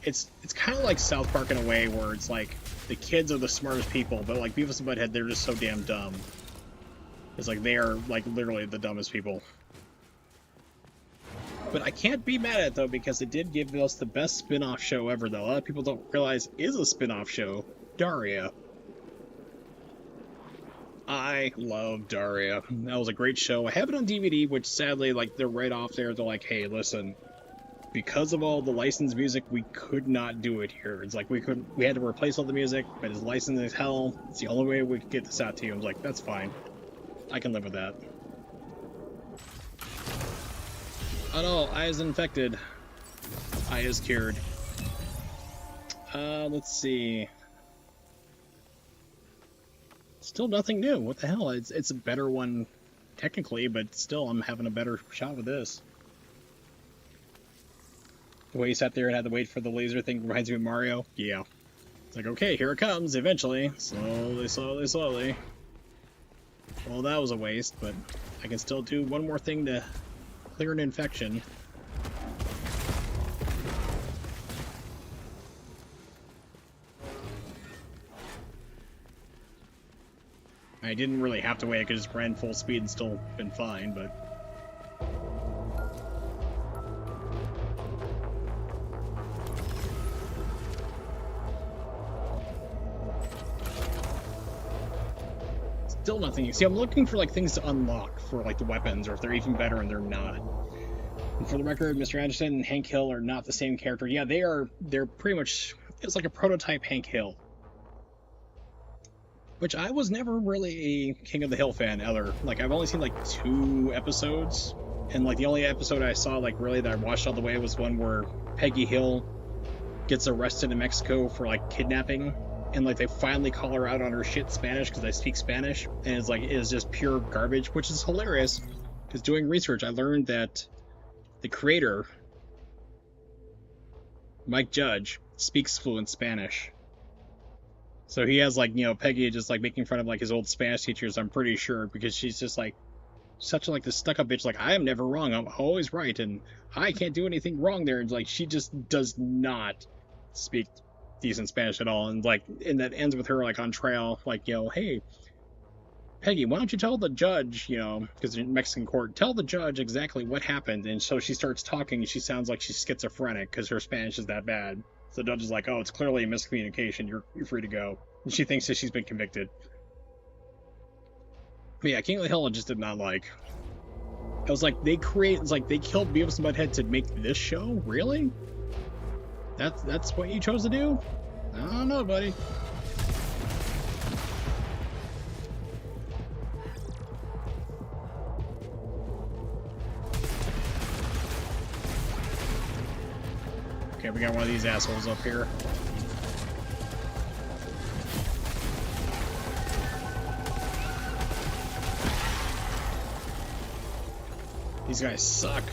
It's kind of like South Park in a way where it's like the kids are the smartest people, but like Beavis and Butthead, they're just so damn dumb. It's like they are like literally the dumbest people. But I can't be mad at it, though, because it did give us the best spin-off show ever, though. A lot of people don't realize is a spin-off show. Daria. I love Daria. That was a great show. I have it on DVD, which sadly, like, they're right off there. They're like, hey, listen, because of all the licensed music, we could not do it here. It's like we had to replace all the music, but it's licensed as hell. It's the only way we could get this out to you. I was like, that's fine. I can live with that. Oh no, Eye is infected. Eye is cured. Let's see. Still nothing new. What the hell? It's a better one technically, but still I'm having a better shot with this. The way you sat there and had to wait for the laser thing reminds me of Mario. Yeah. It's like, okay, here it comes, eventually. Slowly, slowly, slowly. Well, that was a waste, but I can still do one more thing to clear an infection. I didn't really have to wait, I could just ran full speed and still been fine, but... Still nothing. You see, I'm looking for, like, things to unlock for, like, the weapons, or if they're even better and they're not. And for the record, Mr. Anderson and Hank Hill are not the same character. Yeah, they're pretty much... It's like a prototype Hank Hill. Which I was never really a King of the Hill fan, either. Like, I've only seen, like, 2 episodes. And, like, the only episode I saw, like, really that I watched all the way was one where Peggy Hill gets arrested in Mexico for, like, kidnapping. And, like, they finally call her out on her shit Spanish because I speak Spanish. And it's, like, it is just pure garbage, which is hilarious. Because doing research, I learned that the creator, Mike Judge, speaks fluent Spanish. So he has, like, you know, Peggy just, like, making fun of, like, his old Spanish teachers, I'm pretty sure, because she's just, like, such, like, this stuck-up bitch, like, I am never wrong, I'm always right, and I can't do anything wrong there, and, like, she just does not speak decent Spanish at all, and, like, and that ends with her, like, on trial, like, you know, hey, Peggy, why don't you tell the judge, you know, because in Mexican court, tell the judge exactly what happened, and so she starts talking, and she sounds like she's schizophrenic, because her Spanish is that bad. So the judge is like, oh, it's clearly a miscommunication. You're free to go. And she thinks that she's been convicted. But yeah, King of the Hill I just did not like. I was like, it's like they killed Beavis and Butthead to make this show? Really? That's what you chose to do? I don't know, buddy. Okay, we got one of these assholes up here. These guys suck.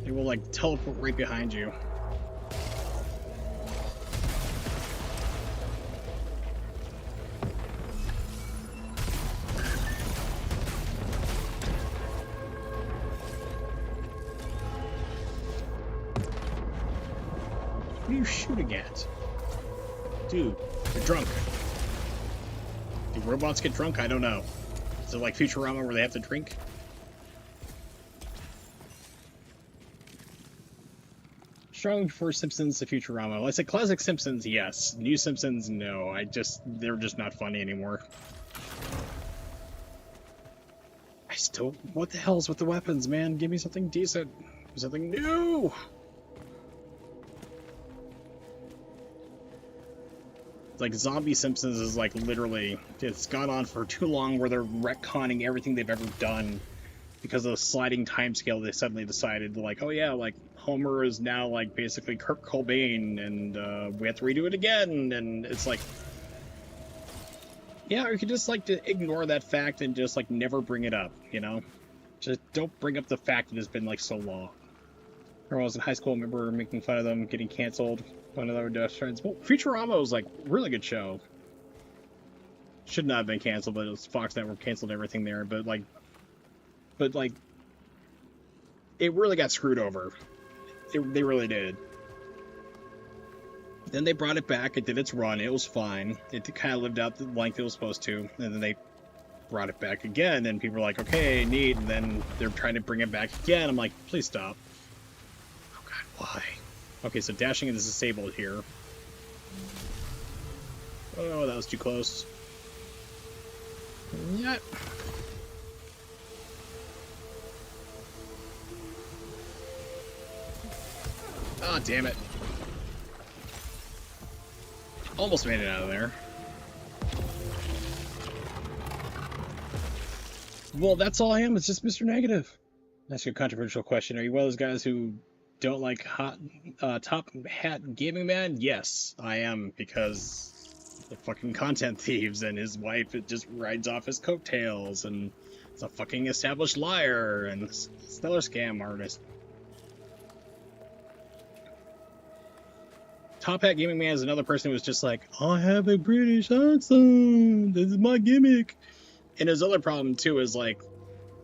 They will, like, teleport right behind you. What are you shooting at? Dude, you're drunk. Do robots get drunk? I don't know. Is it like Futurama where they have to drink? Strong for Simpsons to Futurama. Well, I said classic Simpsons, yes. New Simpsons, no. They're just not funny anymore. What the hell's with the weapons, man? Give me something decent. Something new! Like, Zombie Simpsons is, like, literally, it's gone on for too long where they're retconning everything they've ever done because of the sliding timescale. They suddenly decided, like, oh yeah, like, Homer is now, like, basically Kurt Cobain, and we have to redo it again, and it's like, yeah, or you could just, like, to ignore that fact and just, like, never bring it up, you know? Just don't bring up the fact that it's been, like, so long. When I was in high school, I remember making fun of them getting canceled. One of their best friends. Well, Futurama was, like, a really good show. Should not have been canceled, but it was Fox Network canceled everything there. But like, it really got screwed over. They really did. Then they brought it back. It did its run. It was fine. It kind of lived out the length it was supposed to. And then they brought it back again. And people were like, okay, neat. And then they're trying to bring it back again. I'm like, please stop. Oh, God, why? Okay, so dashing is disabled here. Oh, that was too close. Yep. Ah, oh, damn it. Almost made it out of there. Well, that's all I am. It's just Mr. Negative. That's a controversial question. Are you one of those guys who don't like Top Hat Gaming Man? Yes, I am, because the fucking content thieves and his wife, it just rides off his coattails, and it's a fucking established liar and stellar scam artist. Top Hat Gaming Man is another person who was just like, I have a British accent. This is my gimmick. And his other problem too is like,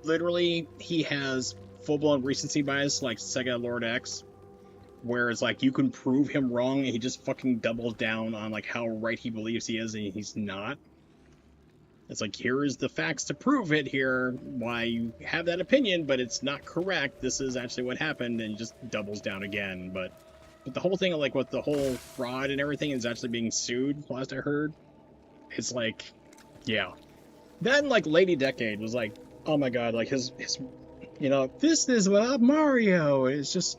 literally, he has full-blown recency bias like Sega Lord X, where it's like you can prove him wrong and he just fucking doubles down on like how right he believes he is and he's not. It's like, here is the facts to prove it here, why you have that opinion, but it's not correct. This is actually what happened, and he just doubles down again. But the whole thing, like with the whole fraud and everything, is actually being sued, last I heard. It's like, yeah. Then like Lady Decade was like, oh my god, like his you know, this is what Mario. It's just,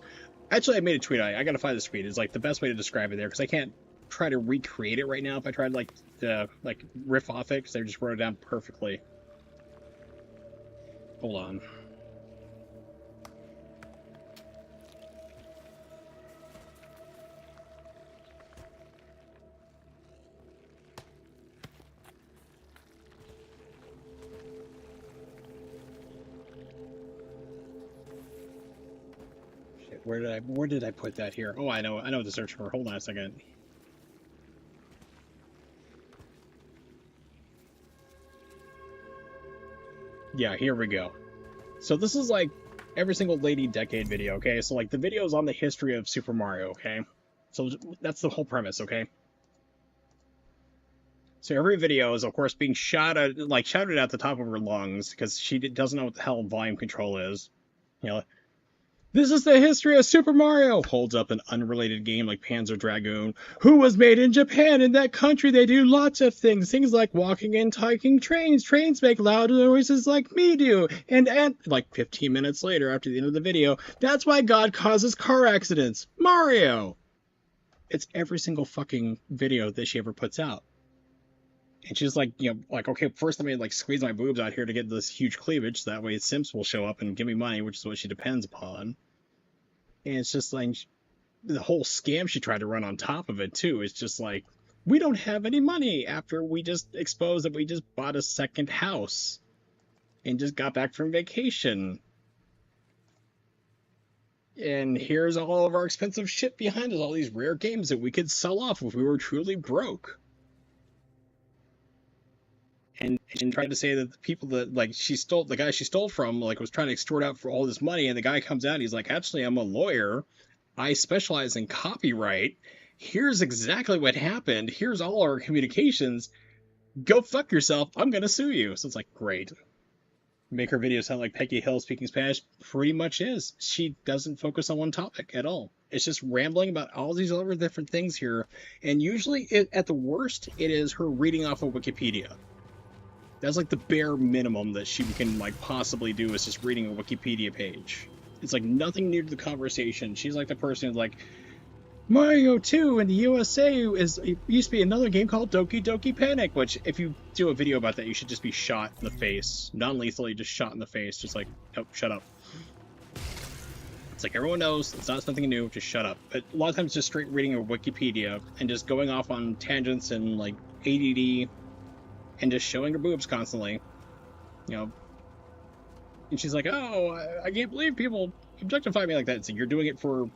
actually I made a tweet. I gotta find this tweet. It's like the best way to describe it there, because I can't try to recreate it right now if I tried like to like riff off it, because I just wrote it down perfectly. Hold on. Shit, where did I put that here? Oh, I know what to search for. Hold on a second. Yeah, here we go. So this is like every single Lady Decade video, okay? So like the video is on the history of Super Mario, okay? So that's the whole premise, okay? So every video is, of course, being shouted at the top of her lungs because she doesn't know what the hell volume control is. You know, this is the history of Super Mario! Holds up an unrelated game like Panzer Dragoon. Who was made in Japan? In that country, they do lots of things. Things like walking and taking trains. Trains make loud noises like me do. And like 15 minutes later, after the end of the video, that's why God causes car accidents. Mario! It's every single fucking video that she ever puts out. And she's like, you know, like, okay, first let me like squeeze my boobs out here to get this huge cleavage. So that way Simps will show up and give me money, which is what she depends upon. And it's just like the whole scam she tried to run on top of it too. It's just like, we don't have any money after we just exposed that we just bought a second house and just got back from vacation. And here's all of our expensive shit behind us, all these rare games that we could sell off if we were truly broke. And tried to say that the people that, like, the guy she stole from, like, was trying to extort out for all this money, and the guy comes out and he's like, actually, I'm a lawyer. I specialize in copyright. Here's exactly what happened. Here's all our communications. Go fuck yourself. I'm gonna sue you. So it's like, great. Make her video sound like Peggy Hill speaking Spanish? Pretty much is. She doesn't focus on one topic at all. It's just rambling about all these other different things here. And usually, at the worst, it is her reading off of Wikipedia. That's like the bare minimum that she can like possibly do, is just reading a Wikipedia page. It's like nothing new to the conversation. She's like the person who's like, Mario 2 in the USA it used to be another game called Doki Doki Panic, which if you do a video about that, you should just be shot in the face. Non-lethally, just shot in the face. Just like, oh, shut up. It's like, everyone knows, it's not something new, just shut up. But a lot of times just straight reading a Wikipedia and just going off on tangents and like ADD and just showing her boobs constantly, you know. And she's like, oh, I can't believe people objectify me like that. So you're doing it for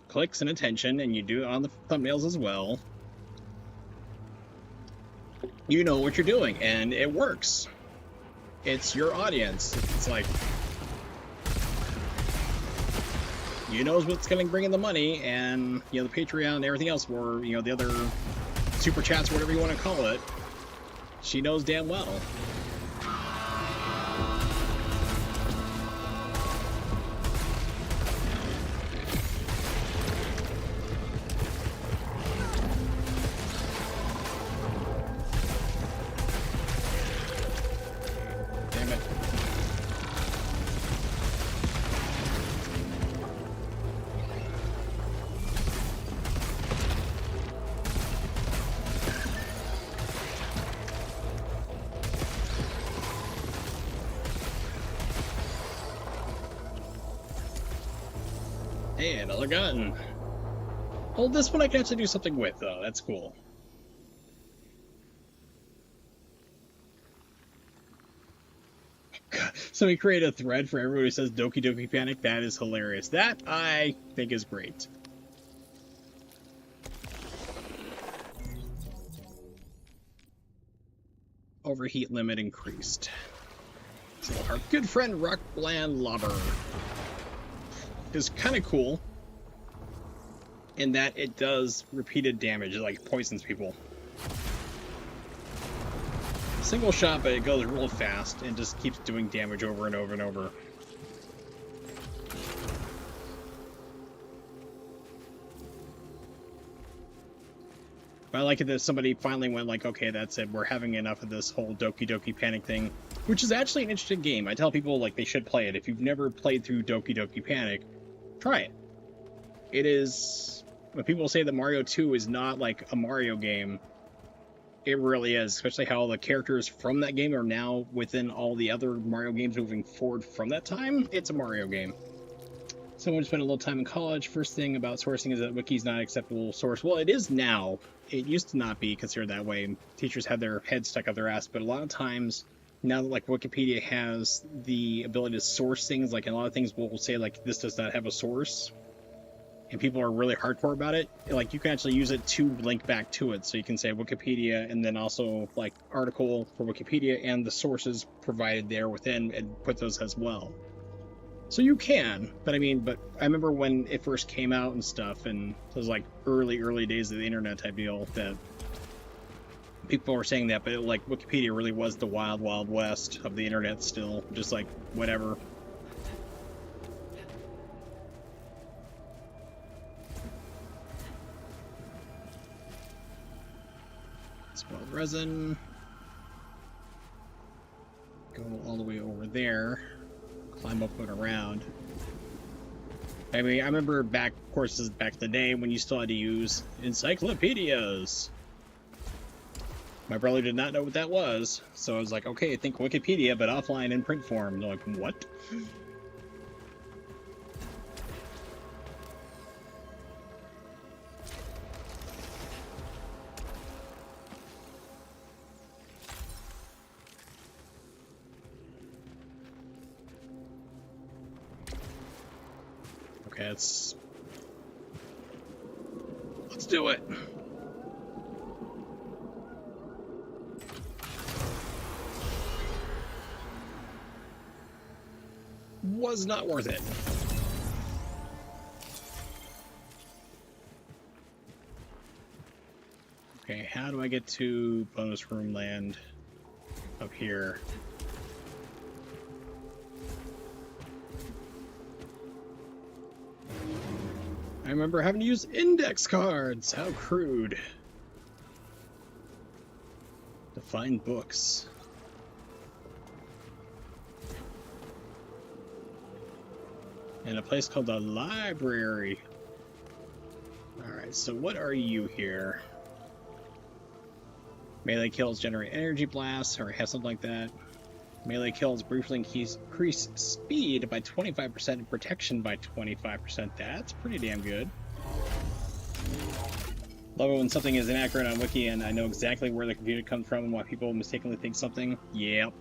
clicks and attention, and you do it on the thumbnails as well. You know what you're doing, and it works. It's your audience. It's like, you know what's going to bring in the money, and, you know, the Patreon and everything else, or, you know, the other super chats, whatever you want to call it. She knows damn well. Damn it. Hey, another gun. Oh, this one I can actually do something with, though. That's cool. So we create a thread for everybody who says Doki Doki Panic. That is hilarious. That, I think, is great. overheat limit increased. So our good friend Rockbland Lobber is kind of cool in that it does repeated damage, it like poisons people. Single shot, but it goes real fast and just keeps doing damage over and over and over. But I like it that somebody finally went like, okay, that's it. We're having enough of this whole Doki Doki Panic thing, which is actually an interesting game. I tell people like they should play it. If you've never played through Doki Doki Panic, try it. It is, when people say that Mario 2 is not like a Mario game, it really is, especially how the characters from that game are now within all the other Mario games moving forward from that time. It's a Mario game. Someone spent a little time in college. First thing about sourcing is that Wiki's not an acceptable source. Well, it is now. It used to not be considered that way. Teachers had their heads stuck up their ass, but a lot of times, now that like Wikipedia has the ability to source things, like a lot of things will say like this does not have a source, and people are really hardcore about it, like you can actually use it to link back to it. So you can say Wikipedia and then also like article for Wikipedia and the sources provided there within and put those as well. So you can, but I mean, but I remember when it first came out and stuff, and it was like early days of the internet type deal, that people were saying that, but like Wikipedia really was the wild west of the internet still, just like whatever. Spoiled resin. Go all the way over there. Climb up and around. I mean, I remember back, of course, this is back in the day when you still had to use encyclopedias. My brother did not know what that was, so I was like, okay, think Wikipedia, but offline in print form. They're like, what? Okay, let's do it. Was not worth it. Okay, how do I get to bonus room land up here? I remember having to use index cards. How crude. To find books. And a place called the library. Alright, so what are you here? Melee kills generate energy blasts, or have something like that. Melee kills briefly increase speed by 25% and protection by 25%. That's pretty damn good. Love it when something is inaccurate on Wiki and I know exactly where the computer comes from and why people mistakenly think something. Yep.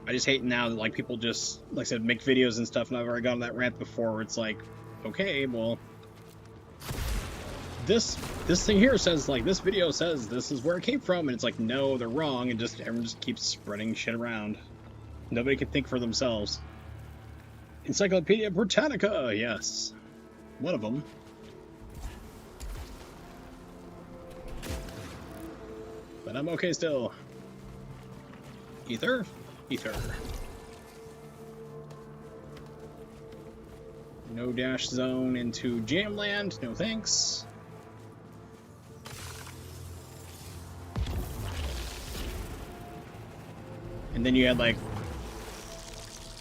I just hate now that like people just, like I said, make videos and stuff, and I've already gone on that rant before where it's like, okay, well, this thing here says, like, this video says this is where it came from, and it's like, no, they're wrong, and just everyone just keeps spreading shit around. Nobody can think for themselves. Encyclopedia Britannica, yes. One of them. But I'm okay still. Ether? Ether. No dash zone into Jamland, no thanks. And then you had like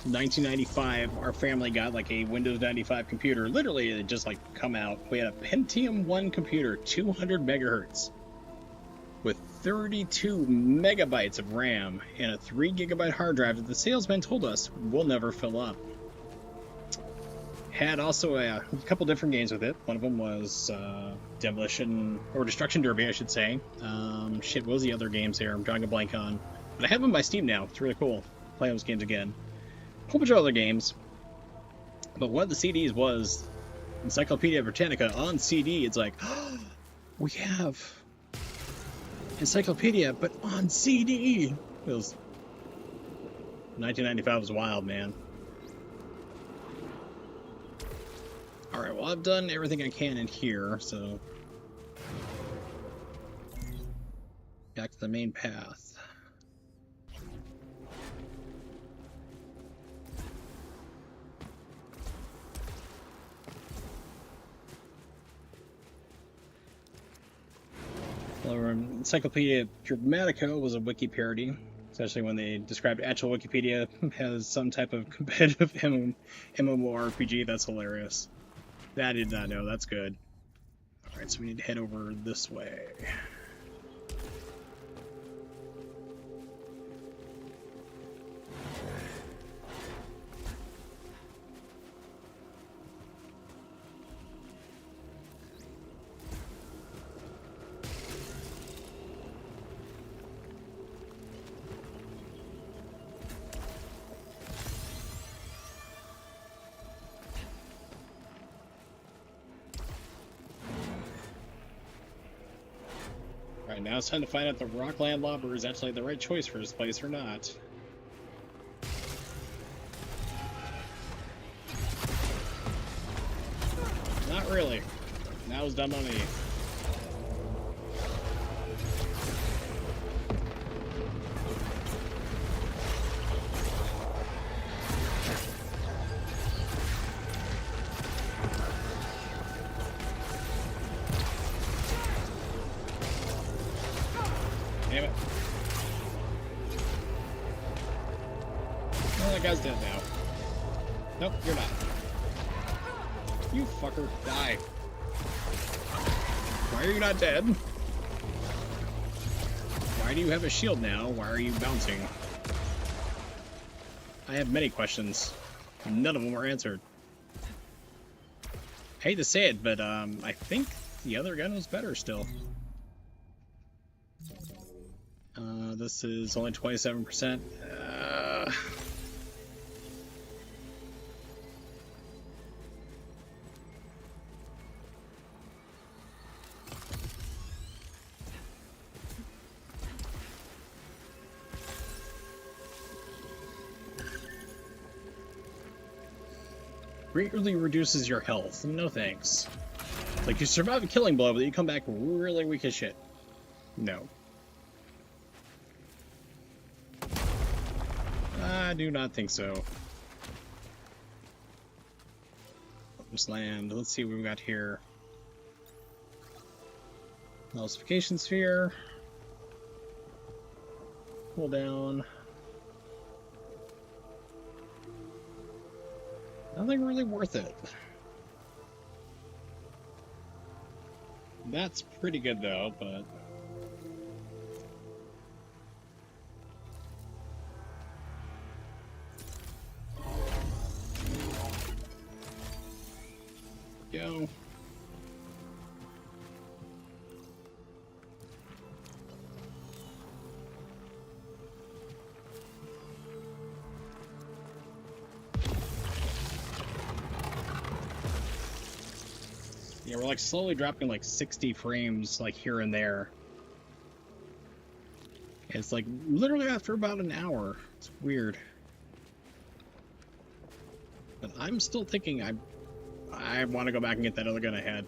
1995, our family got like a Windows 95 computer. Literally, it just like come out. We had a Pentium 1 computer, 200 megahertz, with 32 megabytes of RAM and a 3 gigabyte hard drive that the salesman told us will never fill up. Had also a couple different games with it. One of them was Demolition, or Destruction Derby, I should say. Shit, what was the other games here? I'm drawing a blank on. But I have them by Steam now. It's really cool. Play those games again. A whole bunch of other games. But one of the CDs was Encyclopedia Britannica on CD. It's like, oh, we have Encyclopedia, but on CD. It was 1995 was wild, man. All right, well, I've done everything I can in here, so back to the main path. Encyclopedia Britannica was a wiki parody, especially when they described actual Wikipedia as some type of competitive MMORPG. That's hilarious. That I did not know. That's good. Alright, so we need to head over this way. Alright, now it's time to find out if the Rockland Lobber is actually the right choice for this place or not. Not really. That was dumb on me. Damn it. Well, that guy's dead now. Nope, you're not. You fucker, die. Why are you not dead? Why do you have a shield now? Why are you bouncing? I have many questions. None of them were answered. Hate to say it, but I think the other gun was better still. This is only 27%. Greatly reduces your health. No thanks. Like, you survive a killing blow, but you come back really weak as shit. No. I do not think so. Just land. Let's see what we've got here. Nullification sphere. Pull down. Nothing really worth it. That's pretty good though, but go. Yeah, we're like slowly dropping like 60 frames like here and there. It's like literally after about an hour. It's weird. But I'm still thinking I want to go back and get that other gun I had.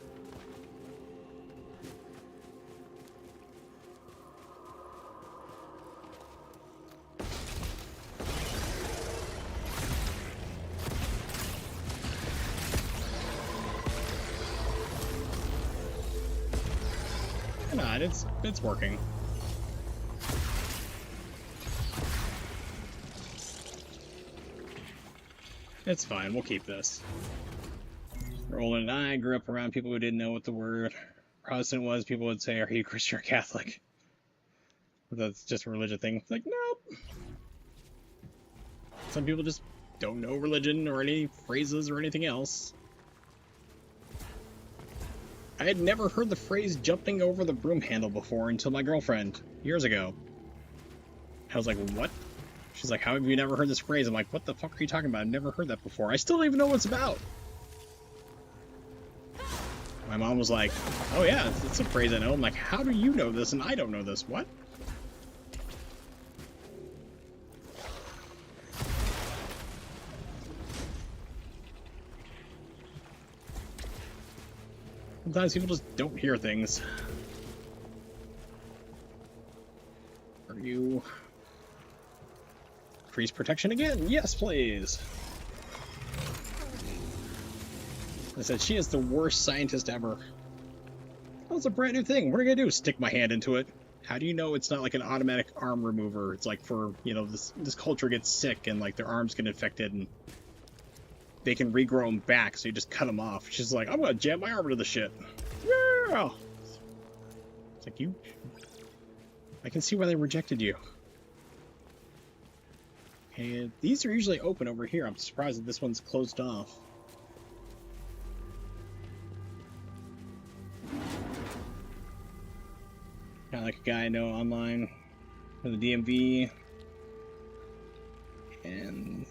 Not, it's working. It's fine, we'll keep this. Roland and I grew up around people who didn't know what the word Protestant was. People would say, are you Christian or Catholic? That's just a religion thing. It's like, nope. Some people just don't know religion or any phrases or anything else. I had never heard the phrase jumping over the broom handle before until my girlfriend, years ago. I was like, what? She's like, how have you never heard this phrase? I'm like, what the fuck are you talking about? I've never heard that before. I still don't even know what it's about. My mom was like, oh yeah, it's a phrase I know. I'm like, how do you know this and I don't know this? What? Sometimes people just don't hear things. Are you... Increase protection again? Yes, please! I said, she is the worst scientist ever. Oh, it's a brand new thing. What are you gonna do? Stick my hand into it? How do you know it's not like an automatic arm remover? It's like for, you know, this culture gets sick and like their arms get infected and they can regrow them back, so you just cut them off. She's like, I'm gonna jam my arm into the shit. Yeah. It's like, you... I can see why they rejected you. And these are usually open over here. I'm surprised that this one's closed off. Kind of like a guy I know online from the DMV. And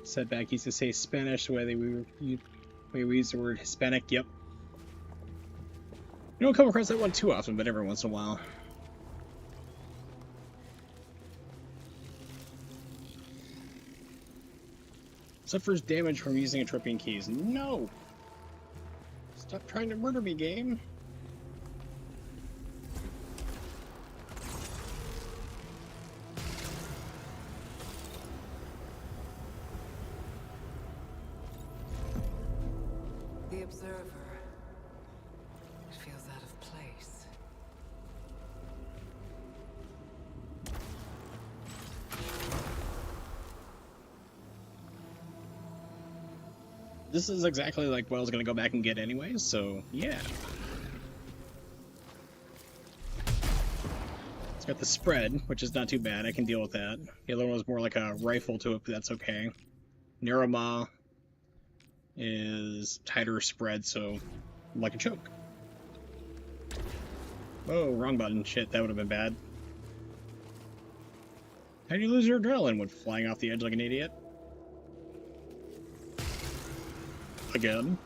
said back, he used to say Spanish the way we use the word Hispanic. Yep. You don't come across that one too often, but every once in a while. Suffers damage from using atropine keys. No! Stop trying to murder me, game. The observer. It feels out of place. This is exactly like what I was going to go back and get anyways, so yeah. It's got the spread, which is not too bad. I can deal with that. The other one was more like a rifle to it, but that's okay. Neroma is tighter spread, so like a choke. Oh, wrong button. Shit, that would have been bad. How do you lose your adrenaline when flying off the edge like an idiot? Again.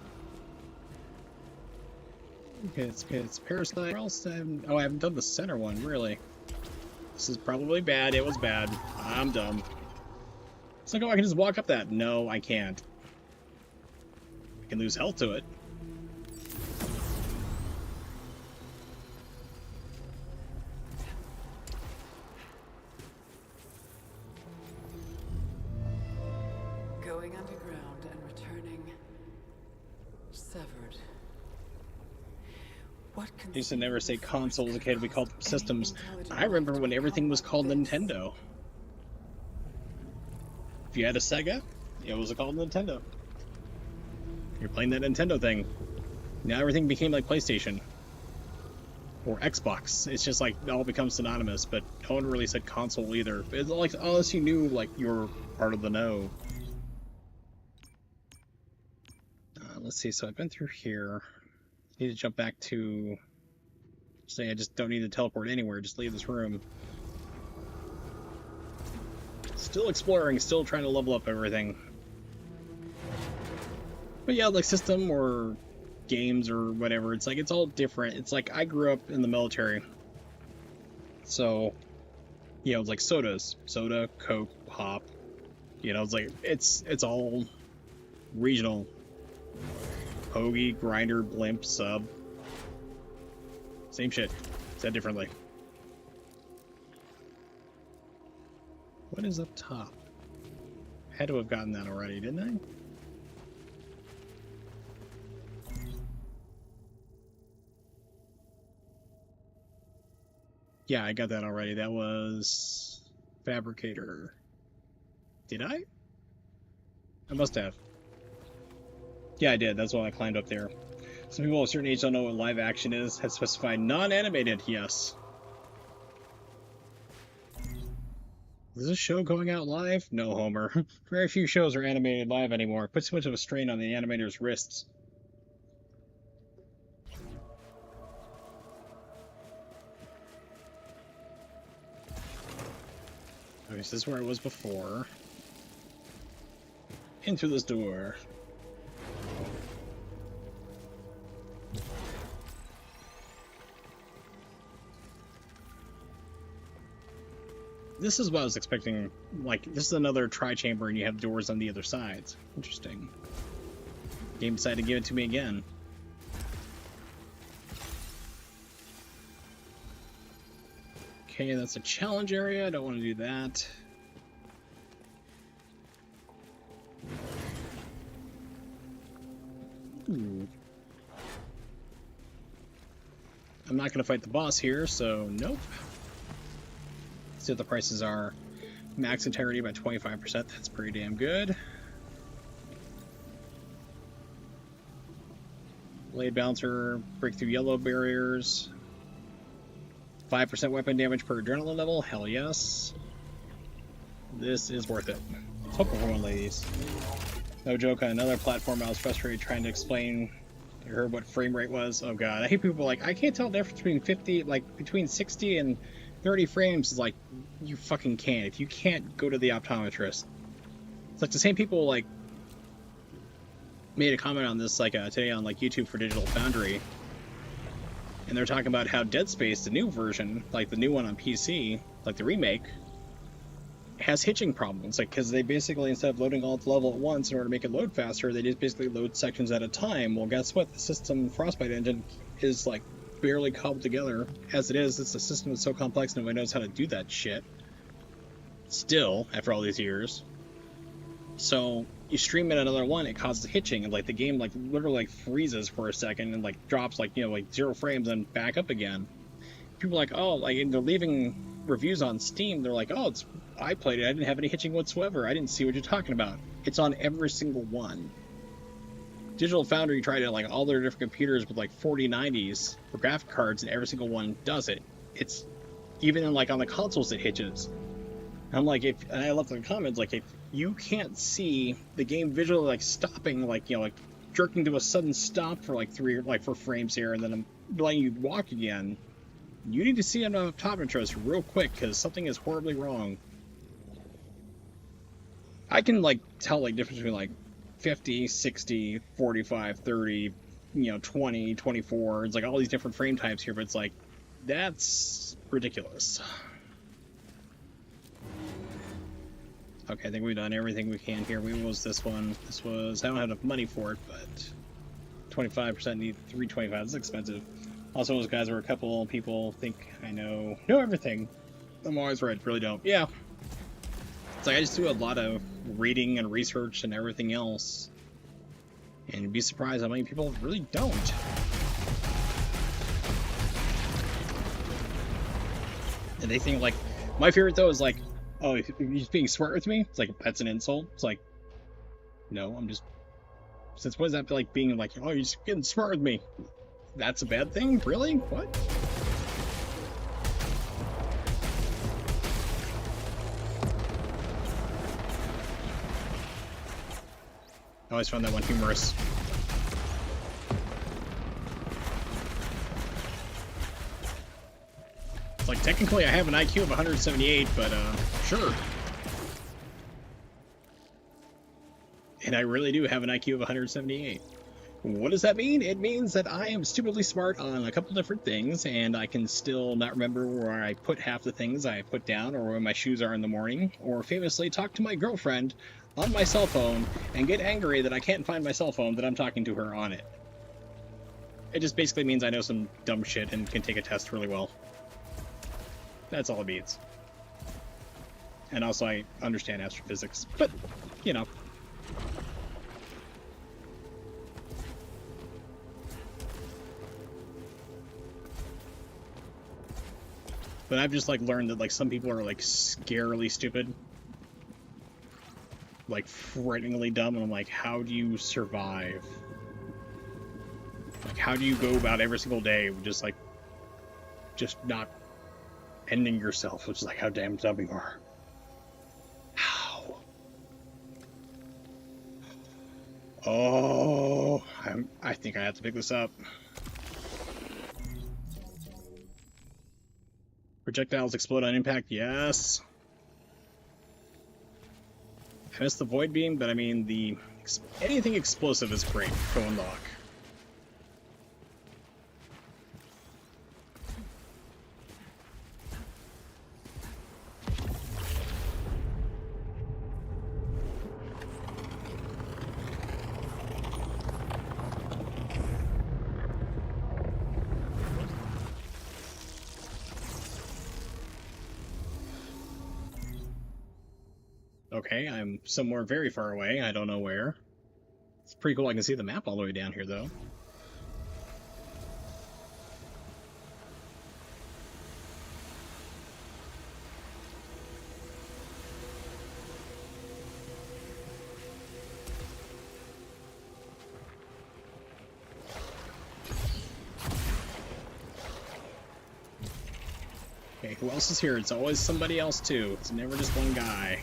Okay, it's Parasite. Oh, I haven't done the center one, really. This is probably bad. It was bad. I'm dumb. It's like, oh, I can just walk up that. No, I can't. I can lose health to it. Going underground and returning severed. What I used to never say consoles, okay, we called them systems. I remember when everything was called Nintendo. If you had a Sega, it was called Nintendo. You're playing that Nintendo thing. Now everything became like PlayStation. Or Xbox. It's just like, it all becomes synonymous, but no one really said console either. It's like, unless you knew, like, you were part of the know. Let's see, so I've been through here. Need to jump back to... Say I just don't need to teleport anywhere, just leave this room. Still exploring, still trying to level up everything. But yeah, like system or games or whatever, it's like, it's all different. It's like, I grew up in the military. So, you know, it's like sodas. Soda, Coke, Pop. You know, it's like, it's all regional. Hoagie, Grinder, Blimp, Sub. Same shit. Said differently. What is up top? Had to have gotten that already, didn't I? Yeah, I got that already. That was... Fabricator. Did I? I must have. Yeah, I did. That's why I climbed up there. Some people of a certain age don't know what live action is. Has specified non-animated, yes. Is this show going out live? No, Homer. Very few shows are animated live anymore. It puts too much of a strain on the animator's wrists. Okay, so this is where I was before. In through this door. This is what I was expecting. Like, this is another tri-chamber and you have doors on the other sides. Interesting. Game decided to give it to me again. Okay, that's a challenge area. I don't want to do that. Ooh. I'm not going to fight the boss here, so nope. Let's see what the prices are. Max integrity by 25%. That's pretty damn good. Blade bouncer, break through yellow barriers. 5% weapon damage per adrenaline level. Hell yes. This is worth it. Let's hope for one, ladies. No joke, on another platform I was frustrated trying to explain to her what frame rate was. Oh god, I hate people like, I can't tell the difference between 60 and 30 frames. Is like, you fucking can't. If you can't, go to the optometrist. It's like the same people like made a comment on this like today on like YouTube for Digital Foundry, and they're talking about how Dead Space, the new version, like the new one on PC, like the remake, has hitching problems, like because they basically, instead of loading all the level at once in order to make it load faster, they just basically load sections at a time. Well, guess what? The system Frostbite engine is like barely cobbled together as it is. It's a system that's so complex nobody knows how to do that shit. Still, after all these years. So you stream it another one, it causes hitching, and like the game like literally like freezes for a second and like drops like, you know, like 0 frames and back up again. People are like, oh, like, and they're leaving reviews on Steam. They're like, oh, I played it, I didn't have any hitching whatsoever. I didn't see what you're talking about. It's on every single one. Digital Foundry tried it like all their different computers with like 4090s for graphic cards, and every single one does it. It's even in like on the consoles it hitches. And I'm like, and I left in the comments like, if you can't see the game visually like stopping, like, you know, like jerking to a sudden stop for like 4 frames here, and then I'm letting you walk again, you need to see an optometrist real quick because something is horribly wrong. I can like tell like difference between like 50, 60, 45, 30, you know, 20, 24. It's like all these different frame types here, but it's like, that's ridiculous. Okay, I think we've done everything we can here. We was this one. This was, I don't have enough money for it, but 25% need 325. That's expensive. Also, those guys are a couple people think I know everything. I'm always right, really don't. Yeah. It's like I just do a lot of reading and research and everything else. And you'd be surprised how many people really don't. And they think like, my favorite though is like, oh, he's being smart with me? It's like, that's an insult. It's like, no, I'm just, since when is that like being like, oh, you're just getting smart with me? That's a bad thing? Really? What? I always found that one humorous. It's like, technically I have an IQ of 178, but sure. And I really do have an IQ of 178. What does that mean? It means that I am stupidly smart on a couple different things, and I can still not remember where I put half the things I put down, or where my shoes are in the morning, or famously talk to my girlfriend on my cell phone and get angry that I can't find my cell phone, that I'm talking to her on it. It just basically means I know some dumb shit and can take a test really well. That's all it means. And also I understand astrophysics, but, you know. But I've just like learned that like some people are like scarily stupid, like frighteningly dumb, and I'm like, how do you survive? Like, how do you go about every single day with just not ending yourself, which is like how damn dumb you are. How? Oh, I think I have to pick this up. Projectiles explode on impact, yes. I missed the void beam, but I mean, anything explosive is great to unlock. Okay, I'm somewhere very far away. I don't know where. It's pretty cool. I can see the map all the way down here, though. Okay, who else is here? It's always somebody else, too. It's never just one guy.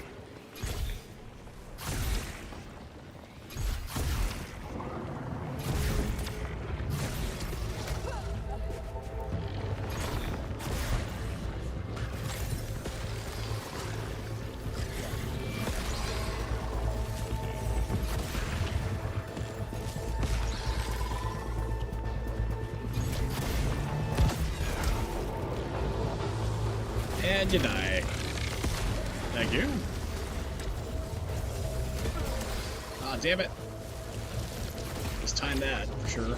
And you die. Thank you. Ah, damn it. Just time that, for sure.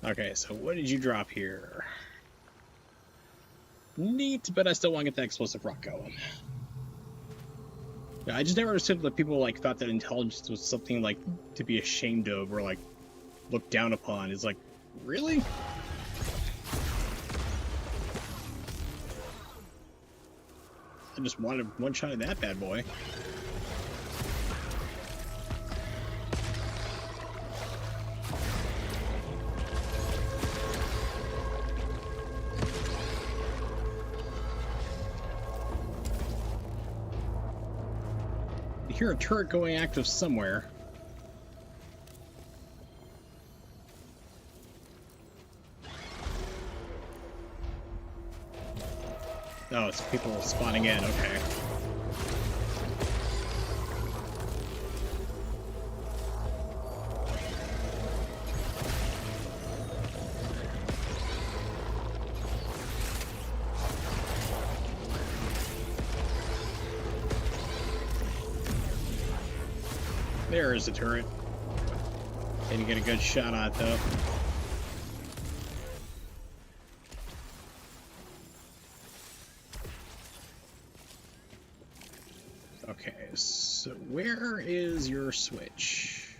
Okay, so what did you drop here? Neat, but I still want to get that explosive rock going. Yeah, I just never understood that people like thought that intelligence was something like to be ashamed of or like looked down upon. It's like, really? I just wanted one shot of that bad boy. I hear a turret going active somewhere. Oh, it's people spawning in, okay. There is the turret. Didn't get a good shot on it, though. Okay, so where is your switch?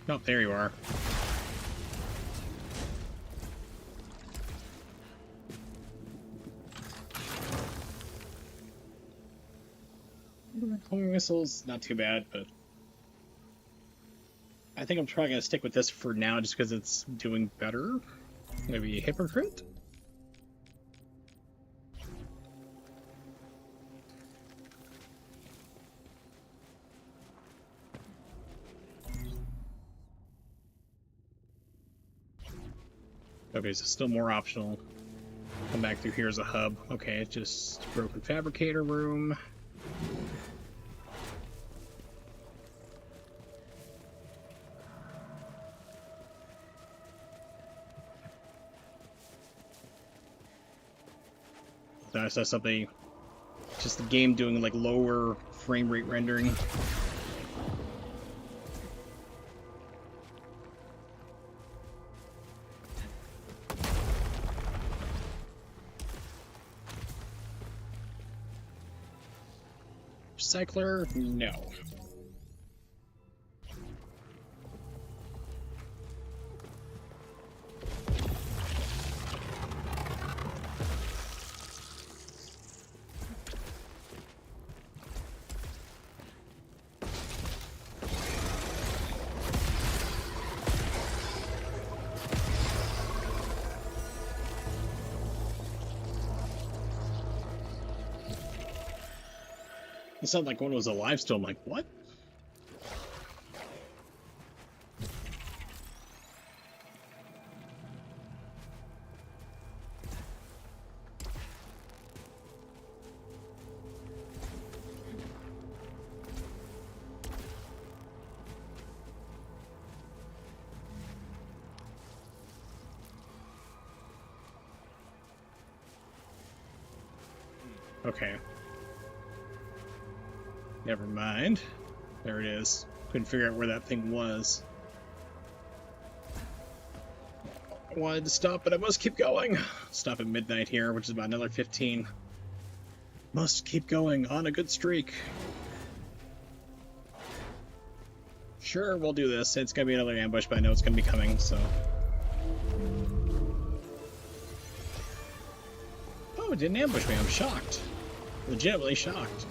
Oh, there you are. Homing missiles, not too bad, but I think I'm probably gonna stick with this for now just because it's doing better. Maybe a hypocrite? Okay, so still more optional. Come back through here as a hub. Okay, it's just broken fabricator room. I saw something, just the game doing like lower frame rate rendering. Recycler? No. It sounded like one was alive still. I'm like, what? Okay. Never mind. There it is. Couldn't figure out where that thing was. I wanted to stop, but I must keep going. Stop at midnight here, which is about another 15. Must keep going on a good streak. Sure, we'll do this. It's gonna be another ambush, but I know it's gonna be coming, so. Oh, it didn't ambush me. I'm shocked. Legitimately shocked.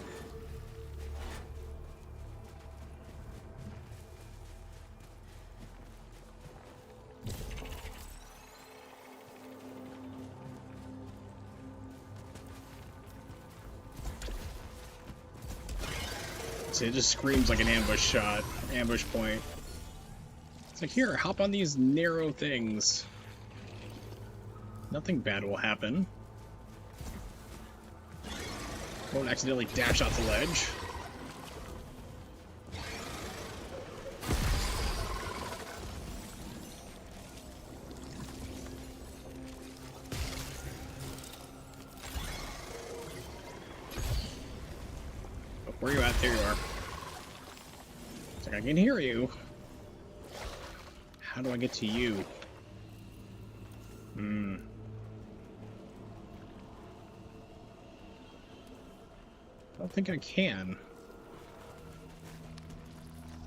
See, it just screams like an ambush shot, ambush point. It's like, here, hop on these narrow things. Nothing bad will happen. Won't accidentally dash off the ledge. Where are you at? There you are. It's like, I can hear you. How do I get to you? I don't think I can.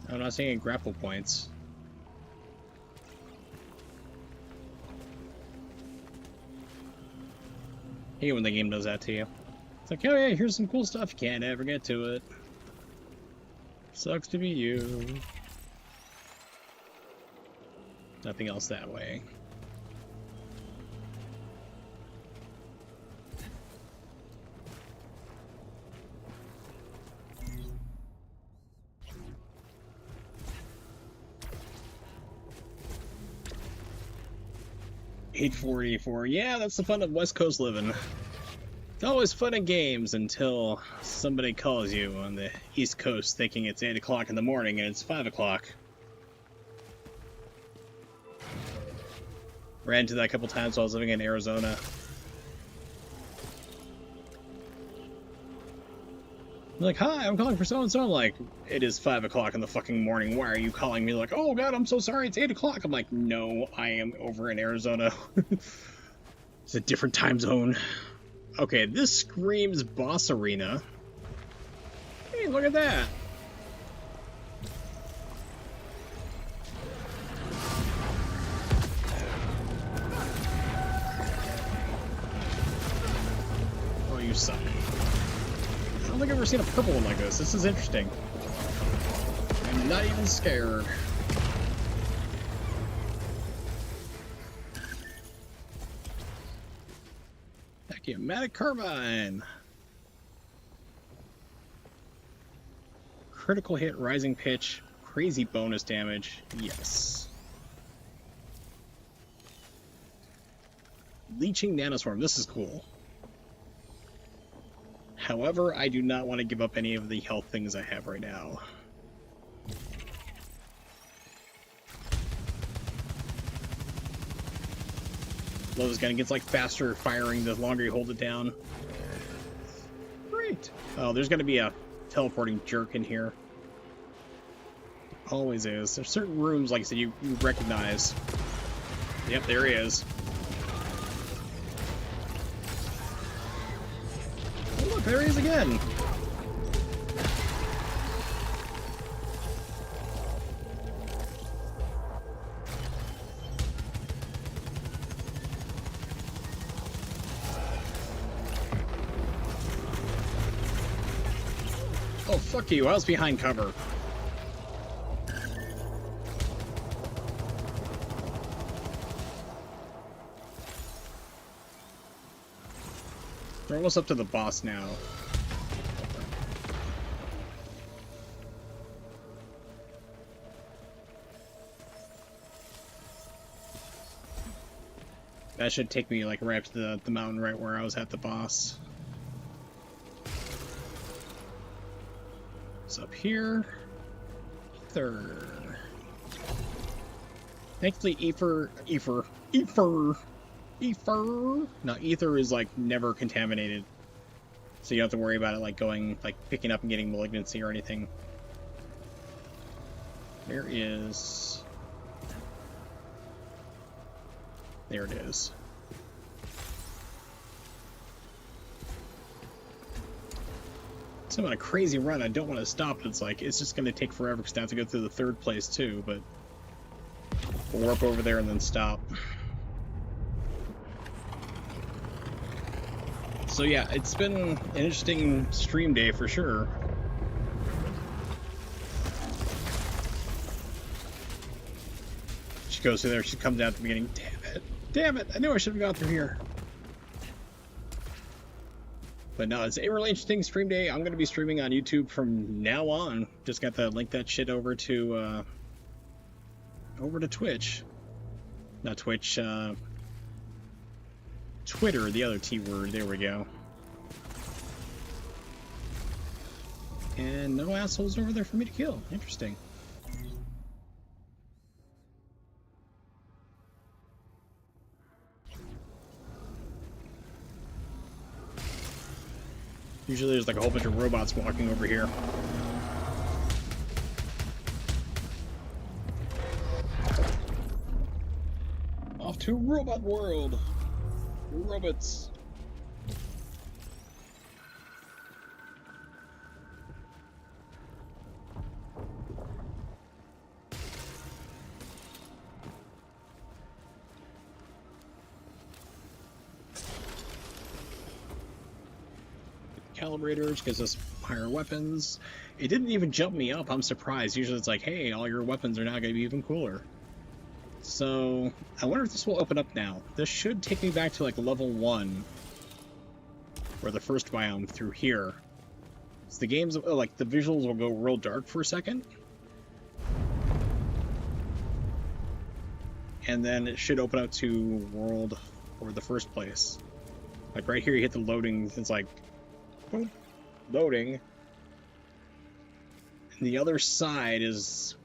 I'm not seeing any grapple points. I hate when the game does that to you. It's like, oh yeah, here's some cool stuff. You can't ever get to it. Sucks to be you. Nothing else that way. $8.44. Yeah, that's the fun of West Coast living. It's always fun in games until somebody calls you on the East Coast thinking it's 8 o'clock in the morning and it's 5 o'clock. Ran into that a couple times while I was living in Arizona. They're like, hi, I'm calling for so-and-so. I'm like, it is 5 o'clock in the fucking morning. Why are you calling me? Like, oh god, I'm so sorry, it's 8 o'clock. I'm like, no, I am over in Arizona. It's a different time zone. Okay, this screams boss arena. Hey, look at that. Oh, you suck. I don't think I've ever seen a purple one like this. This is interesting. I'm not even scared. Matic Carbine. Critical hit, rising pitch, crazy bonus damage. Yes. Leeching Nanoswarm. This is cool. However, I do not want to give up any of the health things I have right now. Lowe's gun gets like faster firing the longer you hold it down. Great. Oh, there's gonna be a teleporting jerk in here. Always is. There's certain rooms, like I said, you recognize. Yep, there he is. Oh, look, there he is again. Oh, fuck you. I was behind cover. We're almost up to the boss now. That should take me like right up to the mountain right where I was at the boss. It's up here. Ether. Thankfully, Ether. No, Ether is like never contaminated. So you don't have to worry about it like going, like picking up and getting malignancy or anything. Where is... There it is. So I'm on a crazy run. I don't want to stop. It's like, it's just going to take forever because I have to go through the third place too, but we'll warp over there and then stop. So yeah, it's been an interesting stream day for sure. She goes through there, she comes out at the beginning. Damn it! Damn it! I knew I should have gone through here. But no, it's a really interesting stream day. I'm going to be streaming on YouTube from now on. Just got to link that shit over to Twitch. Not Twitch, Twitter, the other T word. There we go. And no assholes over there for me to kill. Interesting. Usually there's like a whole bunch of robots walking over here. Off to robot world. Robots. Calibrators gives us higher weapons. It didn't even jump me up. I'm surprised. Usually it's like, hey, all your weapons are now going to be even cooler. So I wonder if this will open up now. This should take me back to like level 1, or the first biome through here. So the game's like the visuals will go real dark for a second, and then it should open up to world or the first place. Like right here, you hit the loading. It's like boom, loading. And the other side is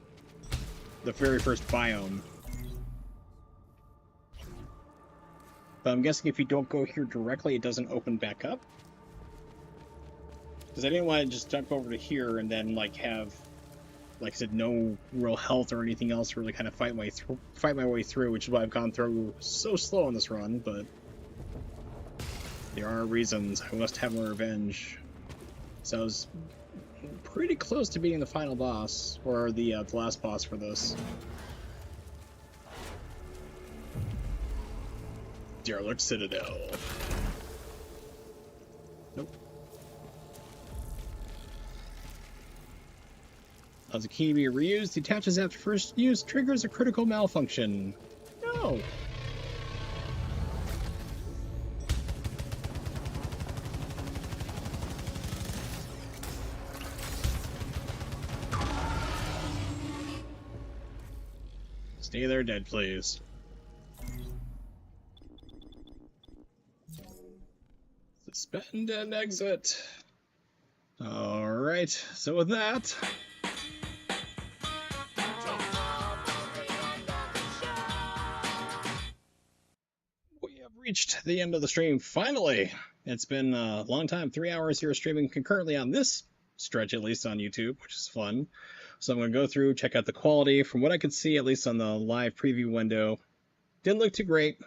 the very first biome. But I'm guessing if you don't go here directly, it doesn't open back up. Because I didn't want to just jump over to here and then like have, like I said, no real health or anything else to really kind of fight my way through, which is why I've gone through so slow on this run. But there are reasons. I must have my revenge. So I was pretty close to beating the final boss, or the last boss for this. Derelict Citadel. Nope. Allows a key to be reused. Detaches after first use. Triggers a critical malfunction. No. Stay there dead, please. Suspend and exit. Alright, so with that, we have reached the end of the stream, finally! It's been a long time, 3 hours here streaming concurrently on this stretch, at least on YouTube, which is fun. So I'm going to go through, check out the quality. From what I could see, at least on the live preview window, didn't look too great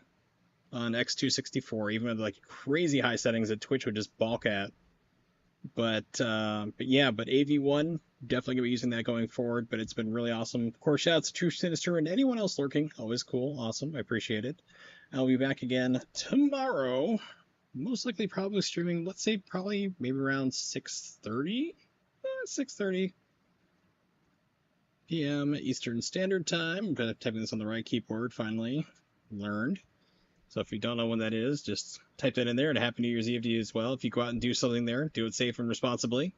on X264, even with like crazy high settings that Twitch would just balk at. But yeah, but AV1, definitely gonna be using that going forward. But it's been really awesome. Of course, shout out to True Sinister and anyone else lurking. Always cool, awesome, I appreciate it. I'll be back again tomorrow. Most likely, probably streaming. Let's say probably maybe around 6:30, 6:30 p.m. Eastern Standard Time. I'm gonna typing this on the right keyboard. Finally learned. So if you don't know when that is, just type that in there, and Happy New Year's Eve to you as well. If you go out and do something there, do it safe and responsibly.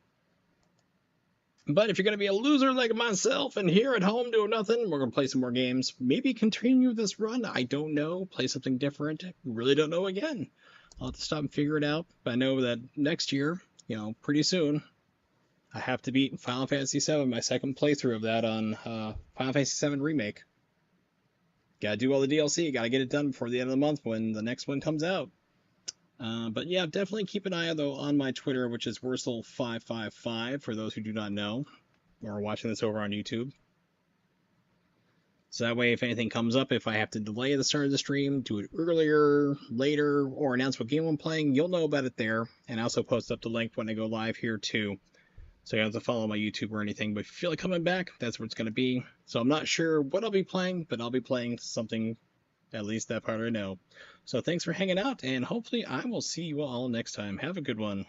But if you're going to be a loser like myself and here at home doing nothing, we're going to play some more games. Maybe continue this run. I don't know. Play something different. Really don't know again. I'll have to stop and figure it out. But I know that next year, pretty soon, I have to beat Final Fantasy VII, my second playthrough of that on Final Fantasy VII Remake. Gotta do all the DLC, gotta get it done before the end of the month when the next one comes out. But yeah, definitely keep an eye though on my Twitter, which is Wursel555 for those who do not know or are watching this over on YouTube. So that way, if anything comes up, if I have to delay the start of the stream, do it earlier, later, or announce what game I'm playing, you'll know about it there. And I also post up the link when I go live here too. So you don't have to follow my YouTube or anything. But if you feel like coming back, that's where it's going to be. So I'm not sure what I'll be playing, but I'll be playing something, at least that part I know. So thanks for hanging out, and hopefully I will see you all next time. Have a good one.